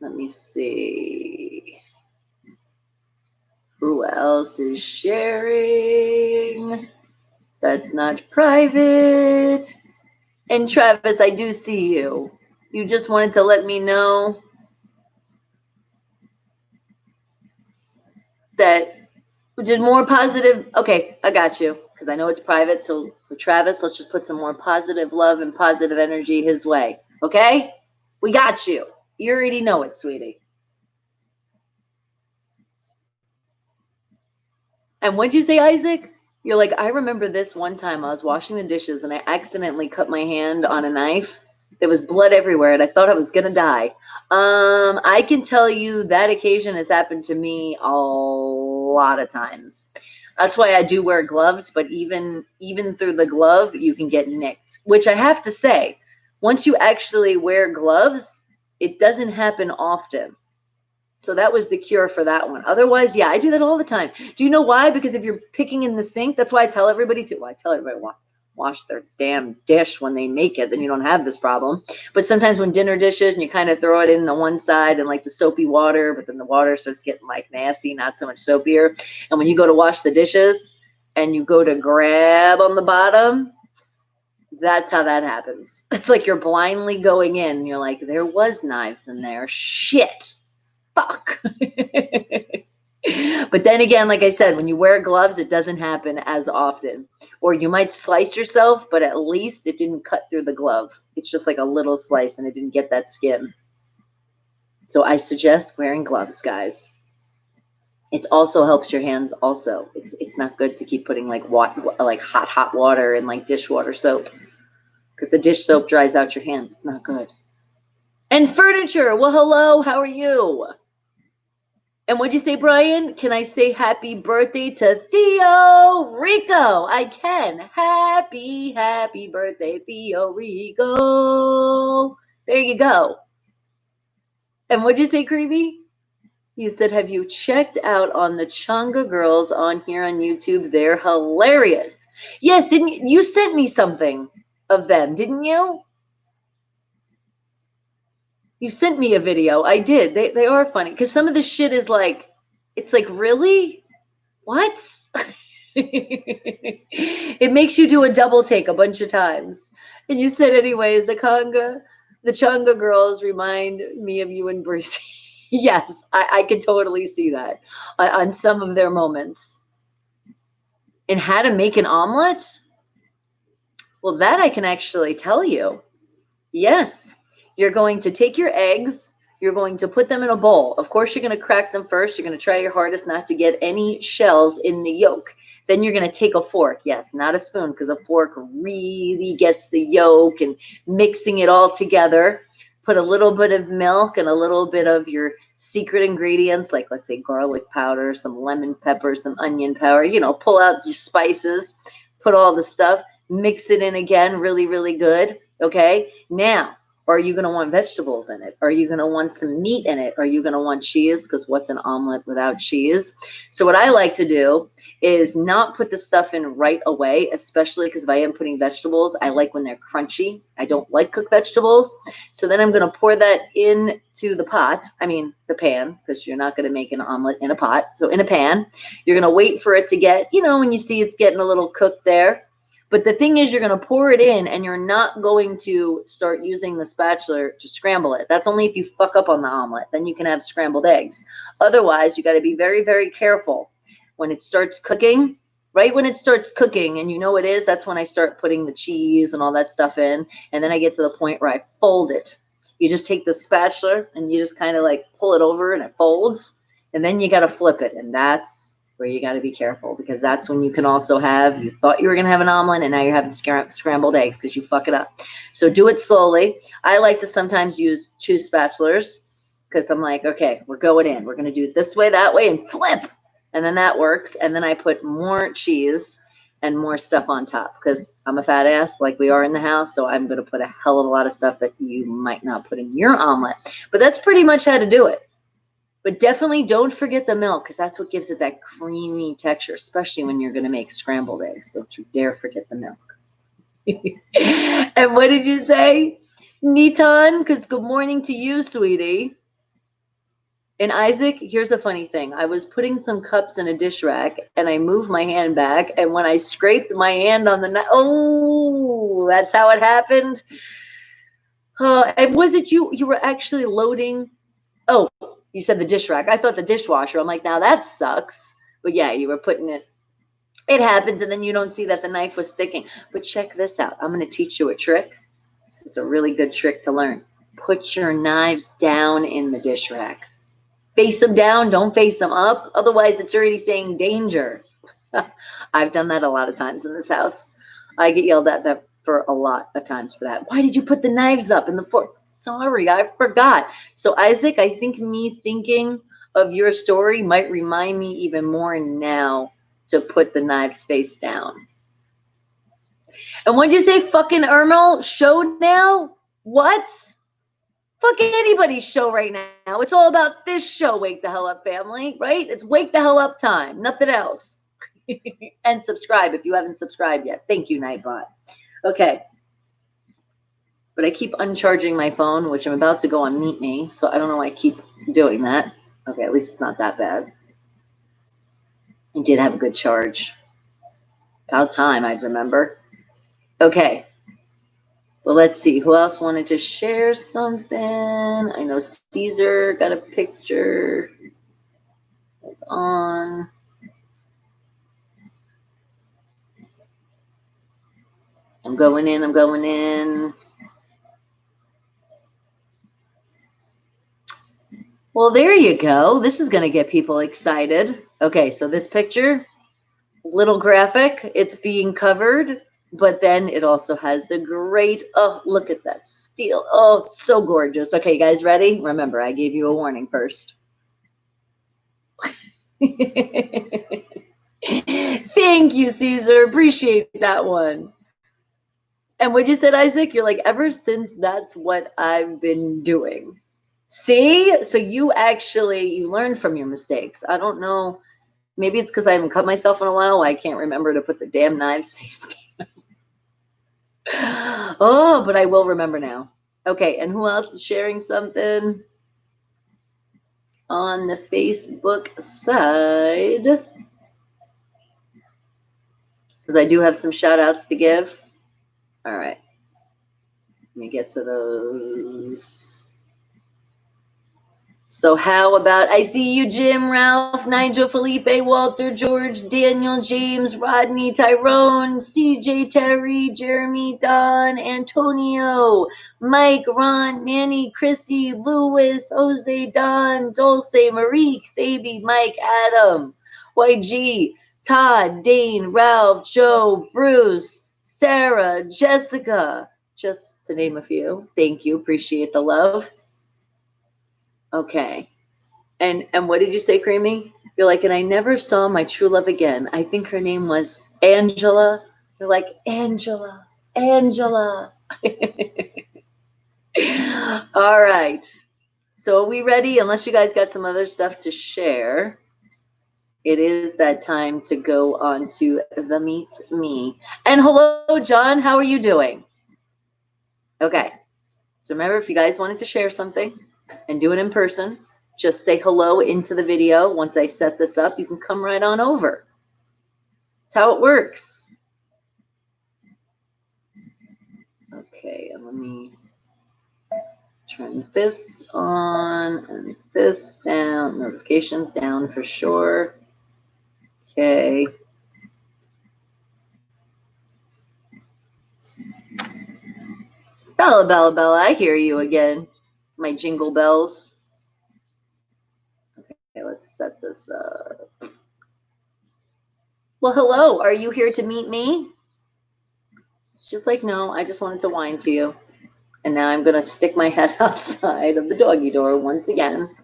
Let me see. Who else is sharing? That's not private. And Travis, I do see you. You just wanted to let me know that just more positive. Okay, I got you, because I know it's private. So for Travis, let's just put some more positive love and positive energy his way. Okay? We got you. You already know it, sweetie. And what'd you say, Isaac? You're like, I remember this one time I was washing the dishes and I accidentally cut my hand on a knife. There was blood everywhere and I thought I was gonna die. I can tell you that occasion has happened to me a lot of times. That's why I do wear gloves, but even through the glove, you can get nicked. Which I have to say, once you actually wear gloves, it doesn't happen often. So that was the cure for that one. Otherwise, yeah, I do that all the time. Do you know why? Because if you're picking in the sink, that's why I tell everybody to. Well, I tell everybody wash their damn dish when they make it, then you don't have this problem. But sometimes when dinner dishes and you kind of throw it in the one side and like the soapy water, but then the water starts getting like nasty, not so much soapier. And when you go to wash the dishes and you go to grab on the bottom, that's how that happens. It's like you're blindly going in and you're like, there was knives in there. Shit. Fuck. But then again, like I said, when you wear gloves, it doesn't happen as often. Or you might slice yourself, but at least it didn't cut through the glove. It's just like a little slice and it didn't get that skin. So I suggest wearing gloves, guys. It also helps your hands also. It's not good to keep putting like hot water and like dishwater soap, because the dish soap dries out your hands. It's not good. And furniture. Well, hello. How are you? And what'd you say, Brian? Can I say happy birthday to Theo Rico? I can. Happy birthday, Theo Rico. There you go. And what'd you say, Creepy? You said, have you checked out on the Changa girls on here on YouTube? They're hilarious. Yes, didn't you sent me something of them, didn't you? You sent me a video. I did. They are funny. Because some of the shit is like, it's like, really? What? It makes you do a double take a bunch of times. And you said, anyways, the Changa girls remind me of you and Bruce. Yes, I could totally see that on some of their moments. And how to make an omelet? Well, that I can actually tell you. Yes. You're going to take your eggs, you're going to put them in a bowl. Of course, you're going to crack them first. You're going to try your hardest not to get any shells in the yolk. Then you're going to take a fork. Yes, not a spoon, because a fork really gets the yolk, and mixing it all together. Put a little bit of milk and a little bit of your secret ingredients, like let's say garlic powder, some lemon pepper, some onion powder. Pull out your spices, put all the stuff, mix it in again, really, really good. Okay, now, are you going to want vegetables in it? Are you going to want some meat in it? Are you going to want cheese? Because what's an omelet without cheese? So what I like to do is not put the stuff in right away, especially because if I am putting vegetables, I like when they're crunchy. I don't like cooked vegetables. So then I'm going to pour that into the pan, because you're not going to make an omelet in a pot. So in a pan, you're going to wait for it to get, when you see it's getting a little cooked there. But the thing is, you're going to pour it in and you're not going to start using the spatula to scramble it. That's only if you fuck up on the omelet. Then you can have scrambled eggs. Otherwise, you got to be very, very careful when it starts cooking. Right when it starts cooking, and it is, that's when I start putting the cheese and all that stuff in. And then I get to the point where I fold it. You just take the spatula and you just kind of like pull it over and it folds. And then you got to flip it. And that's where you got to be careful, because that's when you can also you thought you were going to have an omelet and now you're having scrambled eggs because you fuck it up. So do it slowly. I like to sometimes use two spatulas, because I'm like, okay, we're going in. We're going to do it this way, that way, and flip. And then that works. And then I put more cheese and more stuff on top, because I'm a fat ass like we are in the house. So I'm going to put a hell of a lot of stuff that you might not put in your omelet. But that's pretty much how to do it. But definitely don't forget the milk, because that's what gives it that creamy texture, especially when you're going to make scrambled eggs. Don't you dare forget the milk. And what did you say, Nitan? Because good morning to you, sweetie. And Isaac, here's a funny thing. I was putting some cups in a dish rack, and I moved my hand back. And when I scraped my hand on the knife, oh, that's how it happened. And was it you? You were actually loading. Oh, you said the dish rack. I thought the dishwasher. I'm like, now that sucks. But yeah, you were putting it. It happens, and then you don't see that the knife was sticking. But check this out. I'm going to teach you a trick. This is a really good trick to learn. Put your knives down in the dish rack. Face them down. Don't face them up. Otherwise, it's already saying danger. I've done that a lot of times in this house. I get yelled at that for a lot of times for that. Why did you put the knives up in the fork? Sorry, I forgot. So Isaac, I think me thinking of your story might remind me even more now to put the knives face down. And when you say fucking Irma show now? What? Fuck anybody's show right now. It's all about this show, Wake the Hell Up family, right? It's Wake the Hell Up time, nothing else. And subscribe if you haven't subscribed yet. Thank you, Nightbot. Okay. But I keep uncharging my phone, which I'm about to go on Meet Me, so I don't know why I keep doing that. Okay, at least it's not that bad. It did have a good charge. About time, I'd remember. Okay. Well, let's see. Who else wanted to share something? I know Caesar got a picture. Hold on. I'm going in. Well, there you go. This is going to get people excited. Okay, so this picture, little graphic, it's being covered, but then it also has the great, oh, look at that steel. Oh, it's so gorgeous. Okay, guys, ready? Remember, I gave you a warning first. Thank you, Caesar. Appreciate that one. And what you said, Isaac, you're like, ever since that's what I've been doing. See? So you learned from your mistakes. I don't know. Maybe it's because I haven't cut myself in a while. I can't remember to put the damn knives face down. Oh, but I will remember now. Okay, and who else is sharing something on the Facebook side? Because I do have some shout outs to give. All right. Let me get to those. So how about, I see you, Jim, Ralph, Nigel, Felipe, Walter, George, Daniel, James, Rodney, Tyrone, CJ, Terry, Jeremy, Don, Antonio, Mike, Ron, Manny, Chrissy, Lewis, Jose, Don, Dulce, Marique, Baby, Mike, Adam, YG, Todd, Dane, Ralph, Joe, Bruce, Sarah, Jessica, just to name a few. Thank you. Appreciate the love. Okay. And what did you say, Creamy? You're like, and I never saw my true love again. I think her name was Angela. You're like, Angela. All right. So are we ready? Unless you guys got some other stuff to share, it is that time to go on to the Meet Me. And hello, John. How are you doing? Okay. So remember, if you guys wanted to share something and do it in person, just say hello into the video. Once I set this up, you can come right on over. That's how it works. Okay, and let me turn this on and this down. Notifications down for sure. Okay. Bella, Bella, Bella, I hear you again. My jingle bells. Okay, let's set this up. Well, hello. Are you here to meet me? She's like, no, I just wanted to whine to you. And now I'm going to stick my head outside of the doggy door once again,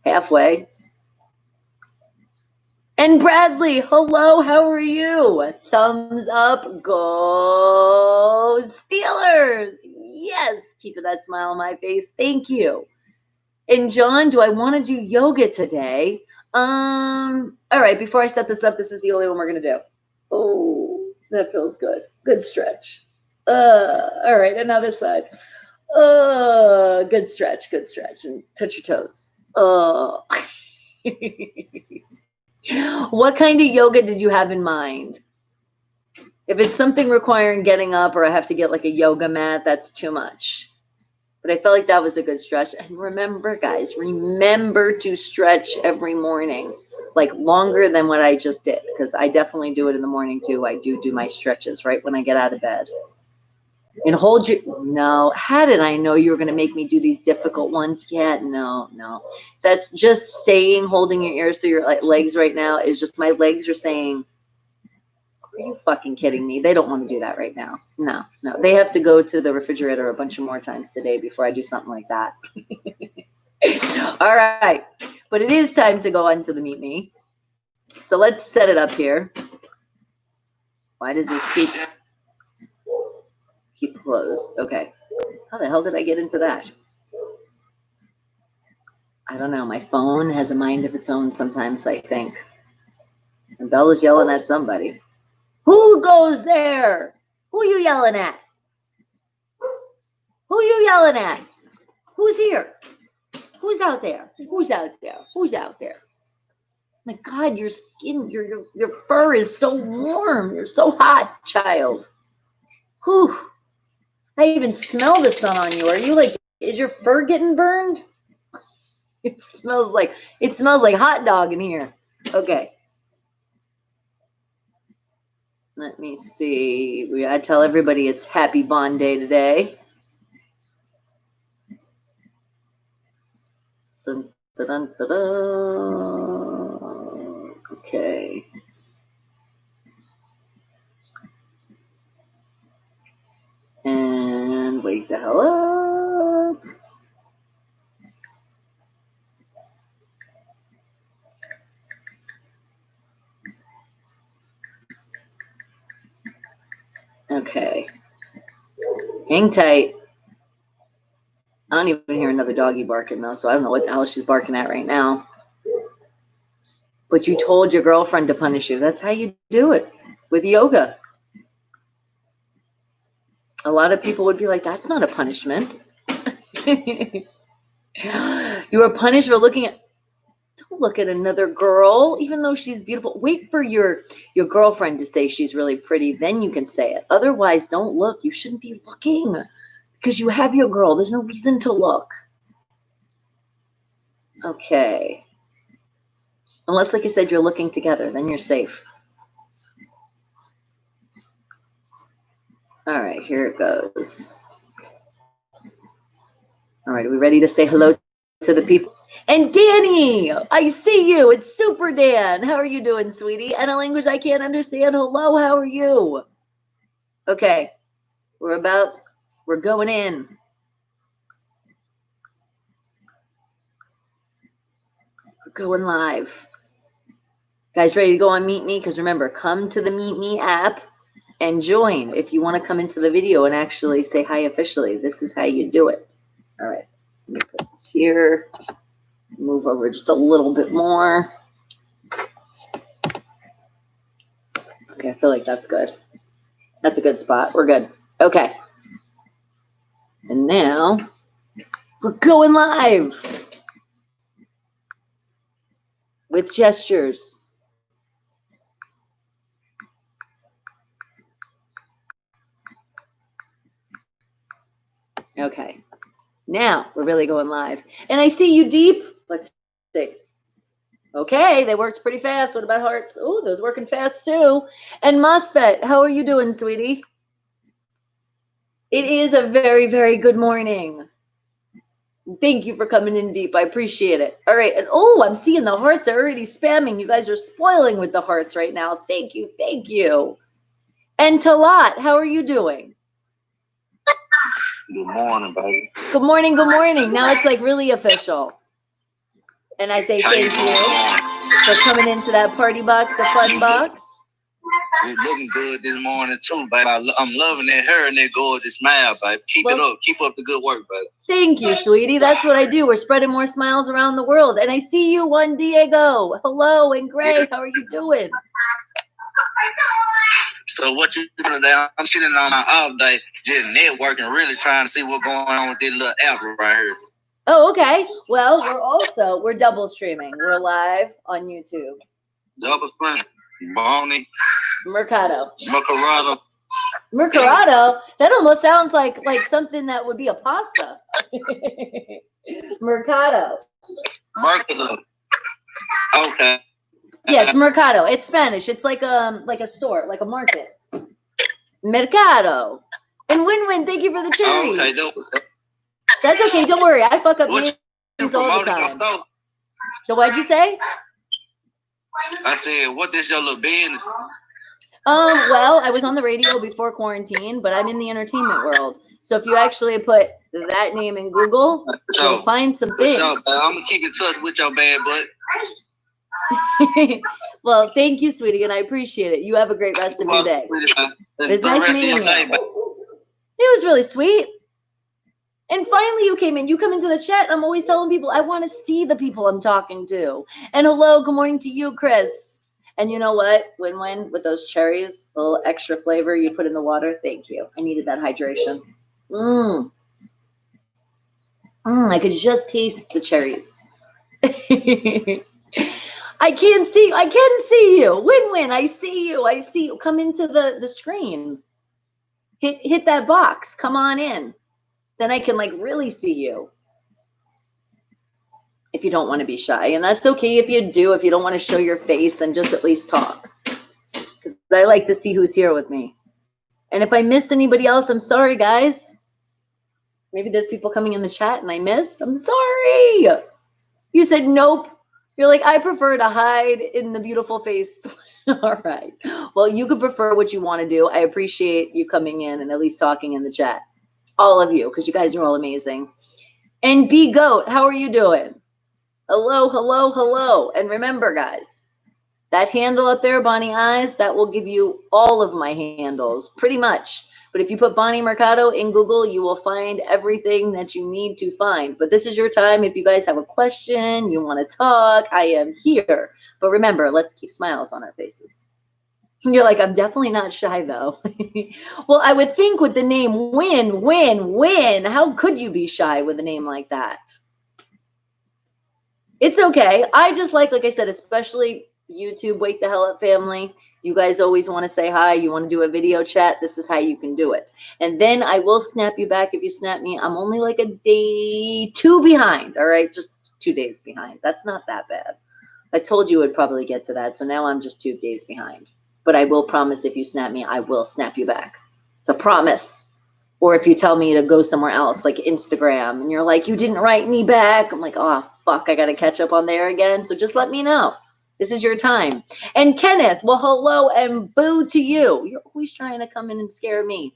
halfway. And Bradley, hello, how are you? Thumbs up, go Steelers. Yes, keeping that smile on my face. Thank you. And John, do I want to do yoga today? All right, before I set this up, this is the only one we're going to do. Oh, that feels good. Good stretch. All right, another side. Good stretch. And touch your toes. What kind of yoga did you have in mind? If it's something requiring getting up or I have to get like a yoga mat, that's too much. But I felt like that was a good stretch. And remember, guys, remember to stretch every morning, like longer than what I just did, because I definitely do it in the morning too. I do my stretches right when I get out of bed. And hold your, no, how did I know you were going to make me do these difficult ones? Yeah, no. That's just saying, holding your ears to your legs right now is just, my legs are saying, are you fucking kidding me? They don't want to do that right now. No. They have to go to the refrigerator a bunch of more times today before I do something like that. All right. But it is time to go on to the Meet Me. So let's set it up here. Why does this keep closed? Okay. How the hell did I get into that? I don't know. My phone has a mind of its own sometimes, I think. And Bella's yelling at somebody. Who goes there? Who you yelling at? Who you yelling at? Who's here? Who's out there? Who's out there? Who's out there? My God, your skin, your fur is so warm. You're so hot, child. Whew. I even smell the sun on you. Are you like, is your fur getting burned? It smells like hot dog in here. Okay. Let me see. We gotta tell everybody it's Happy Bond Day today. Dun, dun, dun, dun, dun. Okay. And wake the hell up. Okay. Hang tight. I don't even hear another doggy barking though, so I don't know what the hell she's barking at right now. But you told your girlfriend to punish you. That's how you do it with yoga. A lot of people would be like, that's not a punishment. You were punished for looking at, don't look at another girl, even though she's beautiful. Wait for your girlfriend to say she's really pretty, then you can say it. Otherwise, don't look. You shouldn't be looking because you have your girl. There's no reason to look. Okay. Unless, like I said, you're looking together, then you're safe. All right, here it goes. All right, are we ready to say hello to the people? And Danny, I see you. It's Super Dan. How are you doing, sweetie? And a language I can't understand. Hello, how are you? Okay, we're going in. We're going live. Guys, ready to go on Meet Me? Because remember, come to the Meet Me app and join if you want to come into the video and actually say hi officially. This is how you do it. All right, let me put this here. Move over just a little bit more. Okay, I feel like that's good. That's a good spot. We're good. Okay. And now we're going live with gestures. Okay. Now we're really going live. And I see you, Deep. Let's see. Okay, they worked pretty fast. What about hearts? Oh, those working fast too. And MOSFET, how are you doing, sweetie? It is a very, very good morning. Thank you for coming in, Deep. I appreciate it. All right. And oh, I'm seeing the hearts are already spamming. You guys are spoiling with the hearts right now. Thank you. Thank you. And Talat, how are you doing? Good morning, baby. Good morning. Good morning. Now it's like really official. And I say thank you for coming into that party box, the fun box. You're looking good this morning too, baby. I'm loving that hair and that gorgeous smile, baby. Keep it up. Keep up the good work, baby. Thank you, sweetie. That's what I do. We're spreading more smiles around the world. And I see you, Juan Diego. Hello, and Gray. How are you doing? So what you doing today? I'm sitting on my off day, just networking, really trying to see what's going on with this little app right here. Oh, okay. Well, we're double streaming. We're live on YouTube. Double stream. Bonnie. Mercado. Mercado? That almost sounds like something that would be a pasta. Mercado. Mercado. Okay. Yeah, it's Mercado. It's Spanish. It's like a store, like a market. Mercado. And Win-Win, thank you for the cherries. Okay, that's okay. Don't worry. I fuck up what names you all the promoting your time. store? So what'd you say? I said, what is your little business? Well, I was on the radio before quarantine, but I'm in the entertainment world. So if you actually put that name in Google, you'll find some things. I'm gonna keep in touch with your bad butt. Well, thank you, sweetie, and I appreciate it. You have a great rest of your day. It's nice meeting you. It was really sweet. And finally you came in. You come into the chat, and I'm always telling people I want to see the people I'm talking to. And hello, good morning to you, Chris. And you know what? Win-Win with those cherries, a little extra flavor you put in the water. Thank you. I needed that hydration. I could just taste the cherries. I can see you. Win-Win. I see you. Come into the screen. Hit that box. Come on in. Then I can really see you. If you don't want to be shy, and that's okay if you do. If you don't want to show your face, then just at least talk. Because I like to see who's here with me. And if I missed anybody else, I'm sorry, guys. Maybe there's people coming in the chat and I missed. I'm sorry. You said nope. You're like, I prefer to hide in the beautiful face. All right. Well, you could prefer what you want to do. I appreciate you coming in and at least talking in the chat. All of you, because you guys are all amazing. And B Goat, how are you doing? Hello, hello, hello. And remember, guys, that handle up there, Bonnie Eyes, that will give you all of my handles, pretty much. But if you put Bonnie Mercado in Google, you will find everything that you need to find. But this is your time. If you guys have a question, you want to talk, I am here. But remember, let's keep smiles on our faces. You're like, I'm definitely not shy, though. Well, I would think with the name Win, how could you be shy with a name like that? It's okay. I just like I said, especially YouTube, Wake the Hell Up family. You guys always want to say hi. You want to do a video chat. This is how you can do it. And then I will snap you back if you snap me. I'm only like a day 2 behind. All right. Just 2 days behind. That's not that bad. I told you it would probably get to that. So now I'm just 2 days behind. But I will promise if you snap me, I will snap you back. It's a promise. Or if you tell me to go somewhere else, like Instagram, and you're like, you didn't write me back. I'm like, oh, fuck, I got to catch up on there again. So just let me know. This is your time. And Kenneth, well, hello and boo to you. You're always trying to come in and scare me.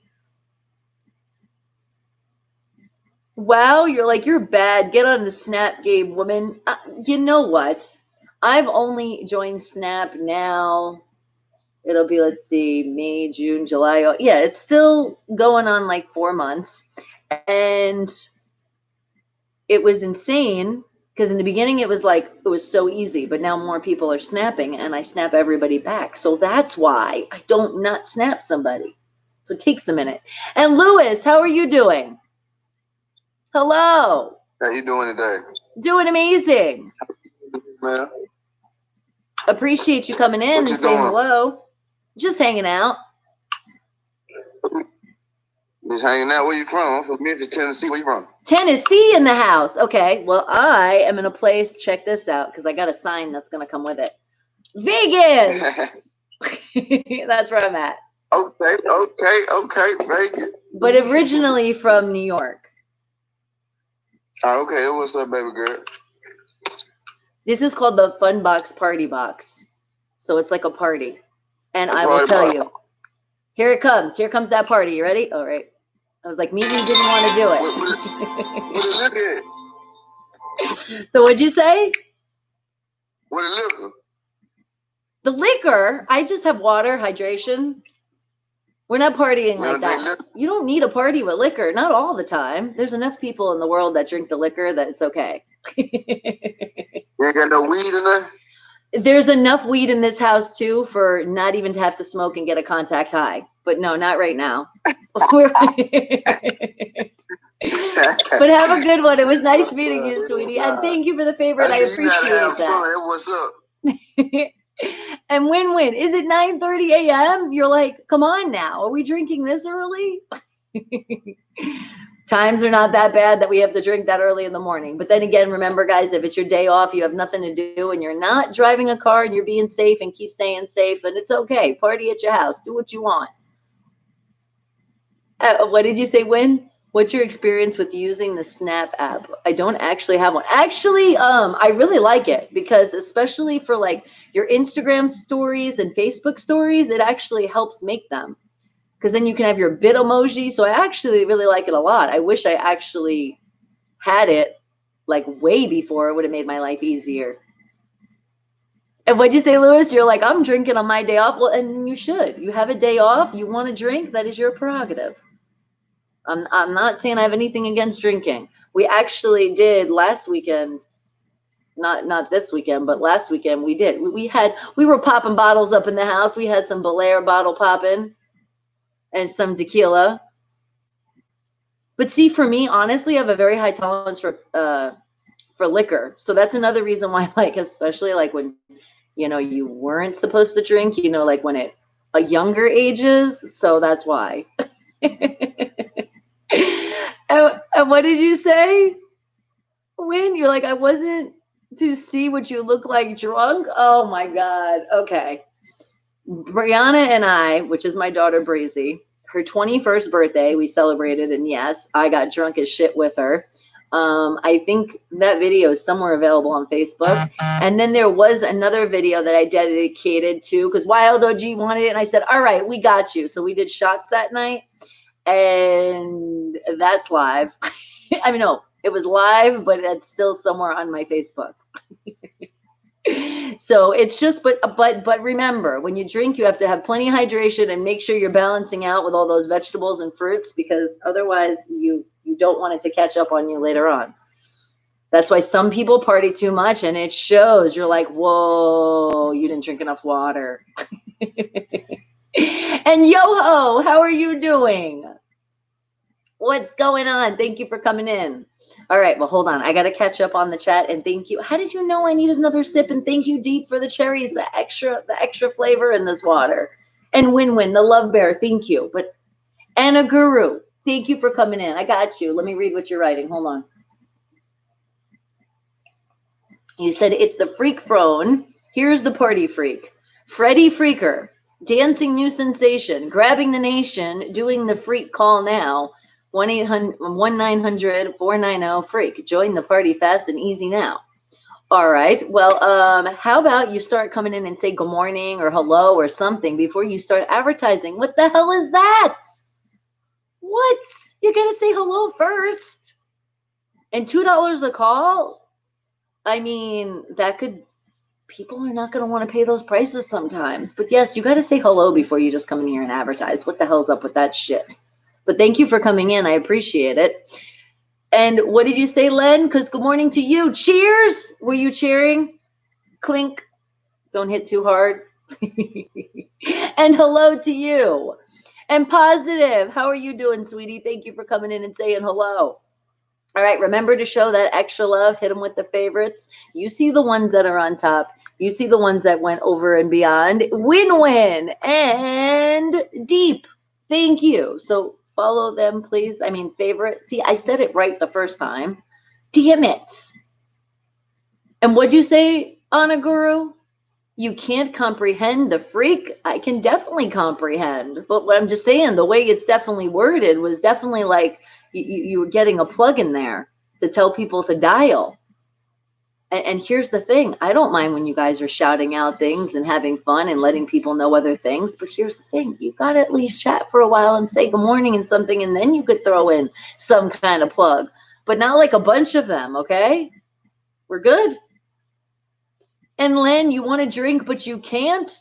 Wow, you're like, you're bad. Get on the Snap game, woman. You know what? I've only joined Snap now. It'll be, let's see, May, June, July. Yeah, it's still going on like 4 months. And it was insane because in the beginning it was so easy, but now more people are snapping and I snap everybody back. So that's why I don't not snap somebody. So it takes a minute. And Lewis, how are you doing? Hello. How you doing today? Doing amazing. Man. Appreciate you coming in and saying hello. Just hanging out. Just hanging out. Where you from? I'm from Memphis, Tennessee. Where you from? Tennessee in the house. Okay. Well, I am in a place. Check this out, because I got a sign that's going to come with it. Vegas. That's where I'm at. Okay. Vegas. But originally from New York. Okay. What's up, baby girl? This is called the Fun Box Party Box. So it's like a party. And I will tell you. Here it comes. Here comes that party. You ready? All right. I was like, Mimi didn't want to do it. What it look at? So what'd you say? What it liquor? The liquor, I just have water, hydration. We're not partying like that. You don't need a party with liquor. Not all the time. There's enough people in the world that drink the liquor that it's okay. You ain't got no weed in there? There's enough weed in this house too for not even to have to smoke and get a contact high. But no, not right now. But have a good one. It was nice meeting you, sweetie. And thank you for the favorite. I appreciate that. What's up? And win-win. Is it 9:30 a.m.? You're like, come on now. Are we drinking this early? Times are not that bad that we have to drink that early in the morning. But then again, remember, guys, if it's your day off, you have nothing to do, and you're not driving a car and you're being safe and keep staying safe, then it's okay. Party at your house. Do what you want. What did you say, Win? What's your experience with using the Snap app? I don't actually have one. Actually, I really like it because especially for like your Instagram stories and Facebook stories, it actually helps make them. Because then you can have your bit emoji. So I actually really like it a lot. I wish I actually had it like way before. It would have made my life easier. And what'd you say, Lewis? You're like, I'm drinking on my day off. Well, and you should. You have a day off. You want to drink. That is your prerogative. I'm not saying I have anything against drinking. We actually did last weekend. Not this weekend, but last weekend we did. We were popping bottles up in the house. We had some Belair bottle popping and some tequila. But see, for me, honestly, I have a very high tolerance for liquor. So that's another reason why, like, especially like when, you weren't supposed to drink, like when it younger ages. So that's why. And what did you say? When you're like, I wasn't to see what you look like drunk. Oh my God. Okay. Brianna and I, which is my daughter Breezy, her 21st birthday, we celebrated, and yes, I got drunk as shit with her. I think that video is somewhere available on Facebook. And then there was another video that I dedicated to because Wild OG wanted it, and I said, all right, we got you. So we did shots that night, and that's live. I mean, no, it was live, but it's still somewhere on my Facebook. So it's just, but remember, when you drink, you have to have plenty of hydration and make sure you're balancing out with all those vegetables and fruits, because otherwise you don't want it to catch up on you later on. That's why some people party too much and it shows. You're like, whoa, you didn't drink enough water. And Yoho, how are you doing? What's going on? Thank you for coming in. All right, well, hold on. I got to catch up on the chat, and thank you. How did you know I need another sip? And thank you, Deep, for the cherries, the extra flavor in this water. And Win-Win, the Love Bear, thank you. But Anna Guru, thank you for coming in. I got you. Let me read what you're writing. Hold on. You said it's the Freak Frone. Here's the party freak. Freddie Freaker, dancing new sensation, grabbing the nation, doing the freak call now. 1-900-490-FREAK. Join the party fast and easy now. All right. Well, how about you start coming in and say good morning or hello or something before you start advertising? What the hell is that? What? You're going to say hello first. And $2 a call? I mean, people are not going to want to pay those prices sometimes. But yes, you got to say hello before you just come in here and advertise. What the hell's up with that shit? But thank you for coming in. I appreciate it. And what did you say, Len? Because good morning to you. Cheers. Were you cheering? Clink. Don't hit too hard. And hello to you. And Positive. How are you doing, sweetie? Thank you for coming in and saying hello. All right. Remember to show that extra love. Hit them with the favorites. You see the ones that are on top. You see the ones that went over and beyond. Win-Win and Deep. Thank you. So follow them, please. I mean, favorite. See, I said it right the first time. Damn it. And what'd you say, Anna Guru? You can't comprehend the freak? I can definitely comprehend. But what I'm just saying, the way it's definitely worded was definitely like you were getting a plug in there to tell people to dial. And here's the thing. I don't mind when you guys are shouting out things and having fun and letting people know other things. But here's the thing. You got to at least chat for a while and say good morning and something. And then you could throw in some kind of plug. But not like a bunch of them, okay? We're good? And Len, you want to drink, but you can't?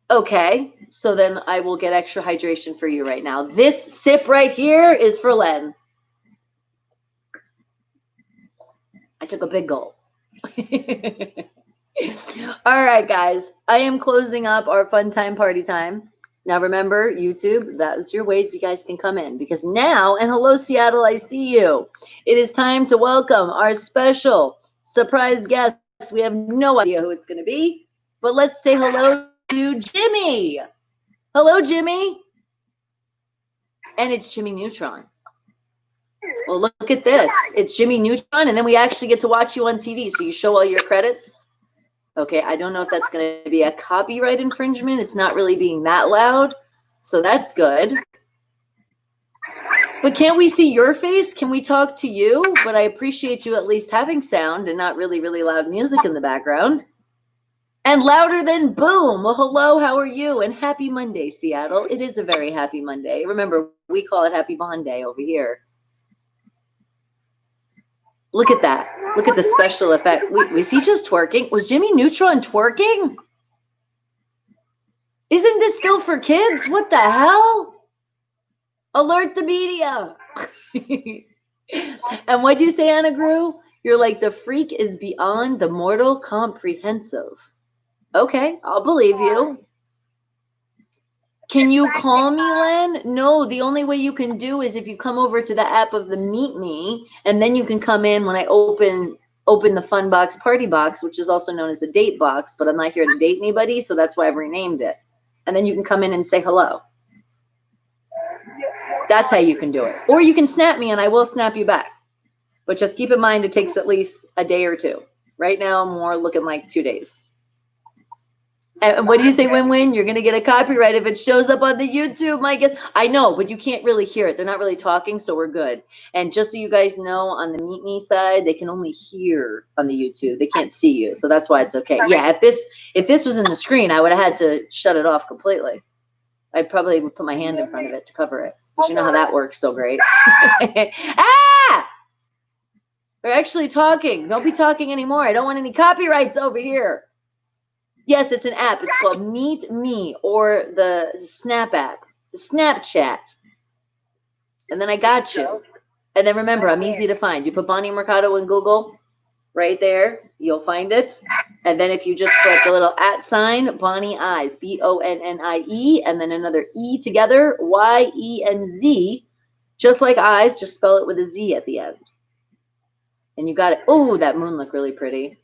Okay. So then I will get extra hydration for you right now. This sip right here is for Len. I took a big gulp. All right, guys, I am closing up our fun time party time. Now, remember, YouTube, that's your ways you guys can come in, because now, and hello, Seattle, I see you. It is time to welcome our special surprise guest. We have no idea who it's going to be, but let's say hello to Jimmy. Hello, Jimmy. And it's Jimmy Neutron. Well, look at this. It's Jimmy Neutron, and then we actually get to watch you on TV. So you show all your credits. Okay, I don't know if that's going to be a copyright infringement. It's not really being that loud, so that's good. But can't we see your face? Can we talk to you? But I appreciate you at least having sound and not really, really loud music in the background. And louder than boom. Well, hello, how are you? And happy Monday, Seattle. It is a very happy Monday. Remember, we call it Happy BONDAY over here. Look at that. Look at the special effect. Wait, was he just twerking? Was Jimmy Neutron twerking? Isn't this still for kids? What the hell? Alert the media. And what'd you say, Anna Gru? You're like, the freak is beyond the mortal comprehensive. Okay, I'll believe you. Can you call me, Len? No, the only way you can do is if you come over to the app of the Meet Me, and then you can come in when I open the Fun Box Party Box, which is also known as a date box, but I'm not here to date anybody, so that's why I've renamed it. And then you can come in and say hello. That's how you can do it. Or you can snap me and I will snap you back. But just keep in mind it takes at least a day or two. Right now, I'm more looking like 2 days. And what do you say, win-win? You're going to get a copyright if it shows up on the YouTube, my guess. I know, but you can't really hear it. They're not really talking, so we're good. And just so you guys know, on the Meet Me side, they can only hear on the YouTube. They can't see you, so that's why it's okay. Yeah, if this was in the screen, I would have had to shut it off completely. I'd probably put my hand in front of it to cover it. But you know how that works so great. Ah! They're actually talking. Don't be talking anymore. I don't want any copyrights over here. Yes, it's an app. It's called Meet Me, or the Snap app, the Snapchat. And then I got you. And then remember, I'm easy to find. You put Bonnie Mercado in Google, right there, you'll find it. And then if you just put the little @ Bonnie Eyes, BONNIE, and then another E together, YENZ, just like eyes, just spell it with a Z at the end. And you got it. Oh, that moon looked really pretty.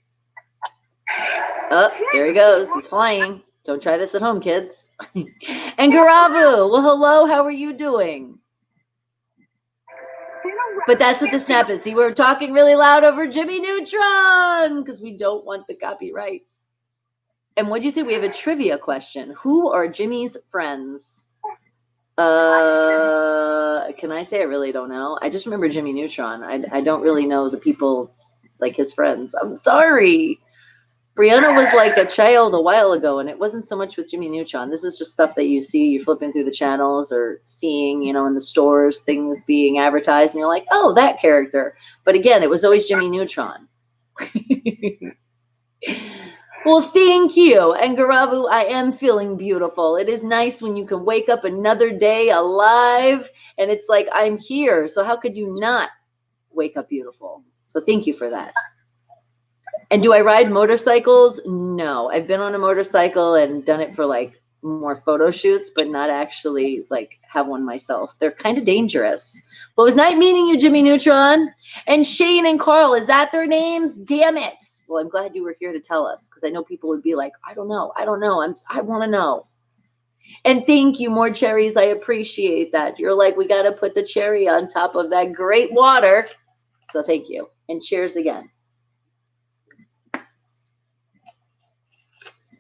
Oh, there he goes. He's flying. Don't try this at home, kids. And Garavu, well, hello. How are you doing? But that's what the snap is. See, we're talking really loud over Jimmy Neutron because we don't want the copyright. And what'd you say? We have a trivia question. Who are Jimmy's friends? Can I say I really don't know? I just remember Jimmy Neutron. I don't really know the people like his friends. I'm sorry. Brianna was like a child a while ago, and it wasn't so much with Jimmy Neutron. This is just stuff that you see, you're flipping through the channels or seeing, you know, in the stores, things being advertised, and you're like, oh, that character. But again, it was always Jimmy Neutron. Well, thank you. And Garavu, I am feeling beautiful. It is nice when you can wake up another day alive, and it's like, I'm here. So how could you not wake up beautiful? So thank you for that. And do I ride motorcycles? No, I've been on a motorcycle and done it for like more photo shoots, but not actually like have one myself. They're kind of dangerous. Well, it was nice meeting you, Jimmy Neutron. And Shane and Carl, is that their names? Damn it. Well, I'm glad you were here to tell us, because I know people would be like, I don't know. I want to know. And thank you, more cherries. I appreciate that. You're like, we got to put the cherry on top of that great water. So thank you. And cheers again.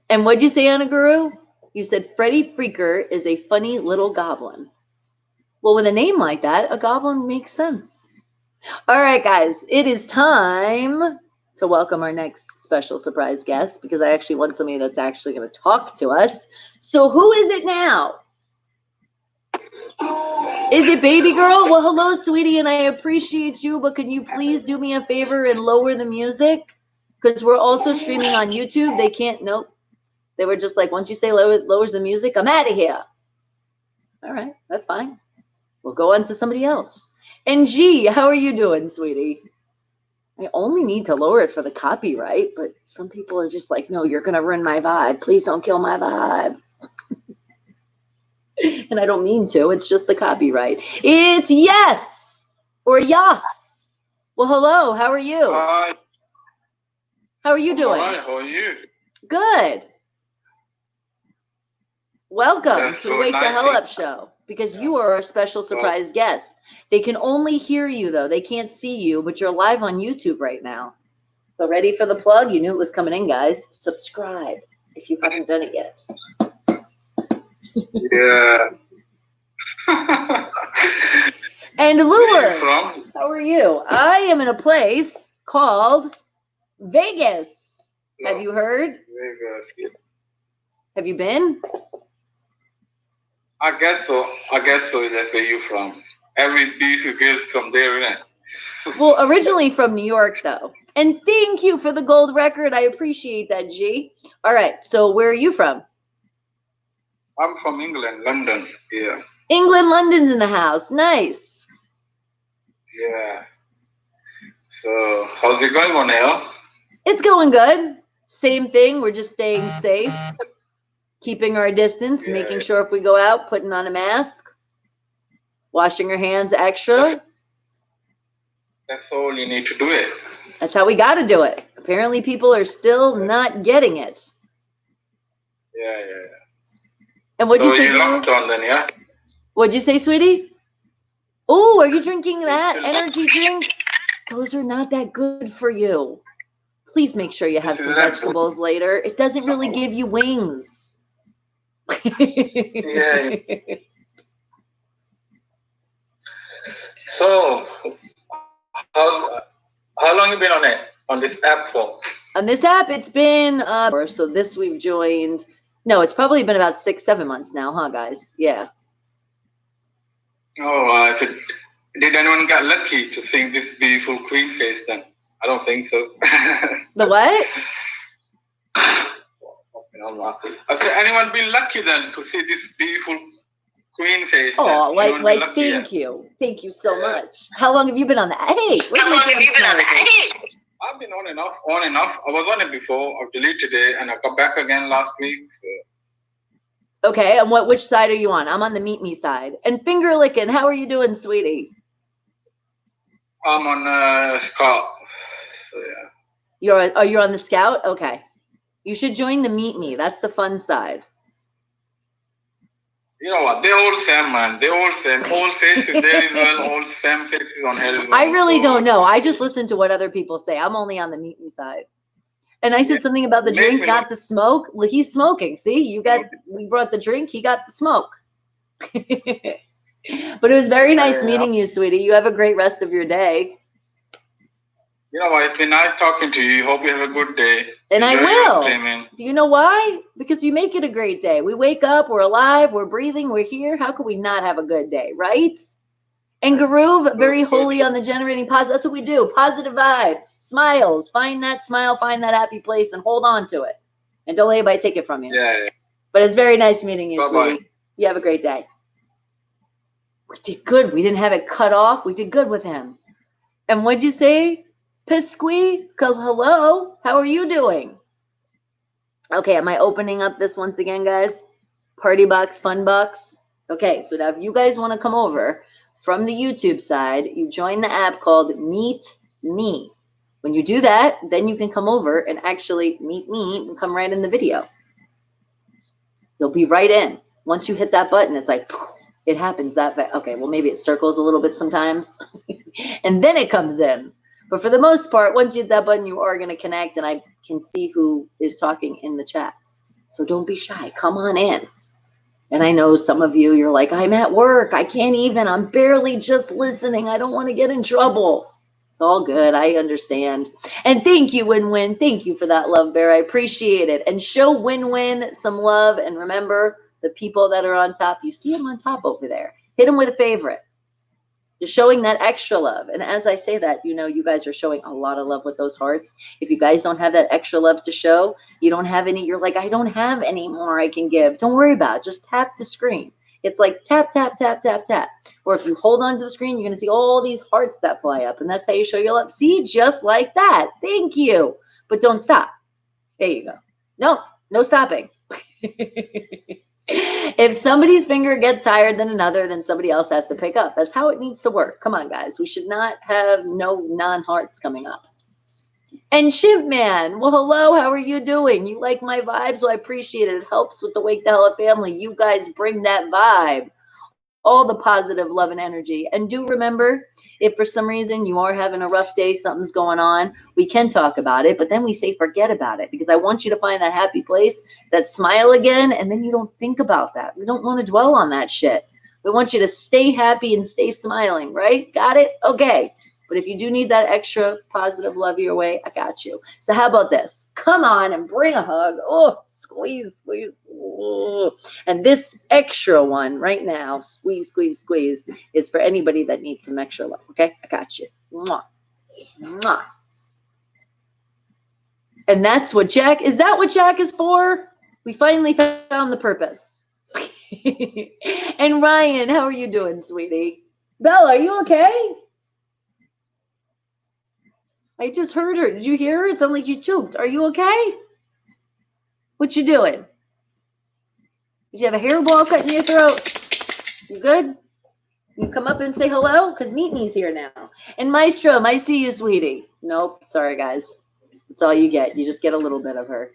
And what'd you say, Anna Guru? You said Freddy Freaker is a funny little goblin. Well, with a name like that, a goblin makes sense. All right, guys, it is time to welcome our next special surprise guest, because I actually want somebody that's actually going to talk to us. So who is it now? Is it baby girl? Well, hello, sweetie, and I appreciate you, but can you please do me a favor and lower the music? Because we're also streaming on YouTube. They can't, nope. They were just like, once you say lowers the music, I'm out of here. All right, that's fine. We'll go on to somebody else. And G, how are you doing, sweetie? I only need to lower it for the copyright, but some people are just like, no, you're going to ruin my vibe. Please don't kill my vibe. And I don't mean to. It's just the copyright. It's yes or yas. Well, hello. How are you? Hi. How are you doing? Hi, how are you? Good. Welcome That's to the so Wake the nice. Hell Up show, because you are our special surprise guest. They can only hear you, though. They can't see you, but you're live on YouTube right now. So ready for the plug? You knew it was coming in, guys. Subscribe if you haven't done it yet. Yeah. And Where are Lure, you from? how are you? I am in a place called Vegas. Have you heard? Very good. Have you been? I guess so. That's where you from. Every beautiful girl's from there, isn't it? Well, originally from New York, though. And thank you for the gold record. I appreciate that, G. All right, so where are you from? I'm from England, London. Yeah. England, London's in the house. Nice. Yeah. So, how's it going on now? It's going good. Same thing. We're just staying safe, keeping our distance, Yeah. making sure if we go out, putting on a mask, washing our hands extra. That's all you need to do it. That's how we got to do it. Apparently, people are still not getting it. Yeah. And what'd you say, you're locked Groove? on then, yeah? What'd you say, sweetie? Oh, are you drinking that energy drink? Those are not that good for you. Please make sure you have some vegetables later. It doesn't really give you wings. Yeah. So, how long you been on this app for? On this app, it's been so this we've joined. No, it's probably been about 6-7 months now, huh, guys? Yeah. Oh, did anyone get lucky to see this beautiful queen face then? I don't think so. The what? I said, anyone been lucky then to see this beautiful queen face? Oh, like thank you. Thank you so much. How long have you been on that? Hey, How long have you been on that? I've been on and off. I was on it before. I've deleted it and I got back again last week. So. Okay, and which side are you on? I'm on the meet me side. And finger licking, how are you doing, sweetie? I'm on Scout. So yeah. You're on the Scout? Okay. You should join the meet me. That's the fun side. You know what? They're all same, man. They're all same. All faces there as well. All same faces on here as well. I really don't know. I just listen to what other people say. I'm only on the meet me side. And I said something about the drink, not the smoke. Well, he's smoking. See, we brought the drink. He got the smoke. But it was very nice meeting you, sweetie. You have a great rest of your day. You know what? It's been nice talking to you. Hope you have a good day. And I will. Do you know why? Because you make it a great day. We wake up, we're alive, we're breathing, we're here. How could we not have a good day, right? And Groove, very holy on the generating positive. That's what we do. Positive vibes, smiles. Find that smile, find that happy place, and hold on to it. And don't let anybody take it from you. Yeah. But it's very nice meeting you, Bye-bye. sweetie. You have a great day. We did good. We didn't have it cut off. We did good with him. And what'd you say? Pisqui? Because hello, how are you doing? Okay, am I opening up this once again, guys? Party box, fun box. Okay, so now if you guys want to come over from the YouTube side, you join the app called Meet Me. When you do that, then you can come over and actually meet me and come right in the video. You'll be right in. Once you hit that button, it's like, it happens that way. Okay, well, maybe it circles a little bit sometimes. And then it comes in. But for the most part, once you hit that button, you are going to connect, and I can see who is talking in the chat. So don't be shy. Come on in. And I know some of you, you're like, I'm at work. I can't even. I'm barely just listening. I don't want to get in trouble. It's all good. I understand. And thank you, Win-Win. Thank you for that, Love Bear. I appreciate it. And show Win-Win some love. And remember, the people that are on top, you see them on top over there. Hit them with a favorite. Just showing that extra love. And as I say that, you know, you guys are showing a lot of love with those hearts. If you guys don't have that extra love to show, you don't have any, you're like, I don't have any more I can give. Don't worry about it. Just tap the screen. It's like tap, tap, tap, tap, tap. Or if you hold on to the screen, you're going to see all these hearts that fly up. And that's how you show your love. See, just like that. Thank you. But don't stop. There you go. No stopping. If somebody's finger gets tired than another, then somebody else has to pick up. That's how it needs to work. Come on, guys. We should not have no non-hearts coming up. And Chimp Man, well, hello, how are you doing? You like my vibes? Well, I appreciate it. It helps with the Wake the Hell Up family. You guys bring that vibe, all the positive love and energy. And do remember, if for some reason you are having a rough day, something's going on, we can talk about it, but then we say forget about it, because I want you to find that happy place, that smile again, and then you don't think about that. We don't want to dwell on that shit. We want you to stay happy and stay smiling, right? Got it? Okay. But if you do need that extra positive love your way, I got you. So how about this? Come on and bring a hug. Oh, squeeze, squeeze. Oh. And this extra one right now, squeeze, squeeze, squeeze, is for anybody that needs some extra love. Okay? I got you. Mwah. Mwah. And that's what Jack, is that what Jack is for? We finally found the purpose. And Ryan, how are you doing, sweetie? Bella, are you okay? I just heard her. Did you hear her? It sounded like you choked. Are you okay? What you doing? Did you have a hairball cut in your throat? You good? You come up and say hello? Because Meetnie's here now. And Maestro, I see you, sweetie. Nope. Sorry, guys. That's all you get. You just get a little bit of her.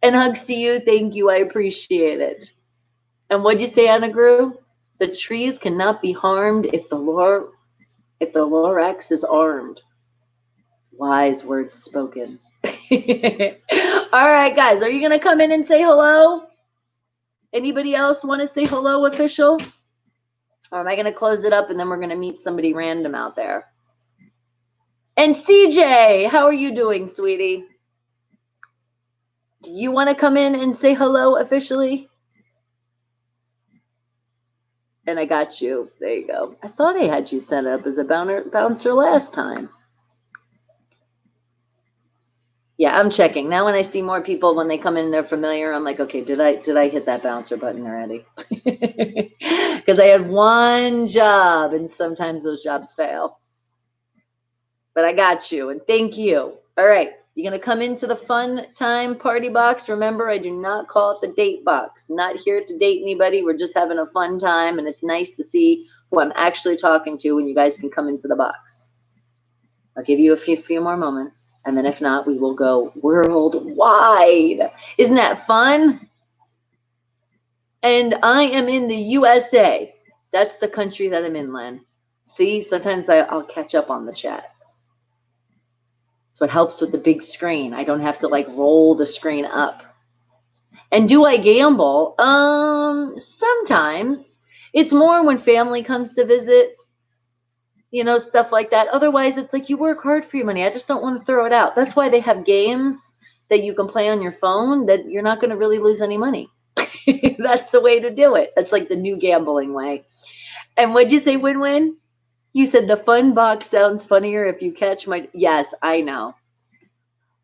And hugs to you. Thank you. I appreciate it. And what'd you say, Anna Grew? The trees cannot be harmed if the Lorax is armed. Wise words spoken. All right, guys, are you going to come in and say hello? Anybody else want to say hello, official? Or am I going to close it up and then we're going to meet somebody random out there? And CJ, how are you doing, sweetie? Do you want to come in and say hello officially? And I got you. There you go. I thought I had you set up as a bouncer last time. Yeah, I'm checking. Now when I see more people, when they come in, they're familiar. I'm like, okay, did I hit that bouncer button already? Because I had one job and sometimes those jobs fail. But I got you and thank you. All right. You're going to come into the fun time party box. Remember, I do not call it the date box. Not here to date anybody. We're just having a fun time. And it's nice to see who I'm actually talking to when you guys can come into the box. I'll give you a few more moments, and then if not, we will go worldwide. Isn't that fun? And I am in the USA. That's the country that I'm in, Len. See, sometimes I'll catch up on the chat. That's what helps with the big screen. I don't have to like roll the screen up. And do I gamble? Sometimes. It's more when family comes to visit. You know, stuff like that. Otherwise, it's like you work hard for your money. I just don't want to throw it out. That's why they have games that you can play on your phone that you're not going to really lose any money. That's the way to do it. That's like the new gambling way. And what'd you say, win-win? You said the fun box sounds funnier if you catch my... Yes, I know.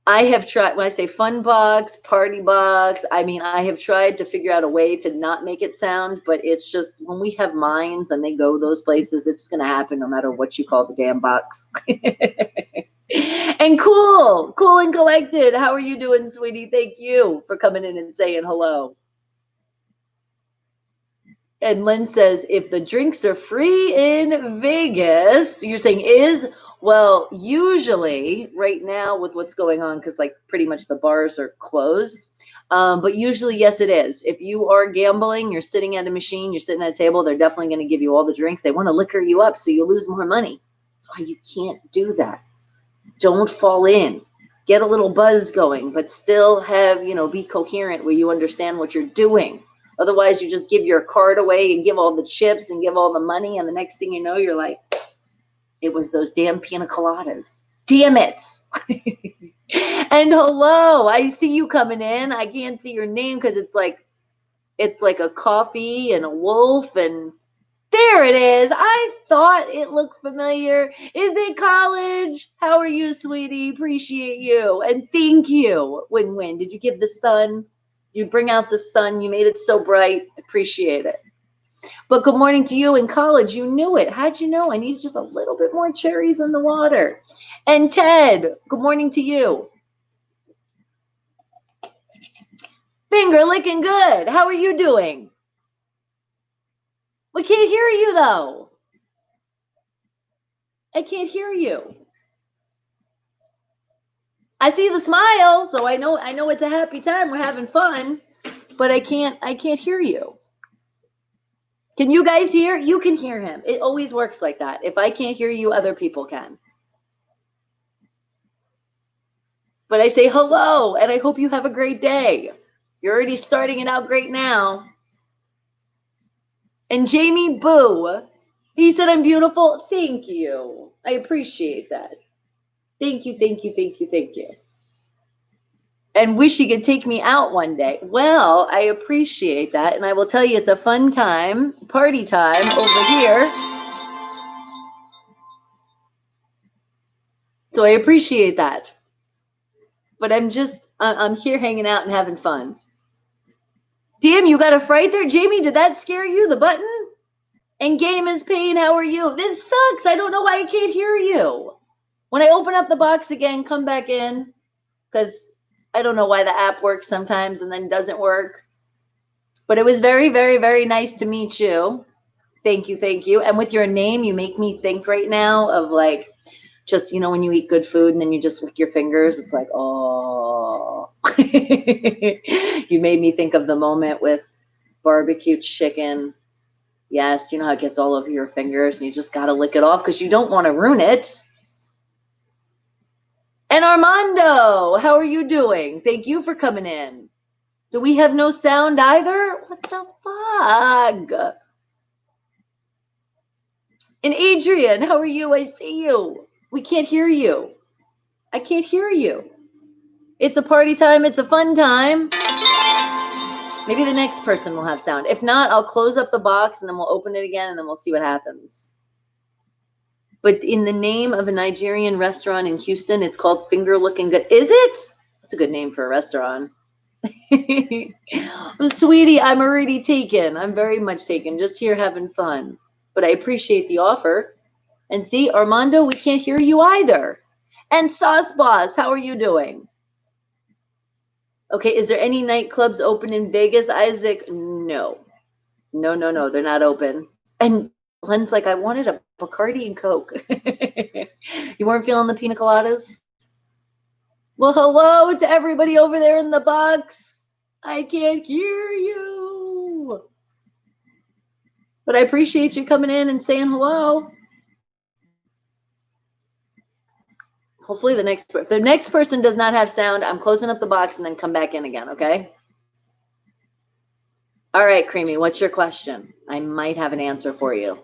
I have tried, when I say fun box, party box, I mean, I have tried to figure out a way to not make it sound, but it's just when we have minds and they go those places, it's going to happen no matter what you call the damn box. And cool and collected. How are you doing, sweetie? Thank you for coming in and saying hello. And Lynn says, if the drinks are free in Vegas, you're saying is? Well, usually right now with what's going on, because like pretty much the bars are closed. But usually, yes, it is. If you are gambling, you're sitting at a machine, you're sitting at a table, they're definitely going to give you all the drinks. They want to liquor you up so you lose more money. That's why you can't do that. Don't fall in. Get a little buzz going, but still have, be coherent where you understand what you're doing. Otherwise, you just give your card away and give all the chips and give all the money. And the next thing you know, you're like, it was those damn pina coladas. Damn it. And hello, I see you coming in. I can't see your name because it's like a coffee and a wolf. And there it is. I thought it looked familiar. Is it college? How are you, sweetie? Appreciate you. And thank you. Win-win. Did you give the sun? You bring out the sun. You made it so bright. Appreciate it. But good morning to you in college. You knew it. How'd you know? I need just a little bit more cherries in the water. And Ted, good morning to you. Finger licking good. How are you doing? We can't hear you though. I can't hear you. I see the smile, so I know it's a happy time. We're having fun, but I can't hear you. Can you guys hear? You can hear him. It always works like that. If I can't hear you, other people can. But I say hello, and I hope you have a great day. You're already starting it out great now. And Jamie Boo, he said I'm beautiful. Thank you. I appreciate that. Thank you, thank you, thank you, thank you. And wish you could take me out one day. Well, I appreciate that. And I will tell you, it's a fun time, party time over here. So I appreciate that. But I'm here hanging out and having fun. Damn, you got a fright there? Jamie, did that scare you, the button? And Game is Pain, how are you? This sucks. I don't know why I can't hear you. When I open up the box again, come back in. Because I don't know why the app works sometimes and then doesn't work. But it was very, very, very nice to meet you. Thank you, thank you. And with your name, you make me think right now of like, just, when you eat good food and then you just lick your fingers, it's like, oh. You made me think of the moment with barbecue chicken. Yes, you know how it gets all over your fingers and you just got to lick it off because you don't want to ruin it. And Armando, how are you doing? Thank you for coming in. Do we have no sound either? What the fuck? And Adrian, how are you? I see you. We can't hear you. I can't hear you. It's a party time. It's a fun time. Maybe the next person will have sound. If not, I'll close up the box and then we'll open it again and then we'll see what happens. But in the name of a Nigerian restaurant in Houston, it's called Finger Looking Good. Is it? That's a good name for a restaurant. Sweetie, I'm already taken. I'm very much taken. Just here having fun. But I appreciate the offer. And see, Armando, we can't hear you either. And Sauce Boss, how are you doing? Okay, is there any nightclubs open in Vegas, Isaac? No. No, they're not open. And Glenn's like, I wanted a Bacardi and Coke. You weren't feeling the pina coladas? Well, hello to everybody over there in the box. I can't hear you. But I appreciate you coming in and saying hello. Hopefully if the next person does not have sound, I'm closing up the box and then come back in again, okay? All right, Creamy, what's your question? I might have an answer for you.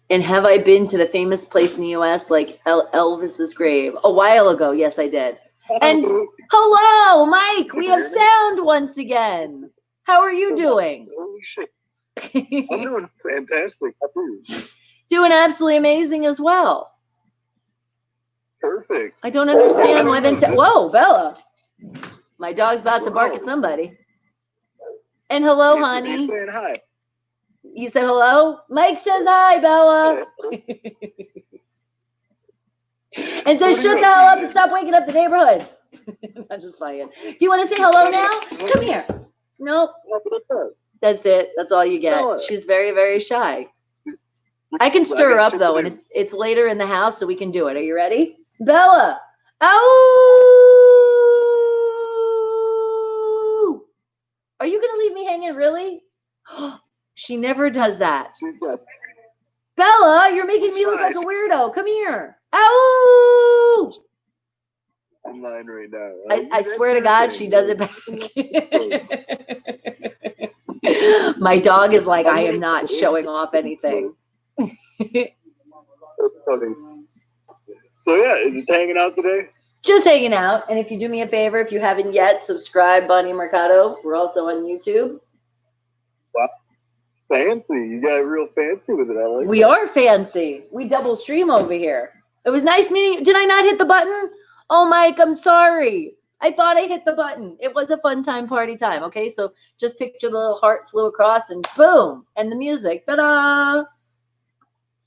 And have I been to the famous place in the U.S. like Elvis's grave? A while ago, yes, I did. And hello, Mike, we have sound once again. How are you doing? Holy shit. I'm doing fantastic. How are you? Doing absolutely amazing as well. Perfect. I don't understand why then. Whoa, Bella. My dog's about to bark at somebody. And hello, honey. You're saying hi. You said hello? Mike says hi, Bella. And says, shut the hell up and stop waking up the neighborhood. I'm just playing. Do you want to say hello now? Come here. Nope. That's it. That's all you get. She's very, very shy. I can stir her up, though, and it's later in the house, so we can do it. Are you ready? Bella. Ow! Are you going to leave me hanging, really? She never does that. Bella, you're making me look like a weirdo. Come here. Ow! I'm lying right now. I swear to God, she does it back. My dog is like, I am not showing off anything. That's funny. So yeah, just hanging out today? Just hanging out. And if you do me a favor, if you haven't yet, subscribe, Bonnie Mercado. We're also on YouTube. Wow. Fancy. You got real fancy with it. I like We are fancy. We double stream over here. It was nice meeting you. Did I not hit the button? Oh, Mike, I'm sorry. I thought I hit the button. It was a fun time, party time. Okay, so just picture the little heart flew across and boom, and the music. Ta-da!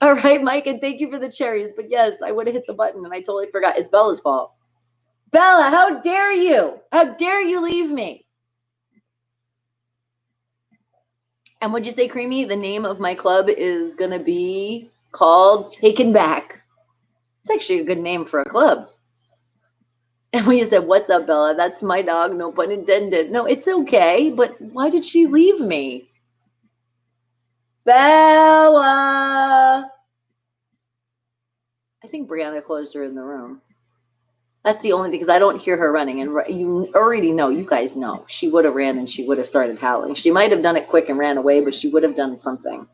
All right, Mike, and thank you for the cherries. But yes, I would have hit the button, and I totally forgot. It's Bella's fault. Bella, how dare you? How dare you leave me? And what'd you say, Creamy? The name of my club is going to be called Taken Back. It's actually a good name for a club. And when you said, "What's up, Bella?" That's my dog, no pun intended. No, it's okay, but why did she leave me? Bella! I think Brianna closed her in the room. That's the only thing, because I don't hear her running. And you already know, you guys know, she would have ran and she would have started howling. She might have done it quick and ran away, but she would have done something.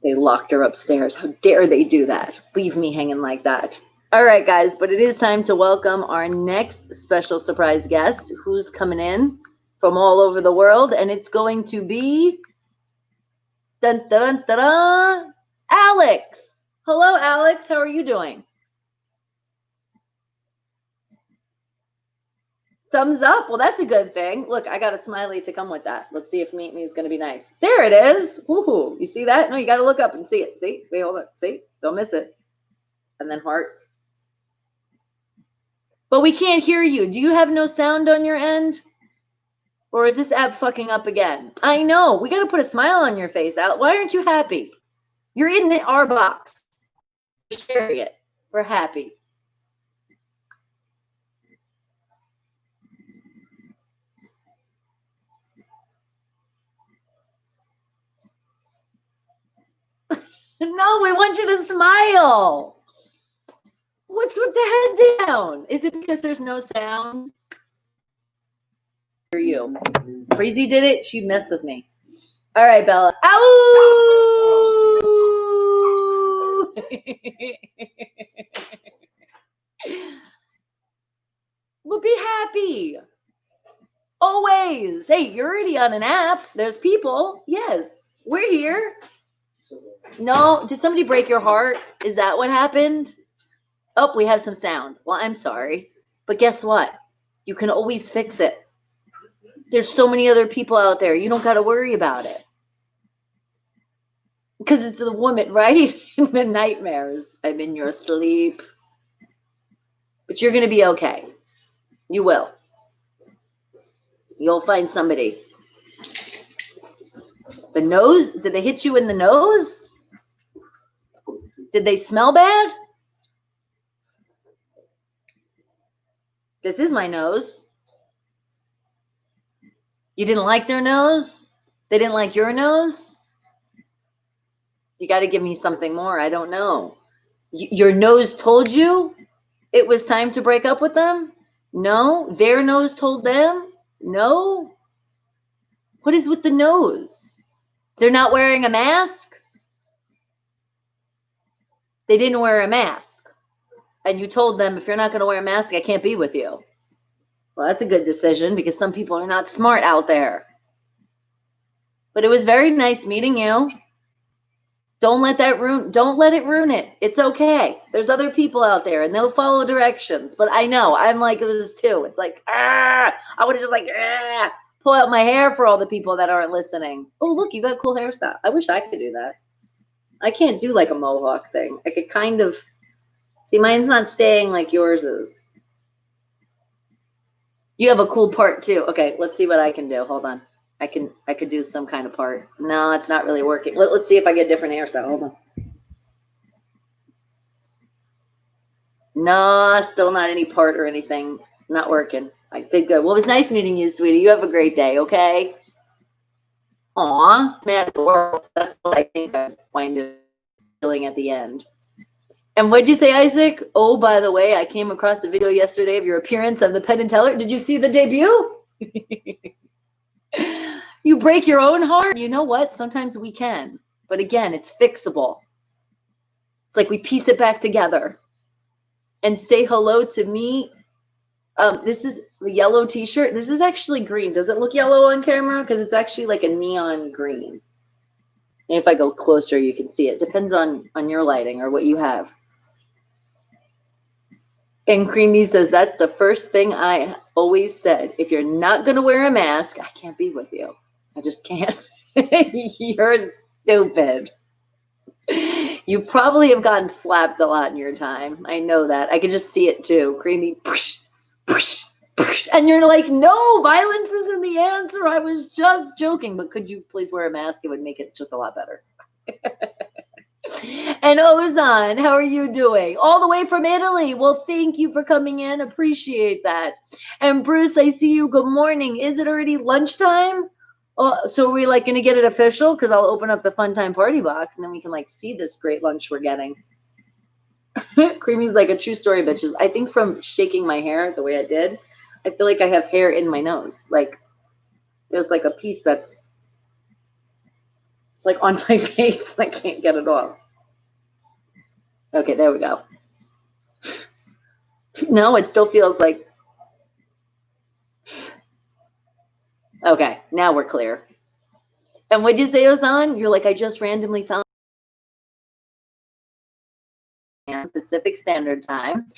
They locked her upstairs. How dare they do that? Leave me hanging like that. All right, guys, but it is time to welcome our next special surprise guest who's coming in from all over the world, and it's going to be dun, dun, dun, dun, Alex. Hello, Alex. How are you doing? Thumbs up. Well, that's a good thing. Look, I got a smiley to come with that. Let's see if Meet Me is going to be nice. There it is. Woohoo. You see that? No, you got to look up and see it. See? Wait, hold on. See? Don't miss it. And then hearts. But we can't hear you. Do you have no sound on your end? Or is this app fucking up again? I know. We got to put a smile on your face, Alex. Why aren't you happy? You're in our box. We're sharing it. We're happy. No, we want you to smile. What's with the head down? Is it because there's no sound? For you. Crazy did it. She messed with me. All right, Bella. Ow! Well, be happy. Always. Hey, you're already on an app. There's people. Yes, we're here. No, did somebody break your heart? Is that what happened? Oh, we have some sound. Well, I'm sorry. But guess what? You can always fix it. There's so many other people out there. You don't got to worry about it. Because it's the woman, right? The nightmares. I'm in your sleep. But you're going to be okay. You will. You'll find somebody. The nose? Did they hit you in the nose? Did they smell bad? This is my nose. You didn't like their nose? They didn't like your nose? You got to give me something more. I don't know. Your nose told you it was time to break up with them? No? Their nose told them? No? What is with the nose? They're not wearing a mask? They didn't wear a mask. And you told them, if you're not going to wear a mask, I can't be with you. Well, that's a good decision because some people are not smart out there. But it was very nice meeting you. Don't let it ruin it. It's okay. There's other people out there and they'll follow directions. But I know, I'm like this too. It's like, I would have just pull out my hair for all the people that aren't listening. Oh, look, you got a cool hairstyle. I wish I could do that. I can't do like a mohawk thing. I could kind of, see, mine's not staying like yours is. You have a cool part too. Okay, let's see what I can do. Hold on. I could do some kind of part. No, it's not really working. Let's see if I get a different hairstyle. Hold on. No, still not any part or anything. Not working. I did good. Well, it was nice meeting you, sweetie. You have a great day, okay? Aw, man of the world. That's what I think I'm feeling at the end. And what'd you say, Isaac? Oh, by the way, I came across a video yesterday of your appearance of the Penn and Teller. Did you see the debut? You break your own heart. You know what? Sometimes we can. But again, it's fixable. It's like we piece it back together. And say hello to me. This is the yellow t-shirt. This is actually green. Does it look yellow on camera? Because it's actually like a neon green. And if I go closer, you can see it. Depends on your lighting or what you have. And Creamy says, that's the first thing I always said. If you're not going to wear a mask, I can't be with you. I just can't. You're stupid. You probably have gotten slapped a lot in your time. I know that. I could just see it too. Creamy, push, push, push. And you're like, no, violence isn't the answer. I was just joking. But could you please wear a mask? It would make it just a lot better. And Ozan, how are you doing? All the way from Italy. Well, thank you for coming in. Appreciate that. And Bruce, I see you. Good morning. Is it already lunchtime? Oh, so are we like going to get it official? Because I'll open up the Fun Time Party box and then we can like see this great lunch we're getting. Creamy's like a true story, bitches. I think from shaking my hair the way I did, I feel like I have hair in my nose. Like there's like a piece that's it's like on my face and I can't get it off. Okay, there we go. No, it still feels like. Okay, now we're clear. And what'd you say, Ozan? You're like, I just randomly found Pacific Standard Time.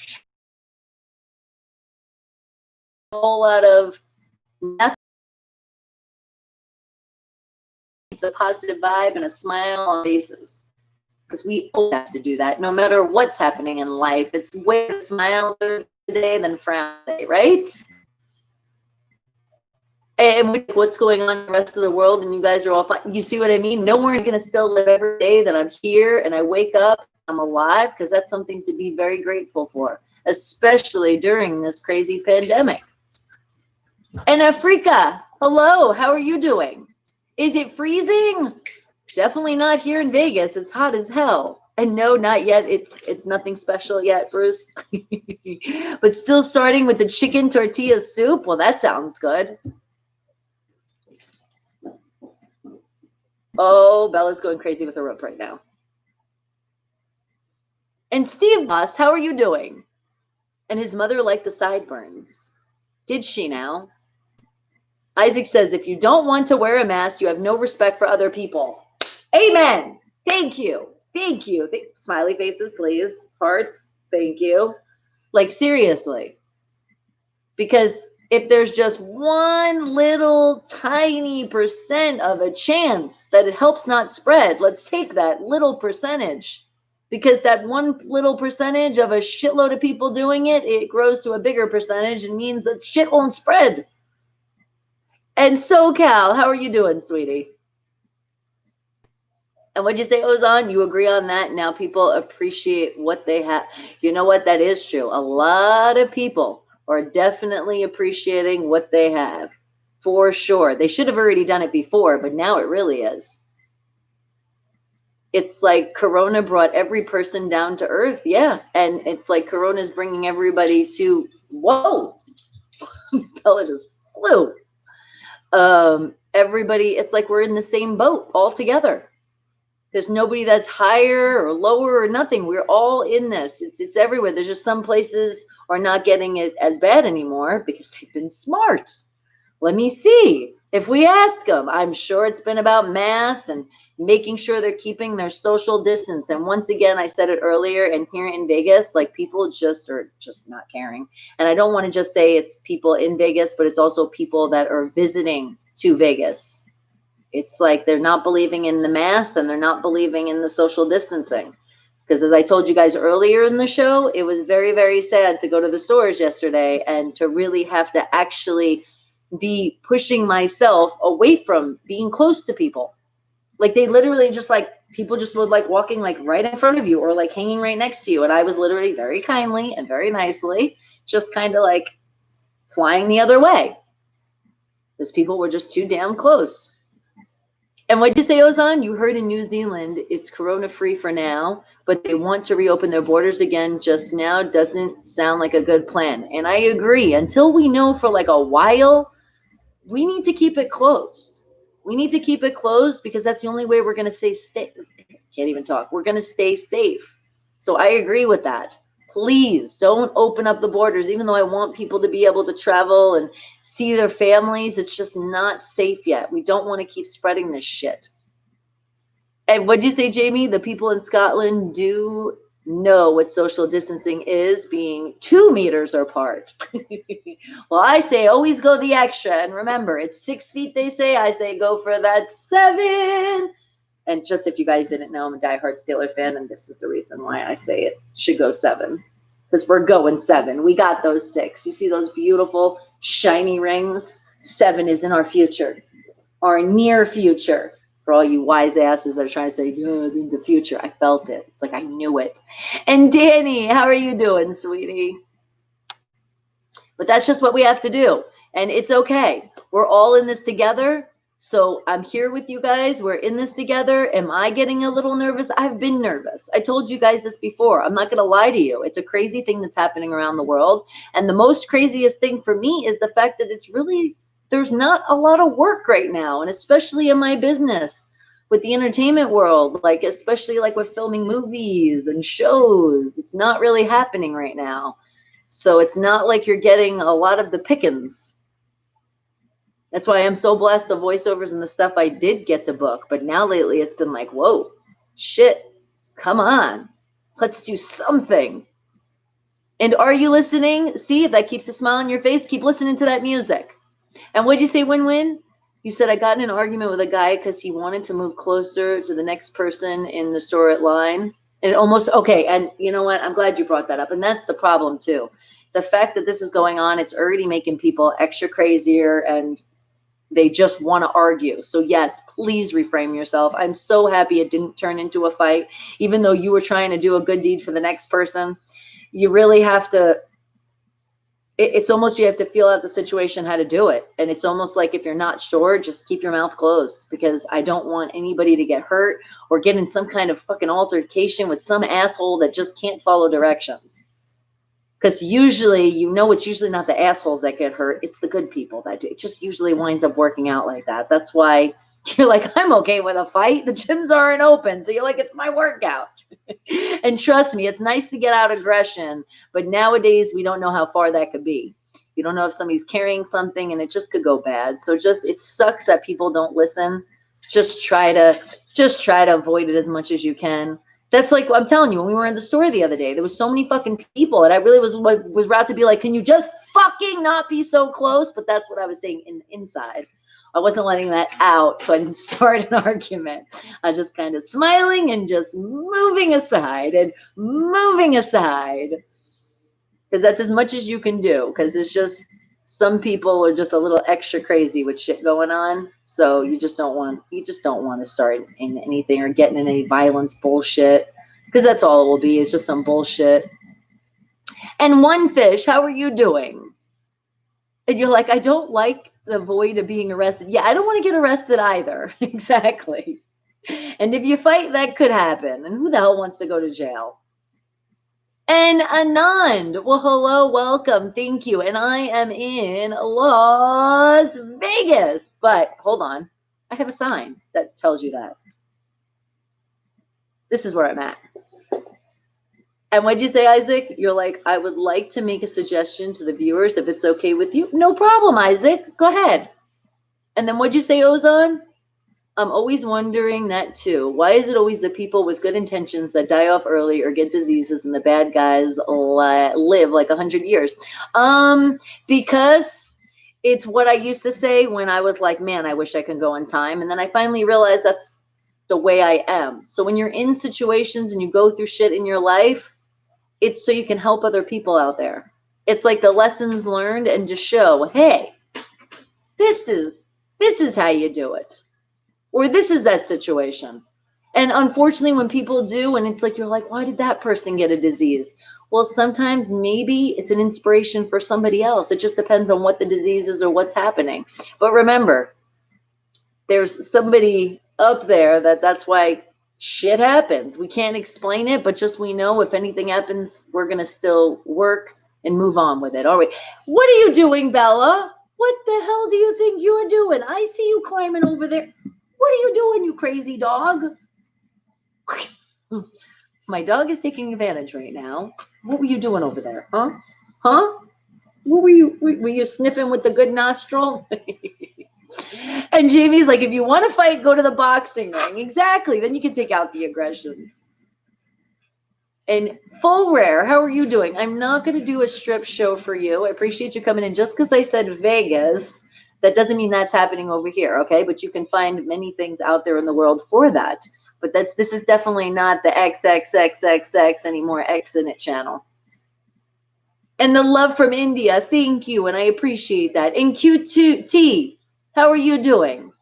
A whole lot of nothing. The positive vibe and a smile on faces. Because we all have to do that no matter what's happening in life. It's way to smile today than frown today, right? And what's going on in the rest of the world, and you guys are all fine. You see what I mean? No, we're going to still live every day that I'm here and I wake up, I'm alive, because that's something to be very grateful for, especially during this crazy pandemic. And Africa, hello, how are you doing? Is it freezing? Definitely not here in Vegas. It's hot as hell. And no, not yet. It's nothing special yet, Bruce. But still starting with the chicken tortilla soup. Well, that sounds good. Oh, Bella's going crazy with her rope right now. And Steve Boss, how are you doing? And his mother liked the sideburns. Did she now? Isaac says, if you don't want to wear a mask, you have no respect for other people. Amen. Thank you. Thank you. Smiley faces, please. Hearts. Thank you. Like, seriously. Because if there's just one little tiny percent of a chance that it helps not spread, let's take that little percentage. Because that one little percentage of a shitload of people doing it, it grows to a bigger percentage and means that shit won't spread. And SoCal, how are you doing, sweetie? And what'd you say, Ozan? You agree on that? Now people appreciate what they have. You know what? That is true. A lot of people are definitely appreciating what they have. For sure. They should have already done it before, but now it really is. It's like Corona brought every person down to earth. Yeah. And it's like Corona's bringing everybody to, whoa, Bella just flew. Everybody, it's like we're in the same boat all together. There's nobody that's higher or lower or nothing. We're all in this. It's everywhere. There's just some places are not getting it as bad anymore because they've been smart. Let me see. If we ask them, I'm sure it's been about masks and making sure they're keeping their social distance. And once again, I said it earlier, and here in Vegas, like people just are just not caring. And I don't want to just say it's people in Vegas, but it's also people that are visiting to Vegas. It's like they're not believing in the masks and they're not believing in the social distancing. Because as I told you guys earlier in the show, it was very, very sad to go to the stores yesterday and to really have to actually be pushing myself away from being close to people. Like they literally just like, people just would like walking like right in front of you or like hanging right next to you. And I was literally very kindly and very nicely just kind of like flying the other way. Because people were just too damn close. And what did you say, Ozan? You heard in New Zealand, it's corona-free for now, but they want to reopen their borders again just now. Doesn't sound like a good plan. And I agree. Until we know for like a while, we need to keep it closed. We need to keep it closed because that's the only way we're going to can't even talk. We're going to stay safe. So I agree with that. Please don't open up the borders, even though I want people to be able to travel and see their families. It's just not safe yet. We don't want to keep spreading this shit. And what'd you say, Jamie? The people in Scotland do know what social distancing is, being 2 meters apart. Well, I say always go the extra. And remember, it's 6 feet, they say. I say go for that 7. And just if you guys didn't know, I'm a diehard Steeler fan, and this is the reason why I say it should go 7. Because we're going 7. We got those 6. You see those beautiful, shiny rings? 7 is in our future, our near future. For all you wise asses that are trying to say, oh, this is the future. I felt it. It's like I knew it. And Danny, how are you doing, sweetie? But that's just what we have to do. And it's okay. We're all in this together. So I'm here with you guys. We're in this together. Am I getting a little nervous? I've been nervous. I told you guys this before. I'm not going to lie to you. It's a crazy thing that's happening around the world. And the most craziest thing for me is the fact that it's really, there's not a lot of work right now. And especially in my business with the entertainment world, like especially like with filming movies and shows, it's not really happening right now. So it's not like you're getting a lot of the pickings. That's why I'm so blessed the voiceovers and the stuff I did get to book. But now lately it's been like, whoa, shit, come on. Let's do something. And are you listening? See, if that keeps a smile on your face, keep listening to that music. And what'd you say, win-win? You said I got in an argument with a guy because he wanted to move closer to the next person in the store at line. And it almost, okay, and you know what? I'm glad you brought that up. And that's the problem too. The fact that this is going on, it's already making people extra crazier and they just want to argue. So yes, please reframe yourself. I'm so happy it didn't turn into a fight, even though you were trying to do a good deed for the next person. You really have to, it's almost, you have to feel out the situation, how to do it. And it's almost like if you're not sure, just keep your mouth closed, because I don't want anybody to get hurt or get in some kind of fucking altercation with some asshole that just can't follow directions. Because usually, you know, it's usually not the assholes that get hurt. It's the good people that do. It just usually winds up working out like that. That's why you're like, I'm okay with a fight. The gyms aren't open. So you're like, it's my workout. And trust me, it's nice to get out aggression. But nowadays, we don't know how far that could be. You don't know if somebody's carrying something and it just could go bad. So just, it sucks that people don't listen. Just try to avoid it as much as you can. That's like, I'm telling you, when we were in the store the other day, there was so many fucking people, and I really was about to be like, can you just fucking not be so close? But that's what I was saying inside. I wasn't letting that out, so I didn't start an argument. I was just kind of smiling and just moving aside. Because that's as much as you can do, because it's just, some people are just a little extra crazy with shit going on. So you just don't want to start in anything or getting in any violence bullshit, because that's all it will be. It's just some bullshit. And One Fish, how are you doing? And you're like, I don't like the void of being arrested. Yeah, I don't want to get arrested either. Exactly. And if you fight, that could happen. And who the hell wants to go to jail? And Anand, well, hello, welcome, thank you. And I am in Las Vegas, but hold on, I have a sign that tells you that. This is where I'm at. And what'd you say, Isaac? You're like, I would like to make a suggestion to the viewers if it's okay with you. No problem, Isaac, go ahead. And then what'd you say, Ozone? I'm always wondering that too. Why is it always the people with good intentions that die off early or get diseases, and the bad guys live like 100 years? Because it's what I used to say when I was like, man, I wish I could go in time. And then I finally realized that's the way I am. So when you're in situations and you go through shit in your life, it's so you can help other people out there. It's like the lessons learned, and just show, hey, this is how you do it. Or this is that situation. And unfortunately, when people do, and it's like, you're like, why did that person get a disease? Well, sometimes maybe it's an inspiration for somebody else. It just depends on what the disease is or what's happening. But remember, there's somebody up there that's why shit happens. We can't explain it, but just we know if anything happens, we're going to still work and move on with it. All right. What are you doing, Bella? What the hell do you think you're doing? I see you climbing over there. What are you doing, you crazy dog? My dog is taking advantage right now. What were you doing over there? Huh? What were you sniffing with the good nostril? And Jamie's like, if you want to fight, go to the boxing ring. Exactly. Then you can take out the aggression. And Full Rare, how are you doing? I'm not going to do a strip show for you. I appreciate you coming in. Just because I said Vegas, that doesn't mean that's happening over here, okay? But you can find many things out there in the world for that. But this is definitely not the XXXXX anymore, X in it channel. And the love from India, thank you, and I appreciate that. And Q2T, how are you doing?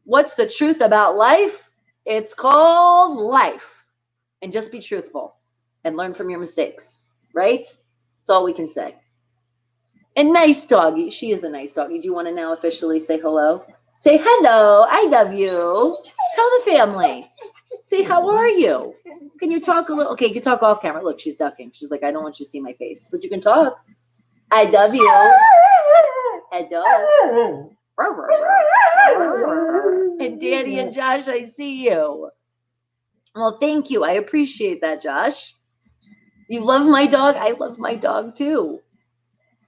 What's the truth about life? It's called life. And just be truthful and learn from your mistakes, right? That's all we can say. And nice doggy. She is a nice doggy. Do you want to now officially say hello? Say hello. I love you. Tell the family. Say, how are you? Can you talk a little? Okay, you can talk off camera. Look, she's ducking. She's like, I don't want you to see my face, but you can talk. I love you. Hello. And Danny and Josh, I see you. Well, thank you. I appreciate that, Josh. You love my dog? I love my dog too.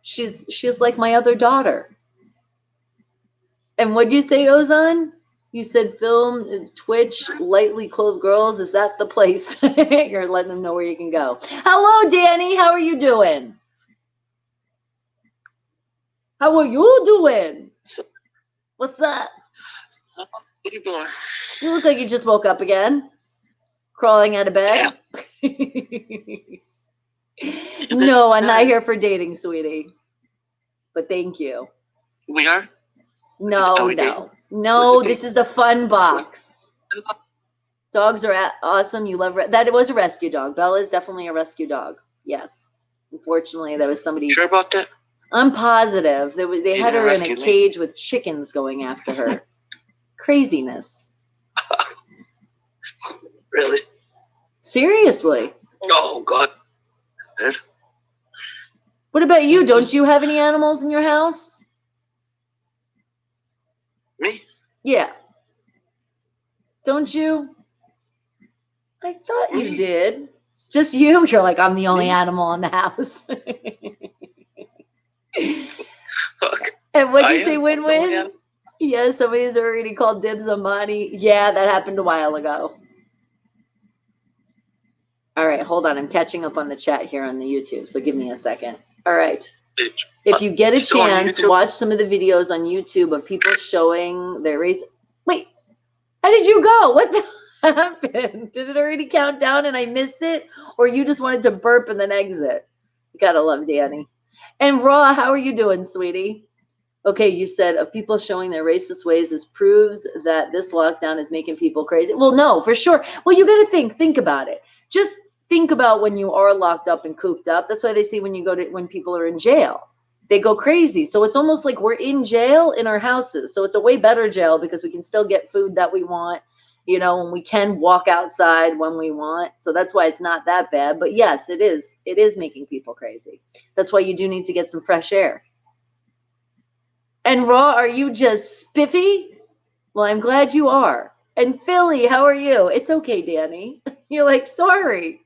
She's like my other daughter. And what'd you say, Ozan? You said film, Twitch, lightly clothed girls. Is that the place? You're letting them know where you can go. Hello, Danny. How are you doing? How are you doing? What's up? What are you doing? You look like you just woke up again. Crawling out of bed. Yeah. No, I'm not here for dating, sweetie. But thank you. We are? No, this is the fun box. Dogs are awesome. You love that. It was a rescue dog. Bella is definitely a rescue dog. Yes. Unfortunately, there was somebody. Sure about that? I'm positive. They had her in a cage with chickens going after her. Craziness. Really? Seriously. Oh, God. What about you? Don't you have any animals in your house? Me? Yeah. Don't you? I thought you did. Just you? You're like, I'm the only animal in the house. And what'd you say, Win-Win? Yeah, somebody's already called dibs on Monty. Yeah, that happened a while ago. All right, hold on. I'm catching up on the chat here on the YouTube, so give me a second. All right. If you get a chance, watch some of the videos on YouTube of people showing their race. Wait, how did you go? What the happened? Did it already count down and I missed it? Or you just wanted to burp and then exit? You gotta love Danny. And Raw, how are you doing, sweetie? Okay, you said of people showing their racist ways, this proves that this lockdown is making people crazy. Well, no, for sure. Well, you got to think about it. Just think about when you are locked up and cooped up. That's why they say when people are in jail, they go crazy. So it's almost like we're in jail in our houses. So it's a way better jail because we can still get food that we want, and we can walk outside when we want. So that's why it's not that bad. But yes, it is. It is making people crazy. That's why you do need to get some fresh air. And Raw, are you just spiffy? Well, I'm glad you are. And Philly, how are you? It's okay, Danny. You're like, sorry.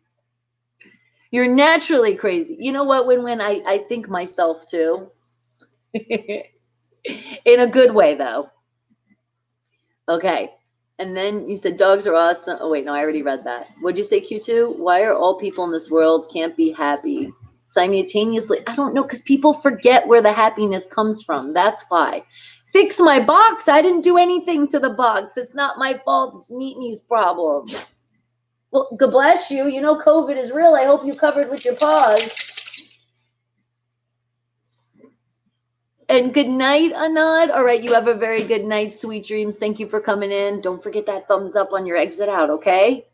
You're naturally crazy. You know what, Win-Win? I think myself too. In a good way, though. Okay. And then you said dogs are awesome. Oh, wait, no, I already read that. What'd you say, Q2? Why are all people in this world can't be happy simultaneously? I don't know, because people forget where the happiness comes from. That's why. Fix my box. I didn't do anything to the box. It's not my fault. It's Meetnie's problem. Well, God bless you. You know COVID is real. I hope you covered with your paws. And good night, Anad. All right, you have a very good night. Sweet dreams. Thank you for coming in. Don't forget that thumbs up on your exit out, okay?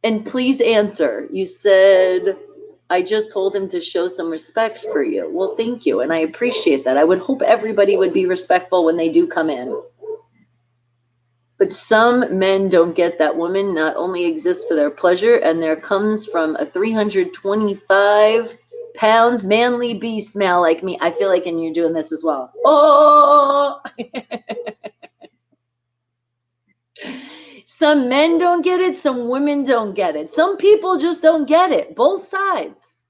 And please answer. You said, I just told him to show some respect for you. Well, thank you, and I appreciate that. I would hope everybody would be respectful when they do come in. But some men don't get that women not only exist for their pleasure, and there comes from a 325 pounds manly beast male like me. I feel like, and you're doing this as well. Oh! Some men don't get it. Some women don't get it. Some people just don't get it. Both sides.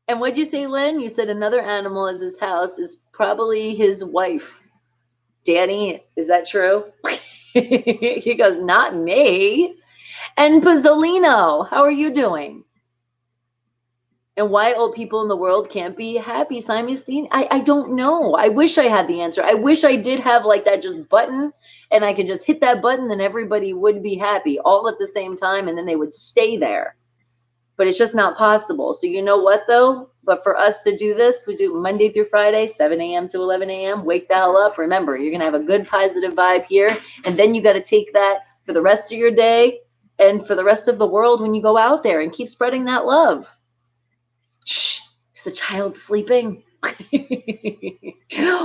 And what'd you say, Lynn? You said another animal is his house is probably his wife. Danny, is that true? He goes, not me. And Pizzolino, how are you doing? And why old people in the world can't be happy simultaneously? I don't know. I wish I had the answer. I wish I did have like that just button and I could just hit that button and everybody would be happy all at the same time and then they would stay there. But it's just not possible. So you know what, though? But for us to do this, we do Monday through Friday, 7 a.m. to 11 a.m. Wake the hell up. Remember, you're going to have a good positive vibe here. And then you got to take that for the rest of your day and for the rest of the world when you go out there and keep spreading that love. Shh, is the child sleeping?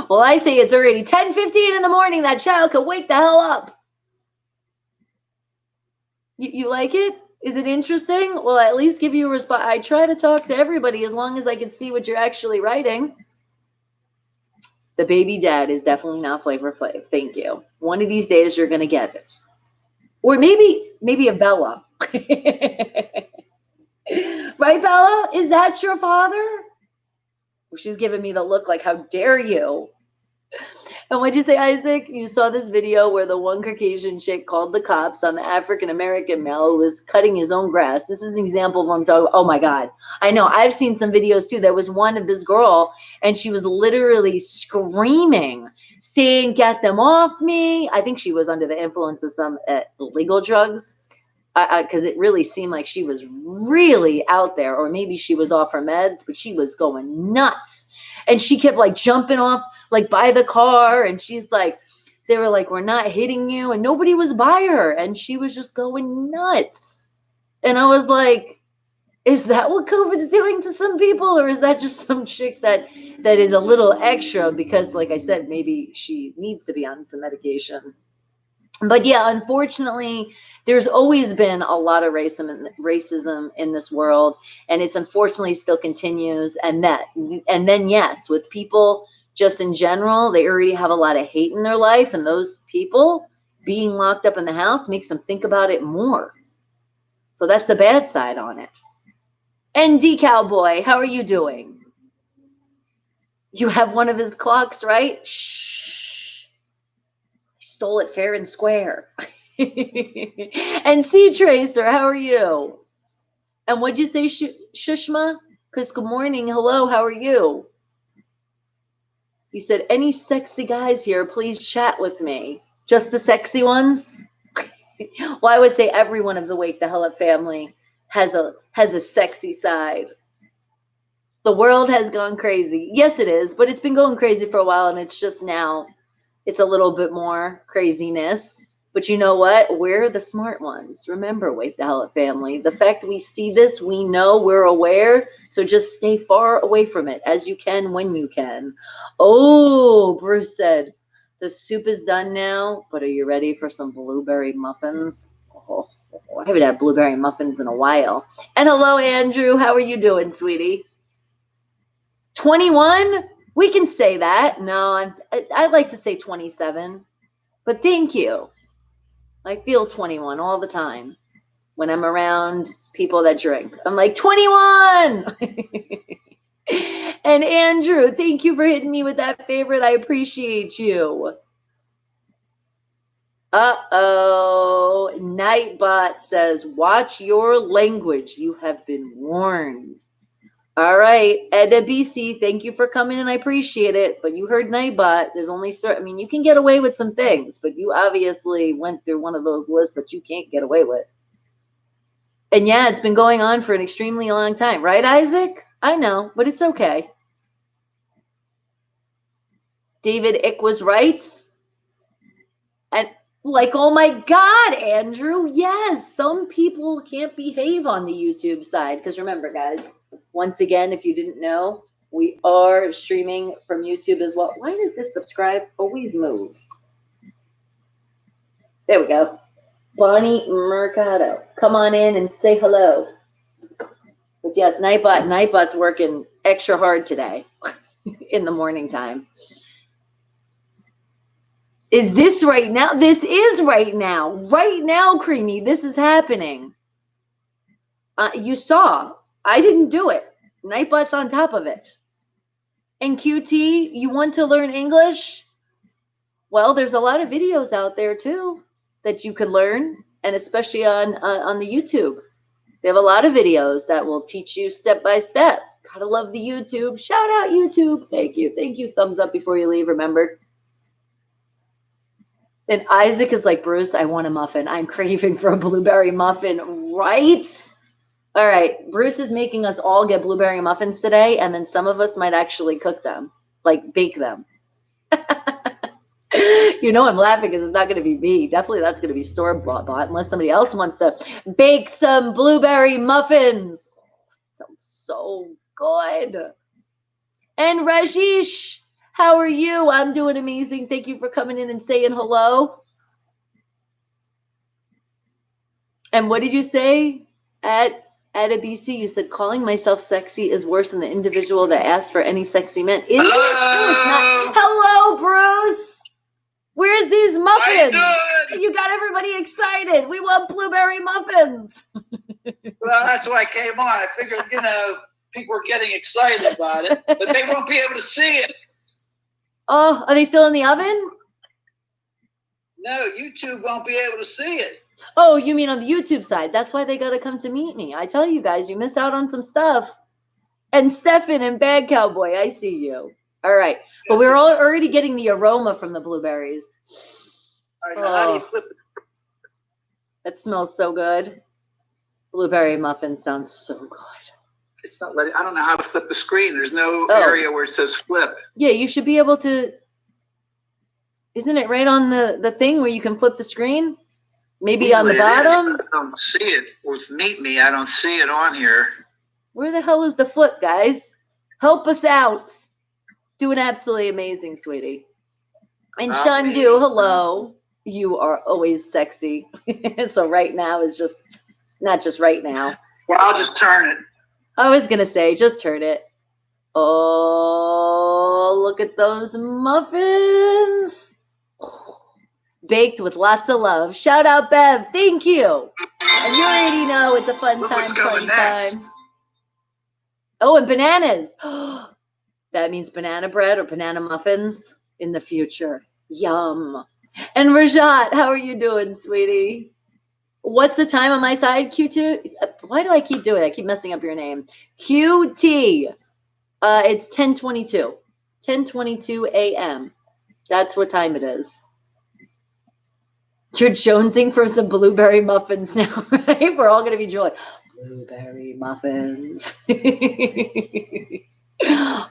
Well, I say it's already 10:15 in the morning. That child can wake the hell up. You like it? Is it interesting? Well, at least give you a response. I try to talk to everybody as long as I can see what you're actually writing. The baby dad is definitely not Flavor Flav. Thank you. One of these days you're going to get it. Or maybe a Bella. Right, Bella? Is that your father? Well, she's giving me the look like, how dare you? And what'd you say, Isaac? You saw this video where the one Caucasian chick called the cops on the African-American male who was cutting his own grass. This is an example of what I'm talking about. Oh my God. I know. I've seen some videos too. There was one of this girl and she was literally screaming, saying, "Get them off me." I think she was under the influence of some illegal drugs. Because it really seemed like she was really out there, or maybe she was off her meds, but she was going nuts. And she kept like jumping off like by the car. And she's like, they were like, "We're not hitting you." And nobody was by her. And she was just going nuts. And I was like, is that what COVID's doing to some people? Or is that just some chick that is a little extra because, like I said, maybe she needs to be on some medication? But yeah, unfortunately, there's always been a lot of racism in this world, and it's unfortunately still continues. And then yes, with people just in general, they already have a lot of hate in their life, and those people being locked up in the house makes them think about it more. So that's the bad side on it. And Decal Boy, how are you doing? You have one of his clocks, right? Shh. He stole it fair and square. And Sea Tracer, how are you? And what'd you say, Shushma? Because good morning, hello, how are you? You said, any sexy guys here, please chat with me. Just the sexy ones? Well, I would say every one of the Wake the Hell Up family has a sexy side. The world has gone crazy. Yes, it is, but it's been going crazy for a while, and it's just now, it's a little bit more craziness. But you know what? We're the smart ones. Remember, Wake the Hell Up family. The fact we see this, we know, we're aware. So just stay far away from it as you can when you can. Oh, Bruce said, the soup is done now, but are you ready for some blueberry muffins? Oh, I haven't had blueberry muffins in a while. And hello, Andrew. How are you doing, sweetie? 21? We can say that. No, I'd like to say 27. But thank you. I feel 21 all the time when I'm around people that drink. I'm like, 21! And Andrew, thank you for hitting me with that favorite. I appreciate you. Uh-oh. Nightbot says, watch your language. You have been warned. All right. Eda BC, thank you for coming in. I appreciate it. But you heard Nightbot. There's only certain, I mean, you can get away with some things, but you obviously went through one of those lists that you can't get away with. And yeah, it's been going on for an extremely long time. Right, Isaac? I know, but it's okay. David Ick was right. And like, oh my God, Andrew. Yes, some people can't behave on the YouTube side. Because remember, guys, once again, if you didn't know, we are streaming from YouTube as well. Why does this subscribe always move? There we go. Bonnie Mercado. Come on in and say hello. But yes, Nightbot's working extra hard today in the morning time. Is this right now? This is right now. Right now, Creamy. This is happening. You saw. I didn't do it. Nightbot's on top of it. And QT, you want to learn English? Well, there's a lot of videos out there too that you could learn, and especially on the YouTube. They have a lot of videos that will teach you step by step. Gotta love the YouTube. Shout out YouTube. Thank you. Thank you. Thumbs up before you leave, remember. And Isaac is like, Bruce, I want a muffin. I'm craving for a blueberry muffin, right? All right. Bruce is making us all get blueberry muffins today, and then some of us might actually cook them, like bake them. You know, I'm laughing because it's not going to be me. Definitely that's going to be store-bought unless somebody else wants to bake some blueberry muffins. Sounds so good. And Rajesh, how are you? I'm doing amazing. Thank you for coming in and saying hello. And what did you say at a BC? You said calling myself sexy is worse than the individual that asked for any sexy men. Is it? No, it's not. Hello, Bruce. Where's these muffins? You got everybody excited. We want blueberry muffins. Well, that's why I came on. I figured, people were getting excited about it, but they won't be able to see it. Oh, are they still in the oven? No, YouTube won't be able to see it. Oh, you mean on the YouTube side? That's why they got to come to meet me. I tell you guys, you miss out on some stuff. And Stefan and Bad Cowboy, I see you. All right. But we're all already getting the aroma from the blueberries. All right, how do you flip it? That smells so good. Blueberry muffin sounds so good. It's not letting. I don't know how to flip the screen. There's no area where it says flip. Yeah, you should be able to. Isn't it right on the thing where you can flip the screen? Maybe on the bottom? I don't see it with Meet Me. I don't see it on here. Where the hell is the flip, guys? Help us out. Doing absolutely amazing, sweetie. And Shandu, hello. You are always sexy. So right now is just, not just right now. Well, I'll just turn it. I was going to say, just turn it. Oh, look at those muffins. Baked with lots of love. Shout out, Bev. Thank you. And you already know it's a fun time, fun time. Oh, and bananas. That means banana bread or banana muffins in the future. Yum. And Rajat, how are you doing, sweetie? What's the time on my side? Q2? Why do I keep doing it? I keep messing up your name. QT. It's 10:22. 10:22 a.m. That's what time it is. You're jonesing for some blueberry muffins now, right? We're all going to be joy. Blueberry muffins.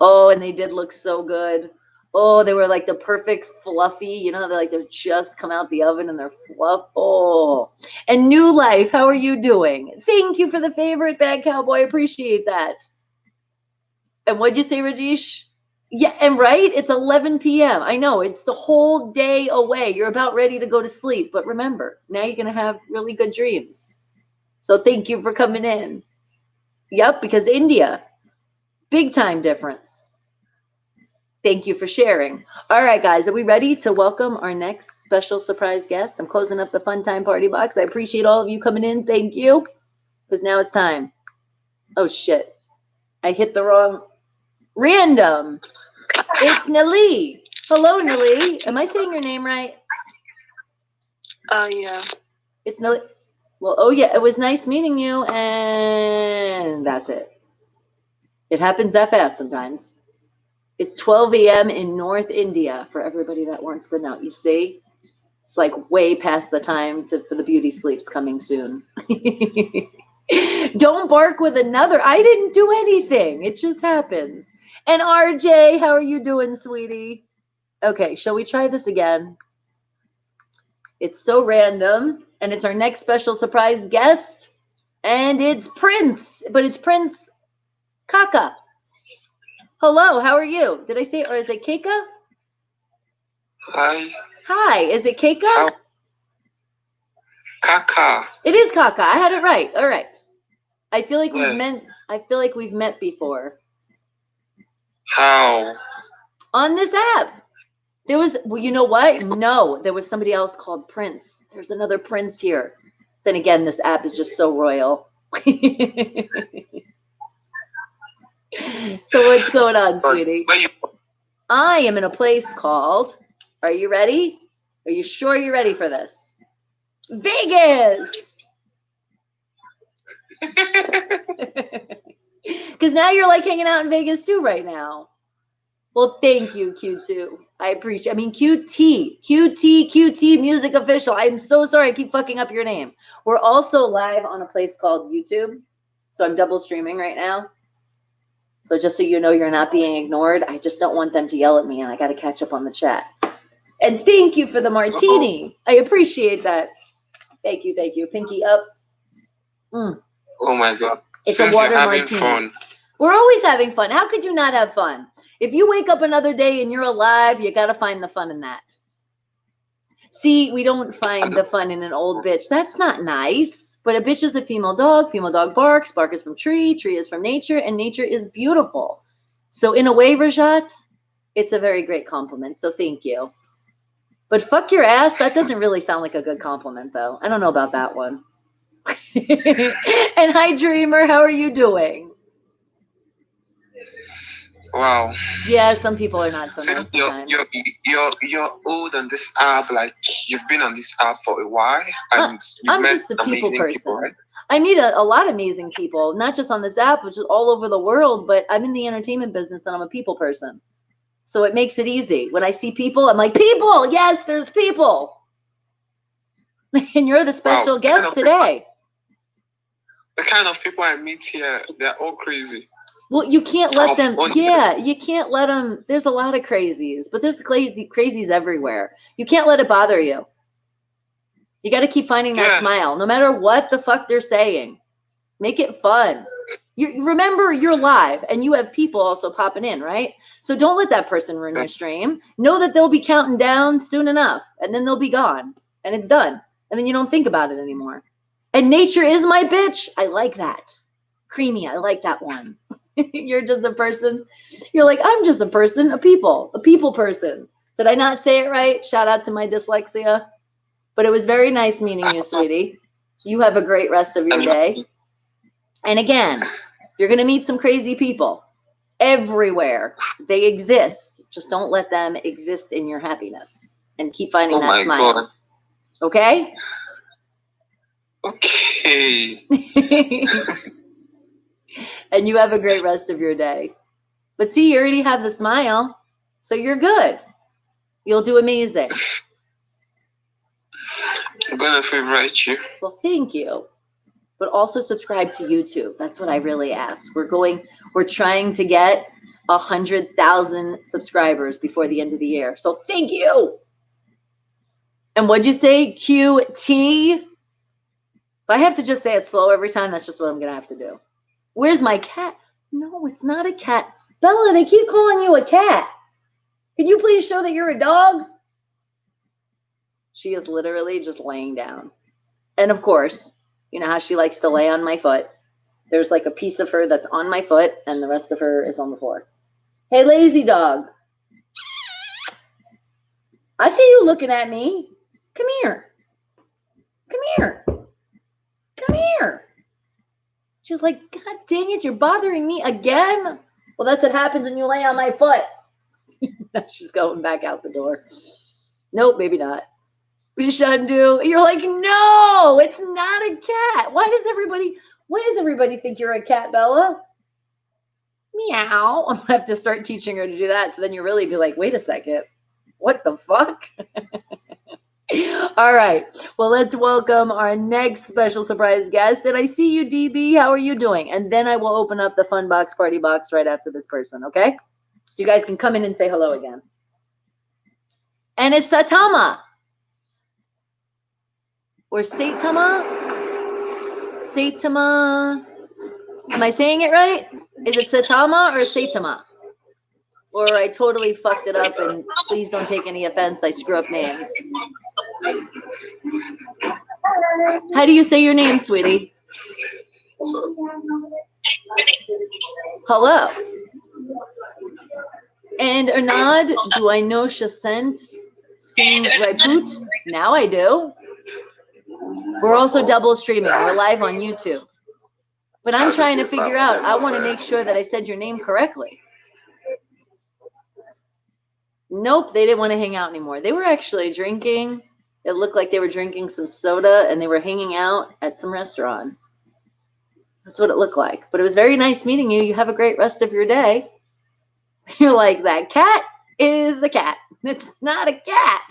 Oh, and they did look so good. Oh, they were like the perfect fluffy, they're just come out the oven and they're fluff. Oh, and New Life, how are you doing? Thank you for the favorite, Bad Cowboy. Appreciate that. And what'd you say, Rajesh? Yeah, and right, it's 11 p.m. I know, it's the whole day away. You're about ready to go to sleep. But remember, now you're going to have really good dreams. So thank you for coming in. Yep, because India, big time difference. Thank you for sharing. All right, guys, are we ready to welcome our next special surprise guest? I'm closing up the Fun Time Party box. I appreciate all of you coming in. Thank you. Because now it's time. Oh, shit. I hit the wrong random. It's Nali. Hello, Nali. Am I saying your name right? Yeah. It's Nali. Well, oh, yeah. It was nice meeting you. And that's it. It happens that fast sometimes. It's 12 a.m. in North India for everybody that wants to know. You see? It's like way past the time for the beauty sleeps coming soon. Don't bark with another. I didn't do anything. It just happens. And RJ, how are you doing, sweetie? Okay, shall we try this again? It's so random. And it's our next special surprise guest. And it's Prince. But it's Prince Kaka. Hello, how are you? Did I say, or is it Kaka? Hi. Hi, is it Kaka? Kaka. It is Kaka. I had it right. All right. I feel like we've met before. How? On this app. There was, well, you know what? No, there was somebody else called Prince. There's another Prince here. Then again, this app is just so royal. So what's going on, sweetie? I am in a place called, are you ready? Are you sure you're ready for this? Vegas! Because now you're like hanging out in Vegas too right now. Well, thank you, Q2. I appreciate, QT Music Official. I'm so sorry I keep fucking up your name. We're also live on a place called YouTube. So I'm double streaming right now. So just so you know, you're not being ignored. I just don't want them to yell at me, and I got to catch up on the chat. And thank you for the martini. I appreciate that. Thank you. Pinky up. Oh my God. It's Since a water you're having martini. fun. We're always having fun. How could you not have fun? If you wake up another day and you're alive, you got to find the fun in that. See, we don't find the fun in an old bitch. That's not nice. But a bitch is a female dog barks, bark is from tree is from nature, and nature is beautiful. So in a way, Rajat, it's a very great compliment. So thank you. But fuck your ass, that doesn't really sound like a good compliment, though. I don't know about that one. And hi, Dreamer, how are you doing? Wow. Yeah, some people are not so Since nice at times. you're old on this app, like you've been on this app for a while, and I'm just a people person. Right? I meet a lot of amazing people, not just on this app, which is all over the world, but I'm in the entertainment business and I'm a people person. So it makes it easy. When I see people, I'm like, people, yes, there's people. And you're the special guest today. The kind of people I meet here, they're all crazy. Well, you can't let them, you can't let them, there's a lot of crazies, but there's crazies everywhere. You can't let it bother you. You got to keep finding that smile, no matter what the fuck they're saying. Make it fun. You remember, you're live and you have people also popping in, right? So don't let that person ruin your stream. Know that they'll be counting down soon enough, and then they'll be gone, and it's done. And then you don't think about it anymore. And nature is my bitch. I like that. Creamy, I like that one. You're just a person. You're like, I'm just a person, a people person. Did I not say it right? Shout out to my dyslexia. But it was very nice meeting you, sweetie. You have a great rest of your day. And again, you're going to meet some crazy people everywhere. They exist. Just don't let them exist in your happiness. And keep finding that smile. God. Okay? Okay. And you have a great rest of your day. But see, you already have the smile. So you're good. You'll do amazing. I'm going to favorite you. Well, thank you. But also subscribe to YouTube. That's what I really ask. We're trying to get 100,000 subscribers before the end of the year. So thank you. And what'd you say? QT? If I have to just say it slow every time, that's just what I'm going to have to do. Where's my cat? No, it's not a cat. Bella, they keep calling you a cat. Can you please show that you're a dog? She is literally just laying down. And of course, you know how she likes to lay on my foot. There's like a piece of her that's on my foot and the rest of her is on the floor. Hey, lazy dog. I see you looking at me. Come here. Come here. Come here. She's like, God dang it, you're bothering me again? Well, that's what happens when you lay on my foot. Now she's going back out the door. Nope, maybe not. We shouldn't do. You're like, no, it's not a cat. Why does everybody think you're a cat, Bella? Meow. I'm gonna have to start teaching her to do that. So then you really be like, wait a second. What the fuck? All right. Well, let's welcome our next special surprise guest. And I see you, DB. How are you doing? And then I will open up the fun box, party box right after this person, okay? So you guys can come in and say hello again. And it's Satama. Or Saitama? Saitama. Am I saying it right? Is it Satama or Saitama? Or I totally fucked it up, and please don't take any offense. I screw up names. How do you say your name, sweetie? Hello. And Arnaud, do I know Shasent Singh Raiput? Now I do. We're also double streaming. We're live on YouTube. But I'm trying to figure out, I want to make sure that I said your name correctly. Nope, they didn't want to hang out anymore. They were actually drinking. It looked like they were drinking some soda and they were hanging out at some restaurant. That's what it looked like. But it was very nice meeting you. You have a great rest of your day. You're like, that cat is a cat. It's not a cat.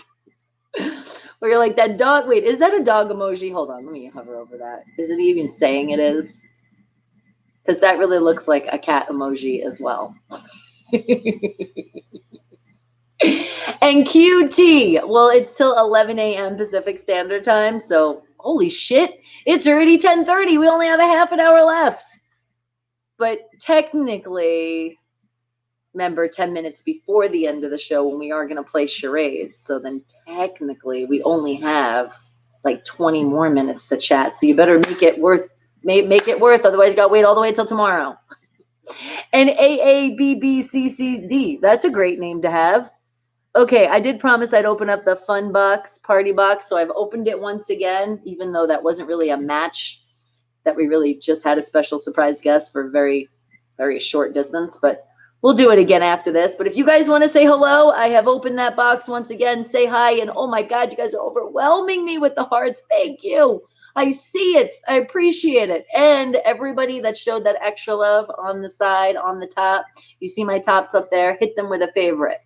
Or you're like, that dog. Wait, is that a dog emoji? Hold on, let me hover over that. Is it even saying it is? because that really looks like a cat emoji as well. And QT, well, it's till 11 a.m. Pacific Standard Time, so holy shit, it's already 10:30. We only have a half an hour left. But technically, remember, 10 minutes before the end of the show when we are going to play charades. So then technically we only have like 20 more minutes to chat. So you better make it worth, otherwise you got to wait all the way till tomorrow. And AABBCCD, that's a great name to have. Okay, I did promise I'd open up the fun box, party box, so I've opened it once again, even though that wasn't really a match, that we really just had a special surprise guest for very, very short distance, but we'll do it again after this. But if you guys want to say hello, I have opened that box once again. Say hi, and oh my God, you guys are overwhelming me with the hearts. Thank you. I see it. I appreciate it. And everybody that showed that extra love on the side, on the top, you see my tops up there, hit them with a favorite.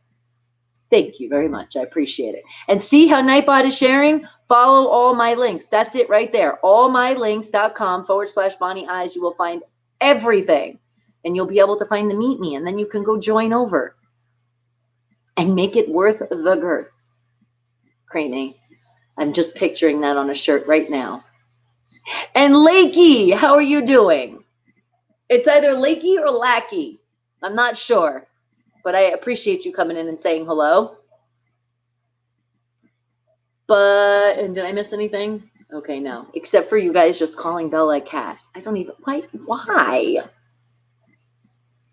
Thank you very much. I appreciate it. And see how Nightbot is sharing? Follow all my links. That's it right there. allmylinks.com/Bonnie Eyes. You will find everything. And you'll be able to find the Meet Me. And then you can go join over. And make it worth the girth. Creamy. I'm just picturing that on a shirt right now. And Lakey, how are you doing? It's either Lakey or Lackey. I'm not sure. But I appreciate you coming in and saying hello. But, and did I miss anything? Okay, no. Except for you guys just calling Bella a cat. I don't even, why?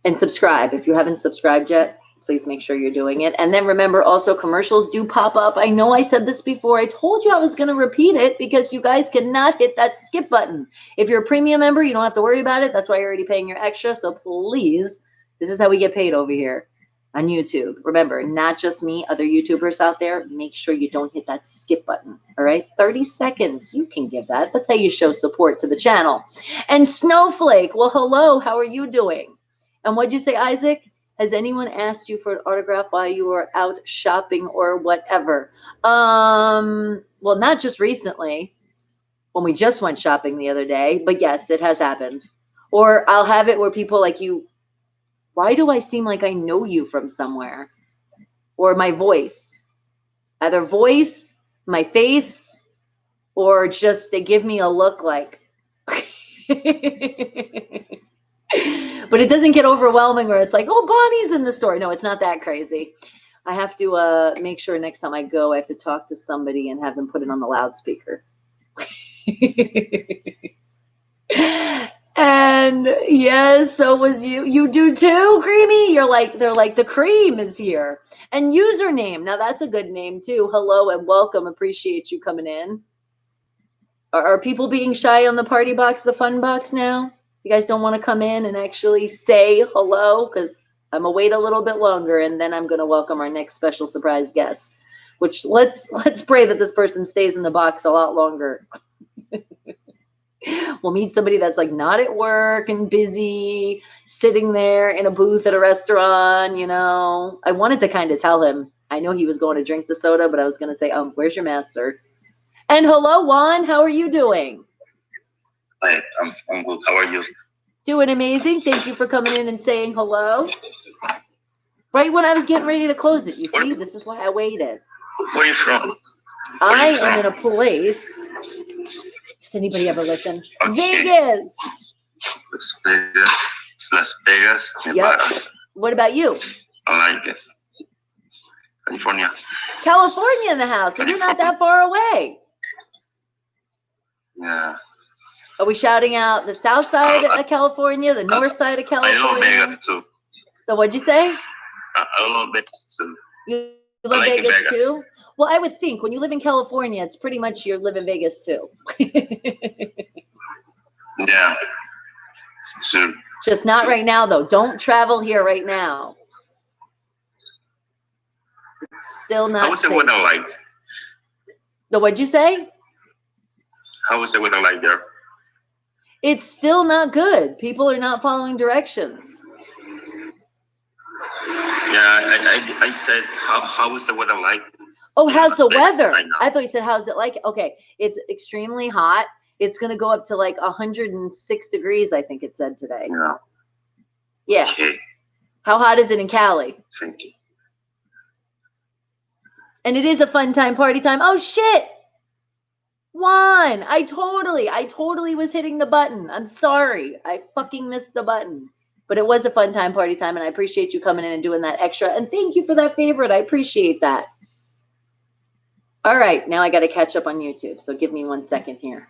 And subscribe. If you haven't subscribed yet, please make sure you're doing it. And then remember, also commercials do pop up. I know I said this before. I told you I was going to repeat it because you guys cannot hit that skip button. If you're a premium member, you don't have to worry about it. That's why you're already paying your extra. So please, this is how we get paid over here. On YouTube. Remember, not just me, other YouTubers out there, make sure you don't hit that skip button. All right? 30 seconds. You can give that. That's how you show support to the channel. And Snowflake, well, hello. How are you doing? And what'd you say, Isaac? Has anyone asked you for an autograph while you were out shopping or whatever? Well, not just recently, when we just went shopping the other day, but yes, it has happened. Or I'll have it where people like you, why do I seem like I know you from somewhere? Or my voice. Either voice, my face, or just they give me a look like. But it doesn't get overwhelming where it's like, oh, Bonnie's in the store. No, it's not that crazy. I have to make sure next time I go, I have to talk to somebody and have them put it on the loudspeaker. And yes, so was you. You do too, Creamy. You're like, they're like, the cream is here. And username. Now that's a good name too. Hello and welcome. Appreciate you coming in. Are people being shy on the party box, the fun box now? You guys don't want to come in and actually say hello? Because I'm gonna wait a little bit longer and then I'm gonna welcome our next special surprise guest. Which let's pray that this person stays in the box a lot longer. We'll meet somebody that's like not at work and busy, sitting there in a booth at a restaurant, you know. I wanted to kind of tell him. I know he was going to drink the soda, but I was going to say, where's your mask, sir? And hello, Juan. How are you doing? Hi, I'm good. How are you? Doing amazing. Thank you for coming in and saying hello. Right when I was getting ready to close it, you see, this is why I waited. Where are you from? I am in a place. Does anybody ever listen? Okay. Vegas. Las Vegas, Nevada. Yep. What about you? I like it. California. California in the house. So you're not that far away. Yeah. Are we shouting out the south side of California, the north side of California? I love Vegas too. So what'd you say? I love Vegas too. You love like Vegas too? Well, I would think when you live in California, it's pretty much you live in Vegas too. Yeah, it's true. Just not right now, though. Don't travel here right now. It's still not How is the safe. weather like? So what'd you say? How is the weather like there? It's still not good. People are not following directions. Yeah, I said, how is the weather like? Oh, how's the Las Vegas weather? right now? I thought you said, how's it like? Okay, it's extremely hot. It's going to go up to like 106 degrees, I think it said today. Yeah. Yeah. Okay. How hot is it in Cali? Thank you. And it is a fun time, party time. Oh, shit. Juan, I totally was hitting the button. I'm sorry. I fucking missed the button. But it was a fun time, party time, and I appreciate you coming in and doing that extra. And thank you for that favorite. I appreciate that. All right, now I got to catch up on YouTube. So give me 1 second here.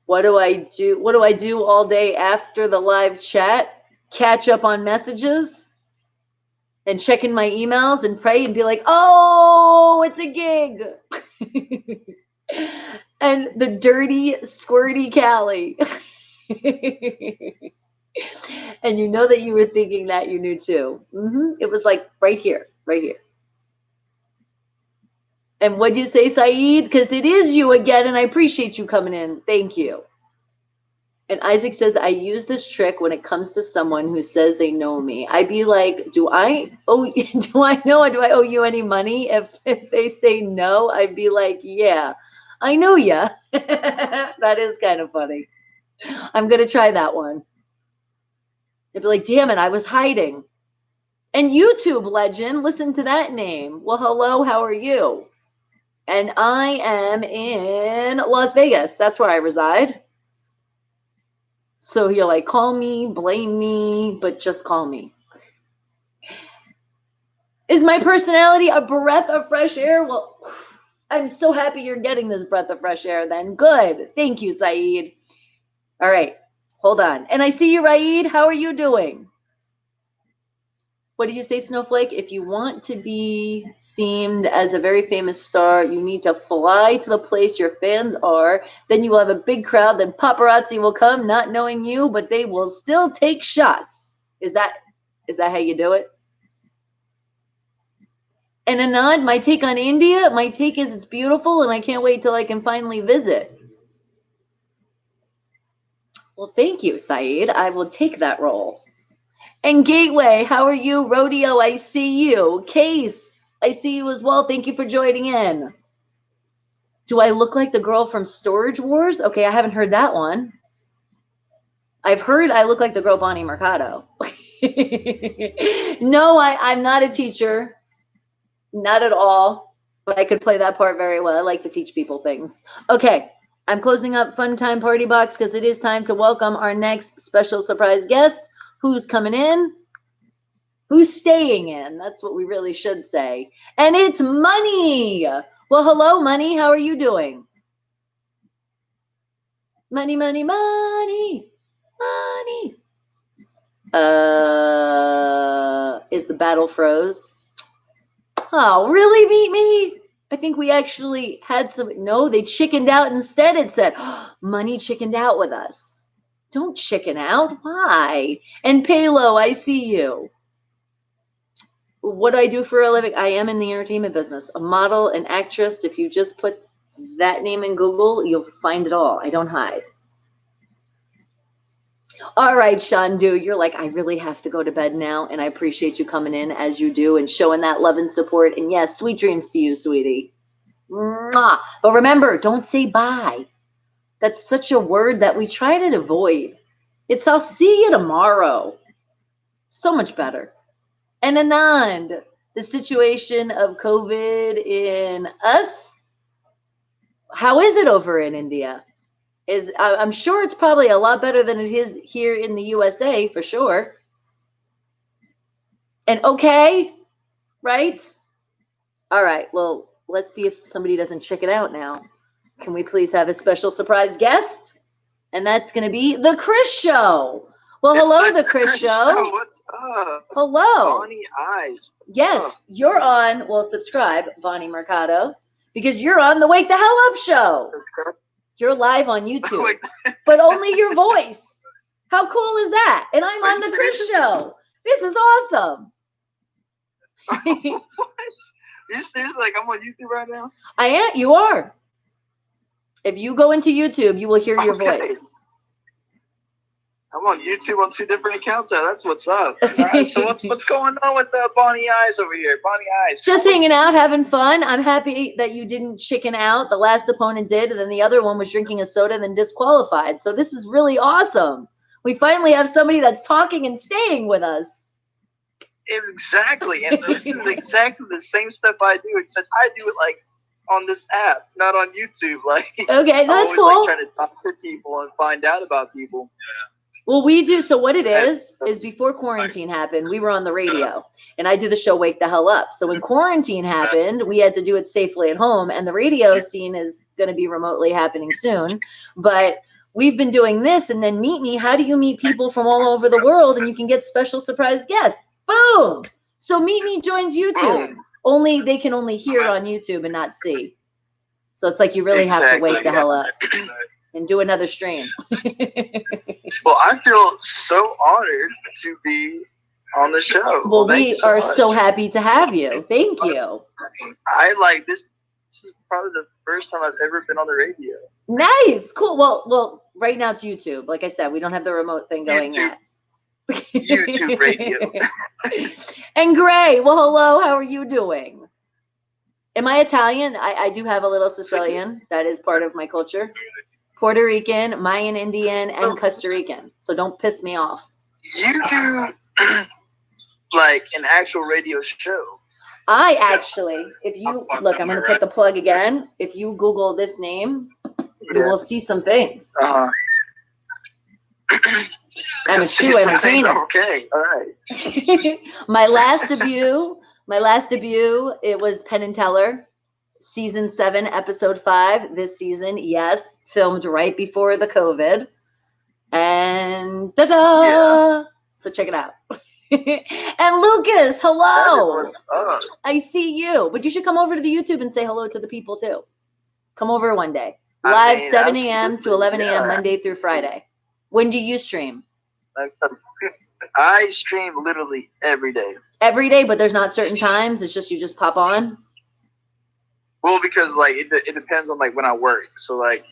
What do I do? What do I do all day after the live chat? Catch up on messages and check in my emails and pray and be like, oh, it's a gig. And the dirty, squirty Callie. And you know that you were thinking that, you knew too. It was like right here. And what'd you say, Saeed? Because it is you again, and I appreciate you coming in. Thank you. And Isaac says, I use this trick when it comes to someone who says they know me. I'd be like, do I owe you any money? If they say no, I'd be like, yeah, I know ya. That is kind of funny. I'm going to try that one. They'd be like, damn it, I was hiding. And YouTube legend, listen to that name. Well, hello, how are you? And I am in Las Vegas. That's where I reside. So you're like, call me, blame me, but just call me. Is my personality a breath of fresh air? Well, I'm so happy you're getting this breath of fresh air then. Good. Thank you, Saeed. All right. Hold on. And I see you, Raeed. How are you doing? What did you say, Snowflake? If you want to be seen as a very famous star, you need to fly to the place your fans are. Then you will have a big crowd. Then paparazzi will come, not knowing you, but they will still take shots. Is that how you do it? And Anand, my take on India, my take is it's beautiful, and I can't wait till I can finally visit. Well, thank you, Saeed. I will take that role. And Gateway, how are you? Rodeo, I see you. Case, I see you as well. Thank you for joining in. Do I look like the girl from Storage Wars? Okay, I haven't heard that one. I've heard I look like the girl Bonnie Mercado. No, I'm not a teacher. Not at all. But I could play that part very well. I like to teach people things. Okay, I'm closing up Fun Time Party Box because it is time to welcome our next special surprise guest. Who's coming in? Who's staying in? That's what we really should say. And it's Money. Well, hello, Money. How are you doing? Money, money, money, money. Is the battle froze? Oh, really, Meet Me? I think we actually had some. No, they chickened out instead. It said, oh, Money chickened out with us. Don't chicken out. Why? And Palo, I see you. What do I do for a living? I am in the entertainment business. A model, an actress. If you just put that name in Google, you'll find it all. I don't hide. All right, Shandu, you're like, I really have to go to bed now, and I appreciate you coming in as you do and showing that love and support. And yes, sweet dreams to you, sweetie. Mwah. But remember, don't say bye. That's such a word that we try to avoid. It's I'll see you tomorrow. So much better. And Anand, the situation of COVID in us, how is it over in India? I'm sure it's probably a lot better than it is here in the USA, for sure. And okay, right? All right, well, let's see if somebody doesn't check it out now. Can we please have a special surprise guest? And that's going to be The Chris Show. Well, hello, The Chris Show. What's up? Hello. Bonnie Eyes. Yes, you're on. Well, subscribe, Bonnie Mercado, because you're on the Wake the Hell Up Show. You're live on YouTube, but only your voice. How cool is that? And I'm on The Chris Show. This is awesome. What? You serious? Like I'm on YouTube right now? I am. You are. If you go into YouTube, you will hear your voice. I'm on YouTube on 2 different accounts now. That's what's up. All right, so what's going on with Bonnie Eyes over here? Bonnie Eyes. Just hanging out, having fun. I'm happy that you didn't chicken out. The last opponent did, and then the other one was drinking a soda and then disqualified. So this is really awesome. We finally have somebody that's talking and staying with us. Exactly. And this is exactly the same stuff I do, except I do it like on this app, not on YouTube. Like, okay, that's cool. Like trying to talk to people and find out about people. Well, we do. So what it is before quarantine happened, we were on the radio and I do the show Wake the Hell Up. So when quarantine happened, we had to do it safely at home, and the radio scene is going to be remotely happening soon. But we've been doing this, and then Meet Me. How do you meet people from all over the world and you can get special surprise guests? Boom. So Meet Me joins YouTube. Only they can only hear on YouTube and not see. So it's like you really have to wake the hell up and do another stream. Well, I feel so honored to be on the show. Well, we are so happy to have you. Thank you. I like this. This is probably the first time I've ever been on the radio. Nice. Cool. Well, right now it's YouTube. Like I said, we don't have the remote thing going yet. YouTube radio. And Gray, well, hello. How are you doing? Am I Italian? I do have a little Sicilian. That is part of my culture. Puerto Rican, Mayan Indian, and Costa Rican. So don't piss me off. You do like an actual radio show. I actually, if you look, I'm going to put the plug again. If you Google this name, you will see some things. I'm a true entertainer. Okay, all right. My last debut, it was Penn and Teller. Season 7, episode 5 this season. Yes, filmed right before the COVID. And ta-da! Yeah. So check it out. And Lucas, hello. I see you. But you should come over to the YouTube and say hello to the people too. Come over one day. Live 7 a.m. to 11 a.m. Monday through Friday. When do you stream? I stream literally every day. Every day, but there's not certain times. It's just you just pop on. Well, because like it depends on like when I work. So like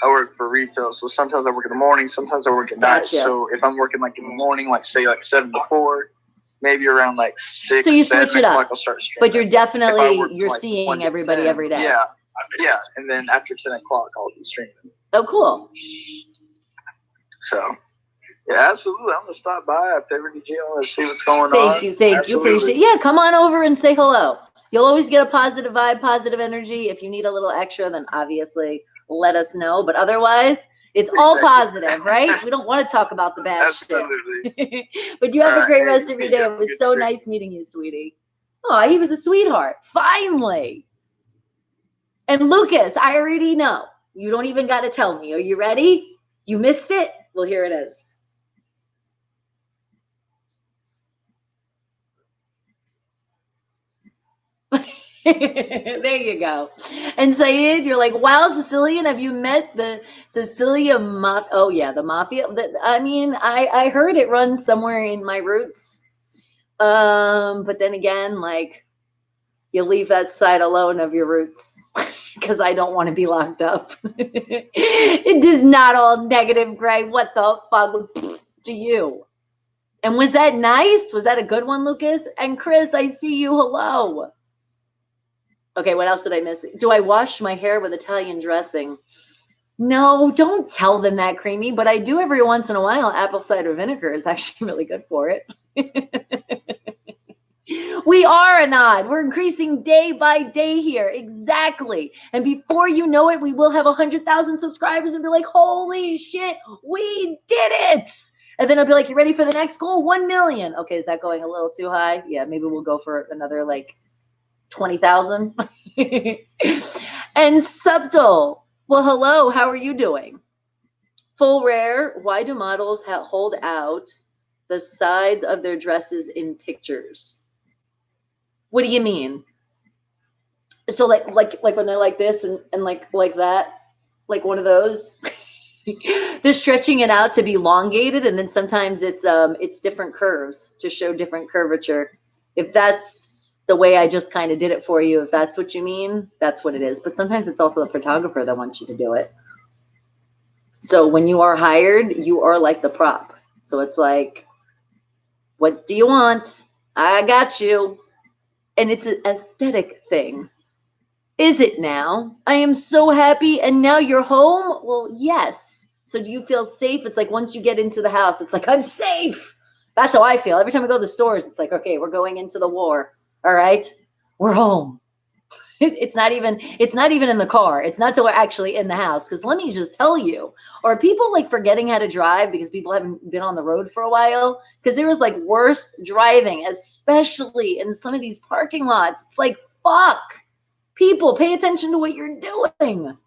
I work for retail, so sometimes I work in the morning, sometimes I work at night. So if I'm working like in the morning, like say like 7 to 4, maybe around like 6. So you switch it up. I'll start streaming. But you're definitely seeing everybody every day. Yeah, and then after 10 o'clock, I'll be streaming. Oh, cool. So. Yeah, absolutely. I'm gonna stop by at favorite DJ. I want to see what's going on. Thank you. Appreciate it. Yeah, come on over and say hello. You'll always get a positive vibe, positive energy. If you need a little extra, then obviously let us know. But otherwise, it's all positive, right? We don't want to talk about the bad shit. But you have a great rest of your day. It was so nice meeting you, sweetie. Oh, he was a sweetheart. Finally. And Lucas, I already know. You don't even got to tell me. Are you ready? You missed it? Well, here it is. There you go. And Saeed, you're like, wow, Sicilian, have you met the Sicilian mafia? Oh yeah, the mafia. I mean, I heard it runs somewhere in my roots. But then again, like, you leave that side alone of your roots because I don't want to be locked up. It is not all negative, Gray. What the fuck to you? And was that nice? Was that a good one, Lucas? And Chris, I see you. Hello. Okay, what else did I miss? Do I wash my hair with Italian dressing? No, don't tell them that, Creamy, but I do every once in a while. Apple cider vinegar is actually really good for it. We are, Anad. We're increasing day by day here. Exactly. And before you know it, we will have 100,000 subscribers and be like, holy shit, we did it. And then I'll be like, you ready for the next goal? 1 million. Okay, is that going a little too high? Yeah, maybe we'll go for another like 20,000. And Subtle. Well, hello. How are you doing? Full Rare. Why do models hold out the sides of their dresses in pictures? What do you mean? So like when they're like this and like that, like one of those. They're stretching it out to be elongated, and then sometimes it's different curves to show different curvature. If that's the way I just kind of did it for you, if that's what you mean, that's what it is. But sometimes it's also the photographer that wants you to do it. So when you are hired, you are like the prop. So it's like, what do you want? I got you. And it's an aesthetic thing. Is it now? I am so happy. And now you're home? Well, yes. So do you feel safe? It's like once you get into the house, it's like, I'm safe. That's how I feel. Every time I go to the stores, it's like, okay, we're going into the war. All right. We're home. It's not even in the car. It's not till we're actually in the house. Because let me just tell you, are people like forgetting how to drive because people haven't been on the road for a while? Because there was like worse driving, especially in some of these parking lots. It's like, fuck. People, pay attention to what you're doing.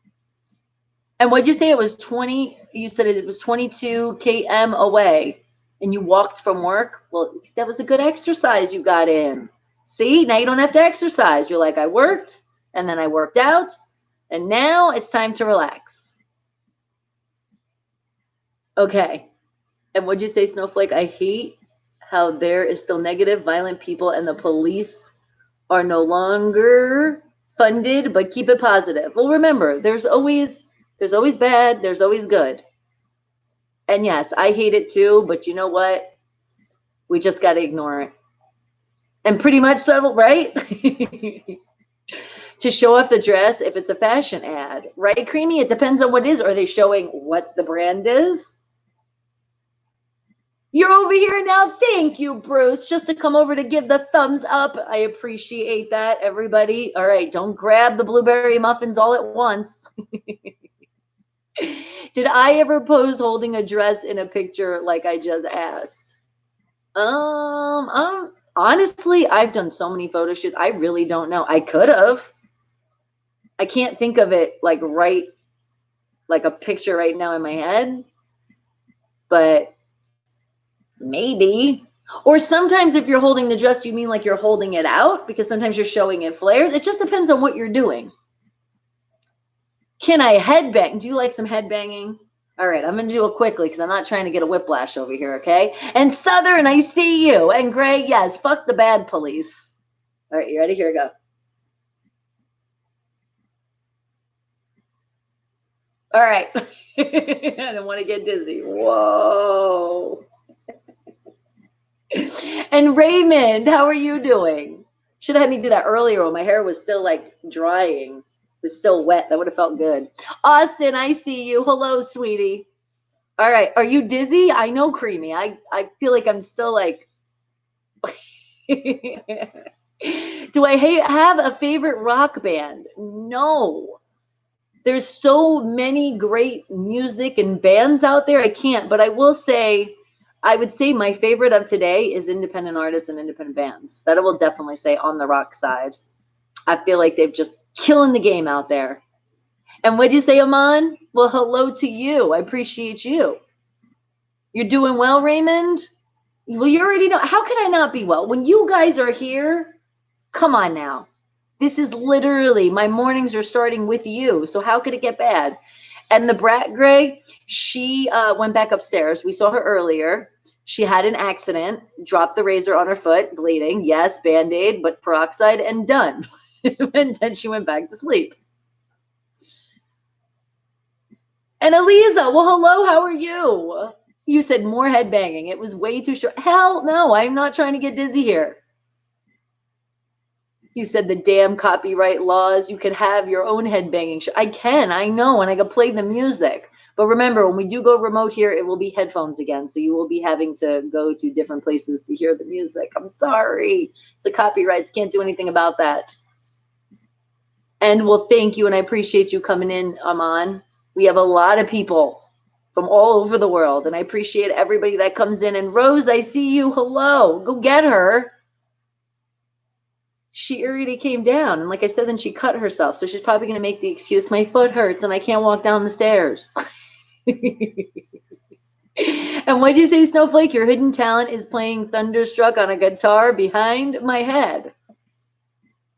And what'd you say? It was 20, you said it was 22 km away and you walked from work? Well, that was a good exercise you got in. See, now you don't have to exercise. You're like, I worked and then I worked out and now it's time to relax. Okay. And what'd you say, Snowflake? I hate how there is still negative, violent people and the police are no longer funded, but keep it positive. Well, remember, there's always bad, there's always good. And yes, I hate it too, but you know what? We just got to ignore it. And pretty much settle, right? To show off the dress if it's a fashion ad, right, Creamy? It depends on what it is. Are they showing what the brand is? You're over here now. Thank you, Bruce, just to come over to give the thumbs up. I appreciate that, everybody. All right, don't grab the blueberry muffins all at once. Did I ever pose holding a dress in a picture like I just asked? Honestly, I've done so many photo shoots. I really don't know. I could have. I can't think of it like a picture right now in my head, but maybe. Or sometimes if you're holding the dress, you mean like you're holding it out because sometimes you're showing it flares. It just depends on what you're doing. Can I headbang? Do you like some headbanging? All right, I'm going to do it quickly because I'm not trying to get a whiplash over here, okay? And Southern, I see you. And Gray, yes, fuck the bad police. All right, you ready? Here we go. All right. I don't want to get dizzy. Whoa. And Raymond, how are you doing? Should have had me do that earlier when my hair was still like drying. It was still wet. That would have felt good. Austin, I see you. Hello, sweetie. All right. Are you dizzy? I know, Creamy. I feel like I'm still like... Do I have a favorite rock band? No. There's so many great music and bands out there. I can't, but I will say, I would say my favorite of today is independent artists and independent bands. That I will definitely say on the rock side. I feel like they've just killing the game out there. And what'd you say, Aman? Well, hello to you. I appreciate you. You're doing well, Raymond? Well, you already know. How can I not be well? When you guys are here, come on now. This is literally, my mornings are starting with you. So how could it get bad? And the brat, Gray, she went back upstairs. We saw her earlier. She had an accident, dropped the razor on her foot, bleeding. Yes, Band-Aid, but peroxide and done. And then she went back to sleep. And Eliza, well, hello, how are you? You said more headbanging. It was way too short. Hell no, I'm not trying to get dizzy here. You said the damn copyright laws. You could have your own headbanging show. I can, I know, and I can play the music. But remember, when we do go remote here, it will be headphones again. So you will be having to go to different places to hear the music. I'm sorry. It's the copyrights. Can't do anything about that. And well, thank you, and I appreciate you coming in, Aman. We have a lot of people from all over the world, and I appreciate everybody that comes in. And Rose, I see you. Hello. Go get her. She already came down. And like I said, then she cut herself. So she's probably going to make the excuse, my foot hurts and I can't walk down the stairs. And what'd you say, Snowflake? Your hidden talent is playing Thunderstruck on a guitar behind my head.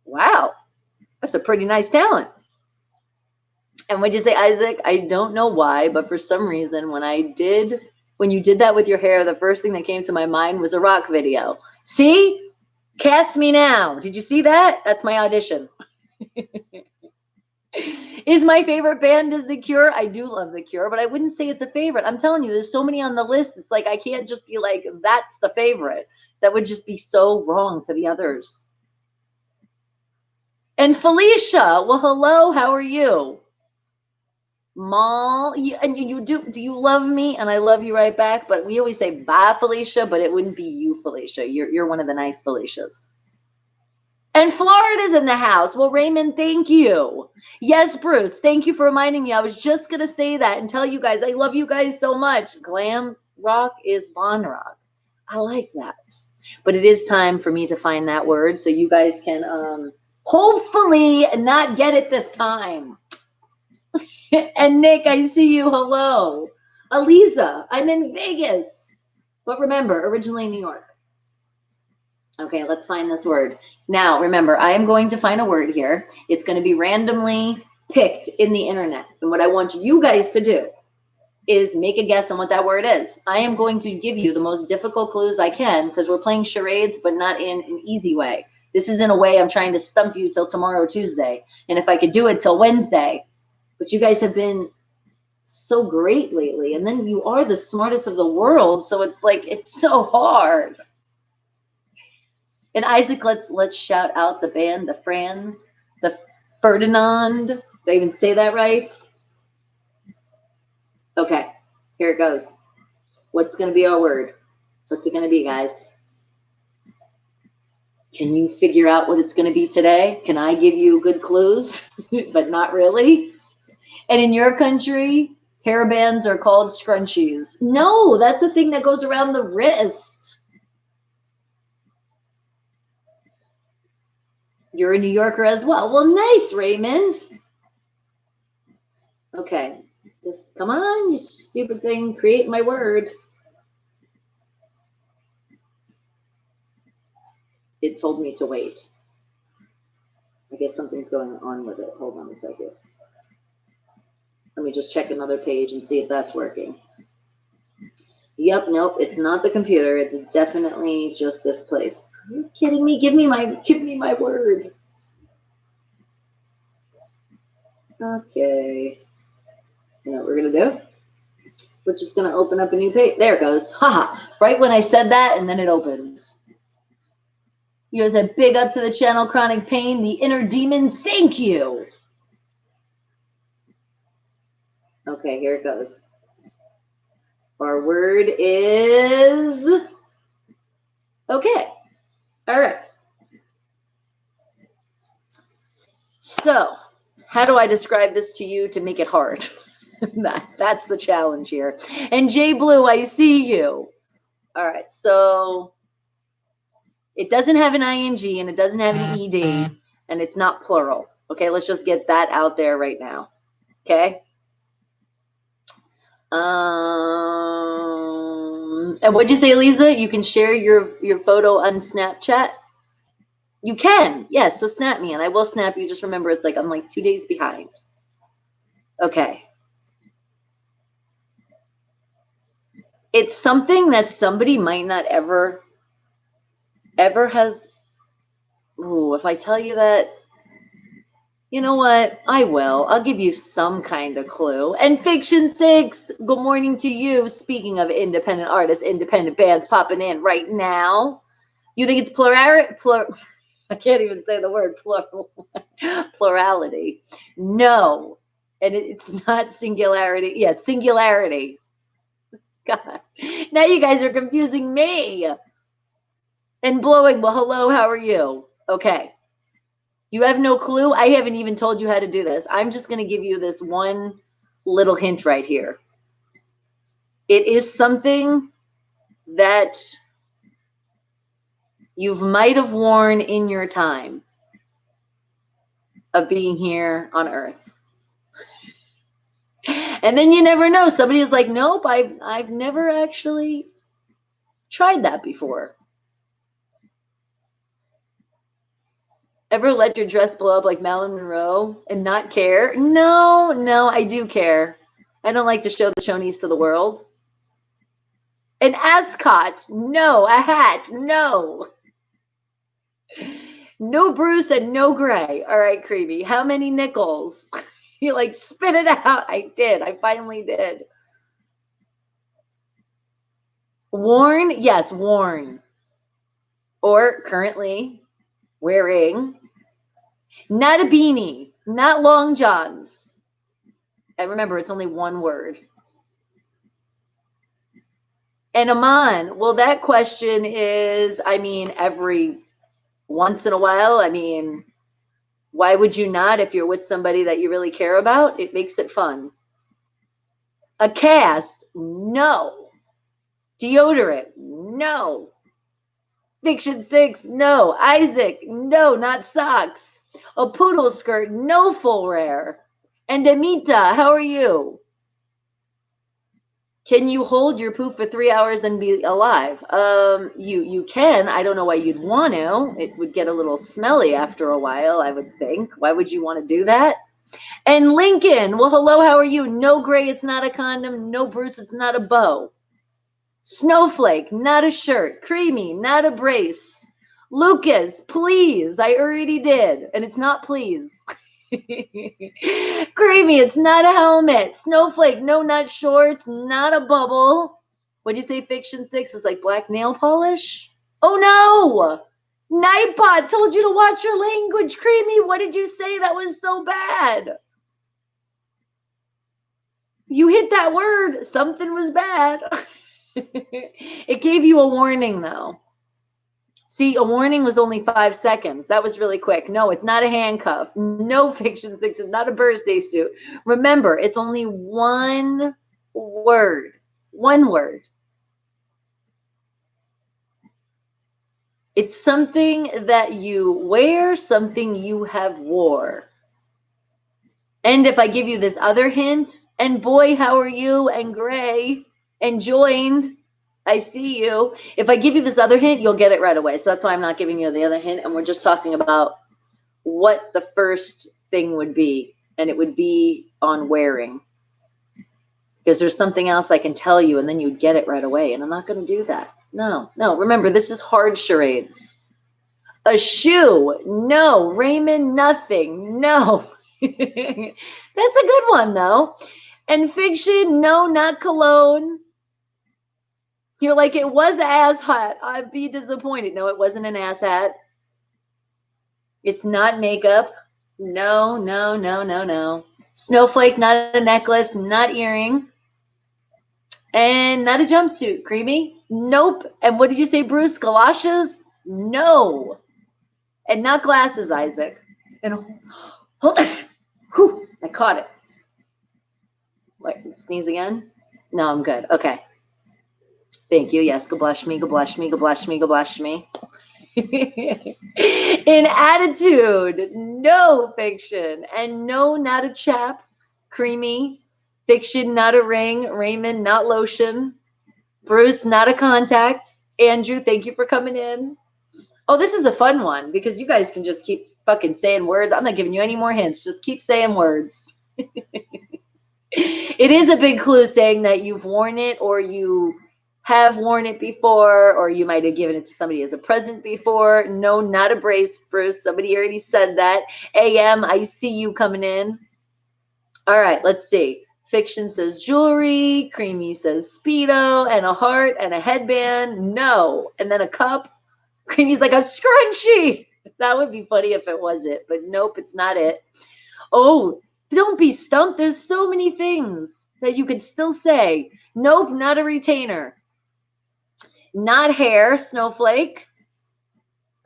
Wow. That's a pretty nice talent. And what'd you say, Isaac? I don't know why, but for some reason, when you did that with your hair, the first thing that came to my mind was a rock video. See? Cast me now. Did you see that? That's my audition. Is my favorite band is The Cure? I do love The Cure, but I wouldn't say it's a favorite. I'm telling you, there's so many on the list. It's like I can't just be like, that's the favorite. That would just be so wrong to the others. And Felicia, well, hello, how are you? Mal, do you love me? And I love you right back, but we always say bye, Felicia, but it wouldn't be you, Felicia. You're one of the nice Felicias. And Florida's in the house. Well, Raymond, thank you. Yes, Bruce, thank you for reminding me. I was just going to say that and tell you guys, I love you guys so much. Glam rock is Bon rock. I like that. But it is time for me to find that word so you guys can hopefully not get it this time. And Nick, I see you. Hello. Aliza, I'm in Vegas. But remember, originally New York. Okay, let's find this word. Now, remember, I am going to find a word here. It's going to be randomly picked in the internet. And what I want you guys to do is make a guess on what that word is. I am going to give you the most difficult clues I can because we're playing charades, but not in an easy way. This is in a way I'm trying to stump you till tomorrow, Tuesday. And if I could do it till Wednesday. But you guys have been so great lately. And then you are the smartest of the world. So it's like, it's so hard. And Isaac, let's shout out the band, the Franz, the Ferdinand. Did I even say that right? Okay, here it goes. What's going to be our word? What's it going to be, guys? Can you figure out what it's going to be today? Can I give you good clues? But not really. And in your country, hair bands are called scrunchies. No, that's the thing that goes around the wrist. You're a New Yorker as well. Well, nice, Raymond. Okay. Just come on, you stupid thing. Create my word. It told me to wait. I guess something's going on with it. Hold on a second. Let me just check another page and see if that's working. Yep, nope, it's not the computer. It's definitely just this place. Are you kidding me? Give me my word. Okay. You know what we're gonna do? We're just gonna open up a new page. There it goes. Haha. Right when I said that, and then it opens. You guys have big up to the channel, Chronic Pain, the inner demon. Thank you. Okay, here it goes. Our word is okay. All right. So, how do I describe this to you to make it hard? That's the challenge here. And Jay Blue, I see you. All right. So, it doesn't have an ing and it doesn't have an ed and it's not plural. Okay, let's just get that out there right now. Okay. And what'd you say, Lisa? You can share your photo on Snapchat? You can. Yes, so snap me and I will snap you. Just remember, it's like I'm like 2 days behind. Okay. It's something that somebody might not ever has. Ooh, if I tell you that, you know what? I will. I'll give you some kind of clue. And Fiction 6, good morning to you. Speaking of independent artists, independent bands popping in right now. You think it's I can't even say the word plurality. No. And it's not singularity. Yeah, it's singularity. God. Now you guys are confusing me. And blowing, well, hello, how are you? Okay. You have no clue? I haven't even told you how to do this. I'm just going to give you this one little hint right here. It is something that you might have worn in your time of being here on Earth. And then you never know. Somebody is like, nope, I've never actually tried that before. Ever let your dress blow up like Marilyn Monroe and not care? No, I do care. I don't like to show the chonies to the world. An ascot? No. A hat? No. No Bruce and no Gray. All right, Creepy. How many nickels? You like spit it out. I did. I finally did. Worn, yes, worn. Or currently wearing. Not a beanie, not long johns. And remember, it's only one word. And Aman, well, that question is, I mean, every once in a while. I mean, why would you not if you're with somebody that you really care about? It makes it fun. A cast, no. Deodorant, no. Fiction 6, no. Isaac, no, not socks. A poodle skirt, no full rare. And Amita, how are you? Can you hold your poop for 3 hours and be alive? You can. I don't know why you'd want to. It would get a little smelly after a while, I would think. Why would you want to do that? And Lincoln, well, hello, how are you? No, Gray, it's not a condom. No, Bruce, it's not a bow. Snowflake, not a shirt. Creamy, not a brace. Lucas, please. I already did. And it's not please. Creamy, it's not a helmet. Snowflake, no, not shorts. Not a bubble. What'd you say? Fiction 6 is like black nail polish? Oh, no. Nightbot told you to watch your language. Creamy, what did you say? That was so bad. You hit that word. Something was bad. It gave you a warning, though. See, a warning was only 5 seconds. That was really quick. No, it's not a handcuff. No, Fiction 6 is not a birthday suit. Remember, it's only one word. One word. It's something that you wear, something you have wore. And if I give you this other hint, and boy, how are you, and Gray, and joined, I see you. If I give you this other hint, you'll get it right away. So that's why I'm not giving you the other hint. And we're just talking about what the first thing would be. And it would be on wearing. Because there's something else I can tell you, and then you'd get it right away. And I'm not going to do that. No. Remember, this is hard charades. A shoe. No. Raymond, nothing. No. That's a good one, though. And fiction, no, not cologne. You're like, it was ass hat. I'd be disappointed. No, it wasn't an ass hat. It's not makeup. No. Snowflake, not a necklace, not earring. And not a jumpsuit. Creamy? Nope. And what did you say, Bruce? Galoshes? No. And not glasses, Isaac. And hold on. Whew, I caught it. Wait, sneeze again? No, I'm good. Okay. Thank you. Yes, gablush me. In attitude, no fiction. And no, not a chap. Creamy. Fiction, not a ring. Raymond, not lotion. Bruce, not a contact. Andrew, thank you for coming in. Oh, this is a fun one because you guys can just keep fucking saying words. I'm not giving you any more hints. Just keep saying words. It is a big clue saying that you've worn it or you have worn it before, or you might have given it to somebody as a present before. No, not a brace, Bruce. Somebody already said that. AM, I see you coming in. All right, let's see. Fiction says jewelry. Creamy says Speedo and a heart and a headband. No. And then a cup. Creamy's like a scrunchie. That would be funny if it was it, but nope, it's not it. Oh, don't be stumped. There's so many things that you could still say. Nope, not a retainer. Not hair, Snowflake.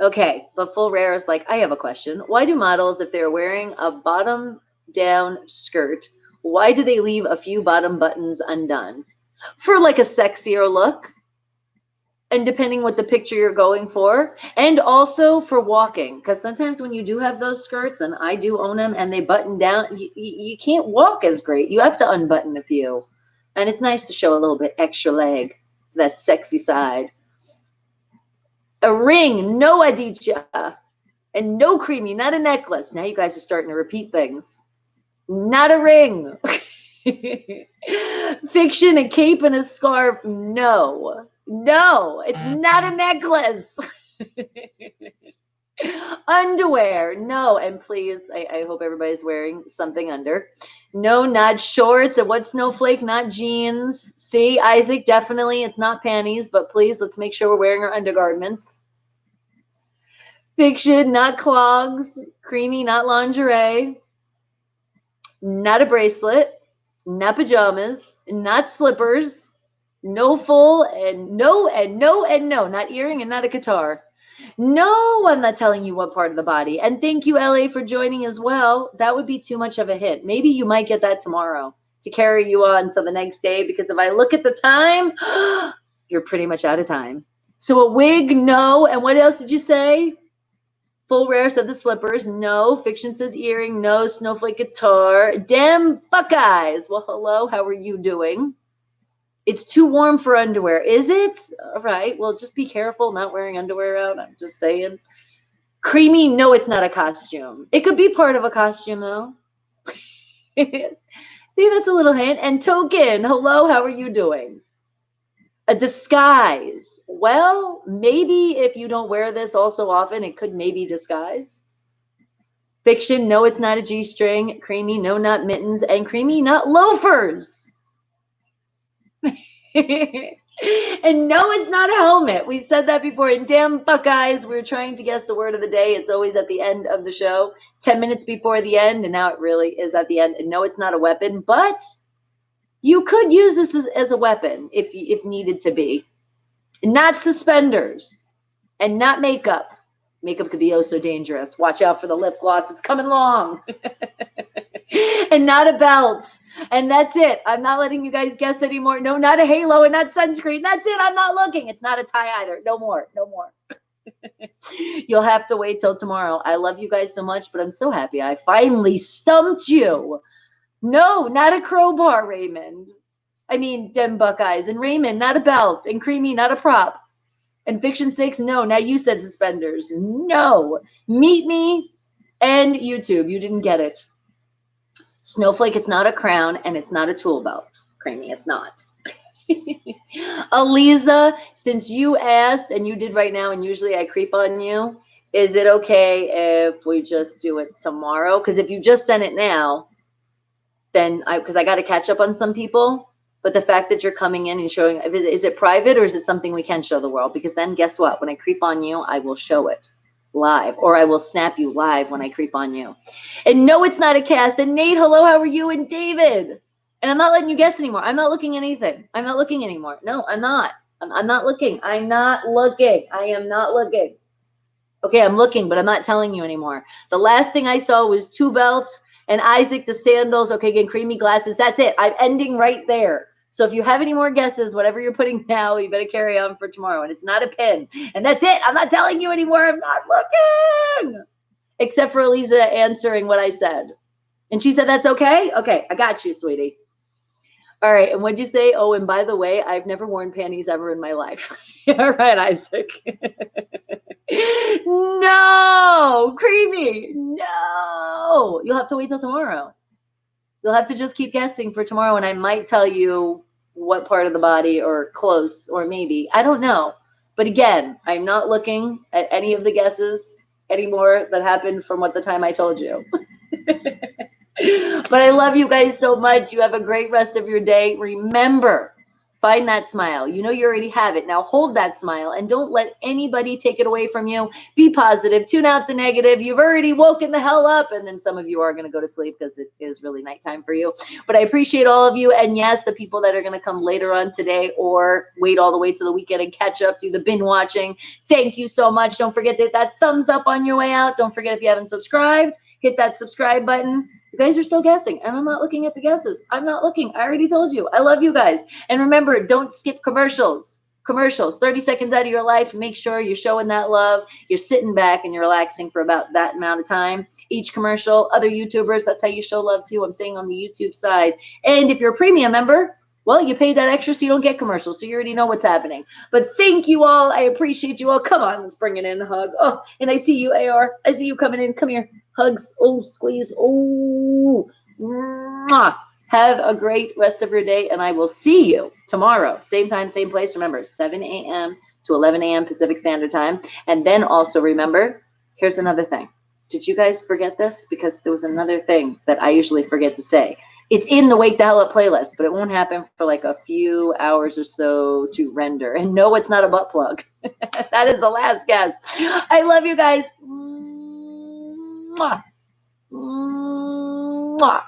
Okay, but full rare is like, I have a question. Why do models, if they're wearing a bottom down skirt, why do they leave a few bottom buttons undone? For like a sexier look. And depending what the picture you're going for, and also for walking, because sometimes when you do have those skirts, and I do own them, and they button down, you can't walk as great. You have to unbutton a few, and it's nice to show a little bit extra leg, that sexy side. A ring, no Aditya, and no Creamy, not a necklace. Now you guys are starting to repeat things. Not a ring. Fiction, a cape and a scarf, no. No, it's not a necklace. Underwear, no. And please, I hope everybody's wearing something under. No, not shorts. And what snowflake? Not jeans. See, Isaac, definitely it's not panties, but please, let's make sure we're wearing our undergarments. Fiction, not clogs. Creamy, not lingerie. Not a bracelet. Not pajamas. Not slippers. No full and no and no and no. Not earring and not a guitar. No, I'm not telling you what part of the body. And thank you, LA, for joining as well. That would be too much of a hint. Maybe you might get that tomorrow to carry you on to the next day, because if I look at the time, you're pretty much out of time. So a wig, no. And what else did you say? Full Rare said the slippers. No. Fiction says earring. No. Snowflake guitar. Damn Buckeyes. Well, hello. How are you doing? It's too warm for underwear. Is it? All right. Well, just be careful not wearing underwear out. I'm just saying. Creamy. No, it's not a costume. It could be part of a costume, though. See, that's a little hint. And Token. Hello. How are you doing? A disguise. Well, maybe if you don't wear this all so often, it could maybe disguise. Fiction. No, it's not a G-string. Creamy. No, not mittens. And creamy, not loafers. And no, it's not a helmet. We said that before. And damn Buckeyes, we're trying to guess the word of the day. It's always at the end of the show, 10 minutes before the end, and now it really is at the end. And no, it's not a weapon, but you could use this as a weapon if needed to be. Not suspenders and not makeup. Makeup could be oh so dangerous. Watch out for the lip gloss. It's coming long. And not a belt. And that's it. I'm not letting you guys guess anymore. No, not a halo and not sunscreen. That's it. I'm not looking. It's not a tie either. No more. No more. You'll have to wait till tomorrow. I love you guys so much, but I'm so happy I finally stumped you. No, not a crowbar, Raymond. I mean, dem Buckeyes. And Raymond, not a belt. And Creamy, not a prop. And Fiction 6, no. Now you said suspenders. No. Meet me and YouTube. You didn't get it. Snowflake, it's not a crown, and it's not a tool belt. Creamy, it's not. Aliza, since you asked, and you did right now, and usually I creep on you, is it okay if we just do it tomorrow? Because if you just send it now, then because I got to catch up on some people, but the fact that you're coming in and showing, is it private or is it something we can show the world? Because then guess what? When I creep on you, I will show it live, or I will snap you live when I creep on you. And no, it's not a cast. And Nate, hello, how are you? And David. And I'm not letting you guess anymore. I'm not looking at anything. I'm not looking anymore. No, I'm not. I'm not looking. I'm not looking. I am not looking. Okay, I'm looking, but I'm not telling you anymore. The last thing I saw was two belts and Isaac, the sandals. Okay, again, creamy glasses. That's it. I'm ending right there. So if you have any more guesses, whatever you're putting now, you better carry on for tomorrow. And it's not a pin. And that's it. I'm not telling you anymore. I'm not looking. Except for Eliza answering what I said. And she said, that's okay? Okay, I got you, sweetie. All right, and what'd you say? Oh, and by the way, I've never worn panties ever in my life. All right, Isaac. No, creamy. No. You'll have to wait till tomorrow. You'll have to just keep guessing for tomorrow, and I might tell you what part of the body or close or maybe. I don't know. But again, I'm not looking at any of the guesses anymore that happened from what the time I told you. But I love you guys so much. You have a great rest of your day. Remember, find that smile. You know you already have it. Now hold that smile and don't let anybody take it away from you. Be positive. Tune out the negative. You've already woken the hell up. And then some of you are going to go to sleep because it is really nighttime for you. But I appreciate all of you. And yes, the people that are going to come later on today or wait all the way to the weekend and catch up, do the binge watching. Thank you so much. Don't forget to hit that thumbs up on your way out. Don't forget, if you haven't subscribed, hit that subscribe button. You guys are still guessing, and I'm not looking at the guesses. I'm not looking. I already told you. I love you guys. And remember, don't skip commercials. Commercials, 30 seconds out of your life. Make sure you're showing that love. You're sitting back and you're relaxing for about that amount of time. Each commercial, other YouTubers, that's how you show love too. I'm saying on the YouTube side. And if you're a premium member, well, you paid that extra so you don't get commercials, so you already know what's happening. But thank you all. I appreciate you all. Come on, let's bring it in. Hug. Oh, and I see you, AR. I see you coming in. Come here. Hugs. Oh, squeeze. Oh. Mwah. Have a great rest of your day, and I will see you tomorrow. Same time, same place. Remember, 7 a.m. to 11 a.m. Pacific Standard Time. And then also remember, here's another thing. Did you guys forget this? Because there was another thing that I usually forget to say. It's in the Wake the Hell Up playlist, but it won't happen for like a few hours or so to render. And no, it's not a butt plug. That is the last guess. I love you guys. Mwah. Mwah.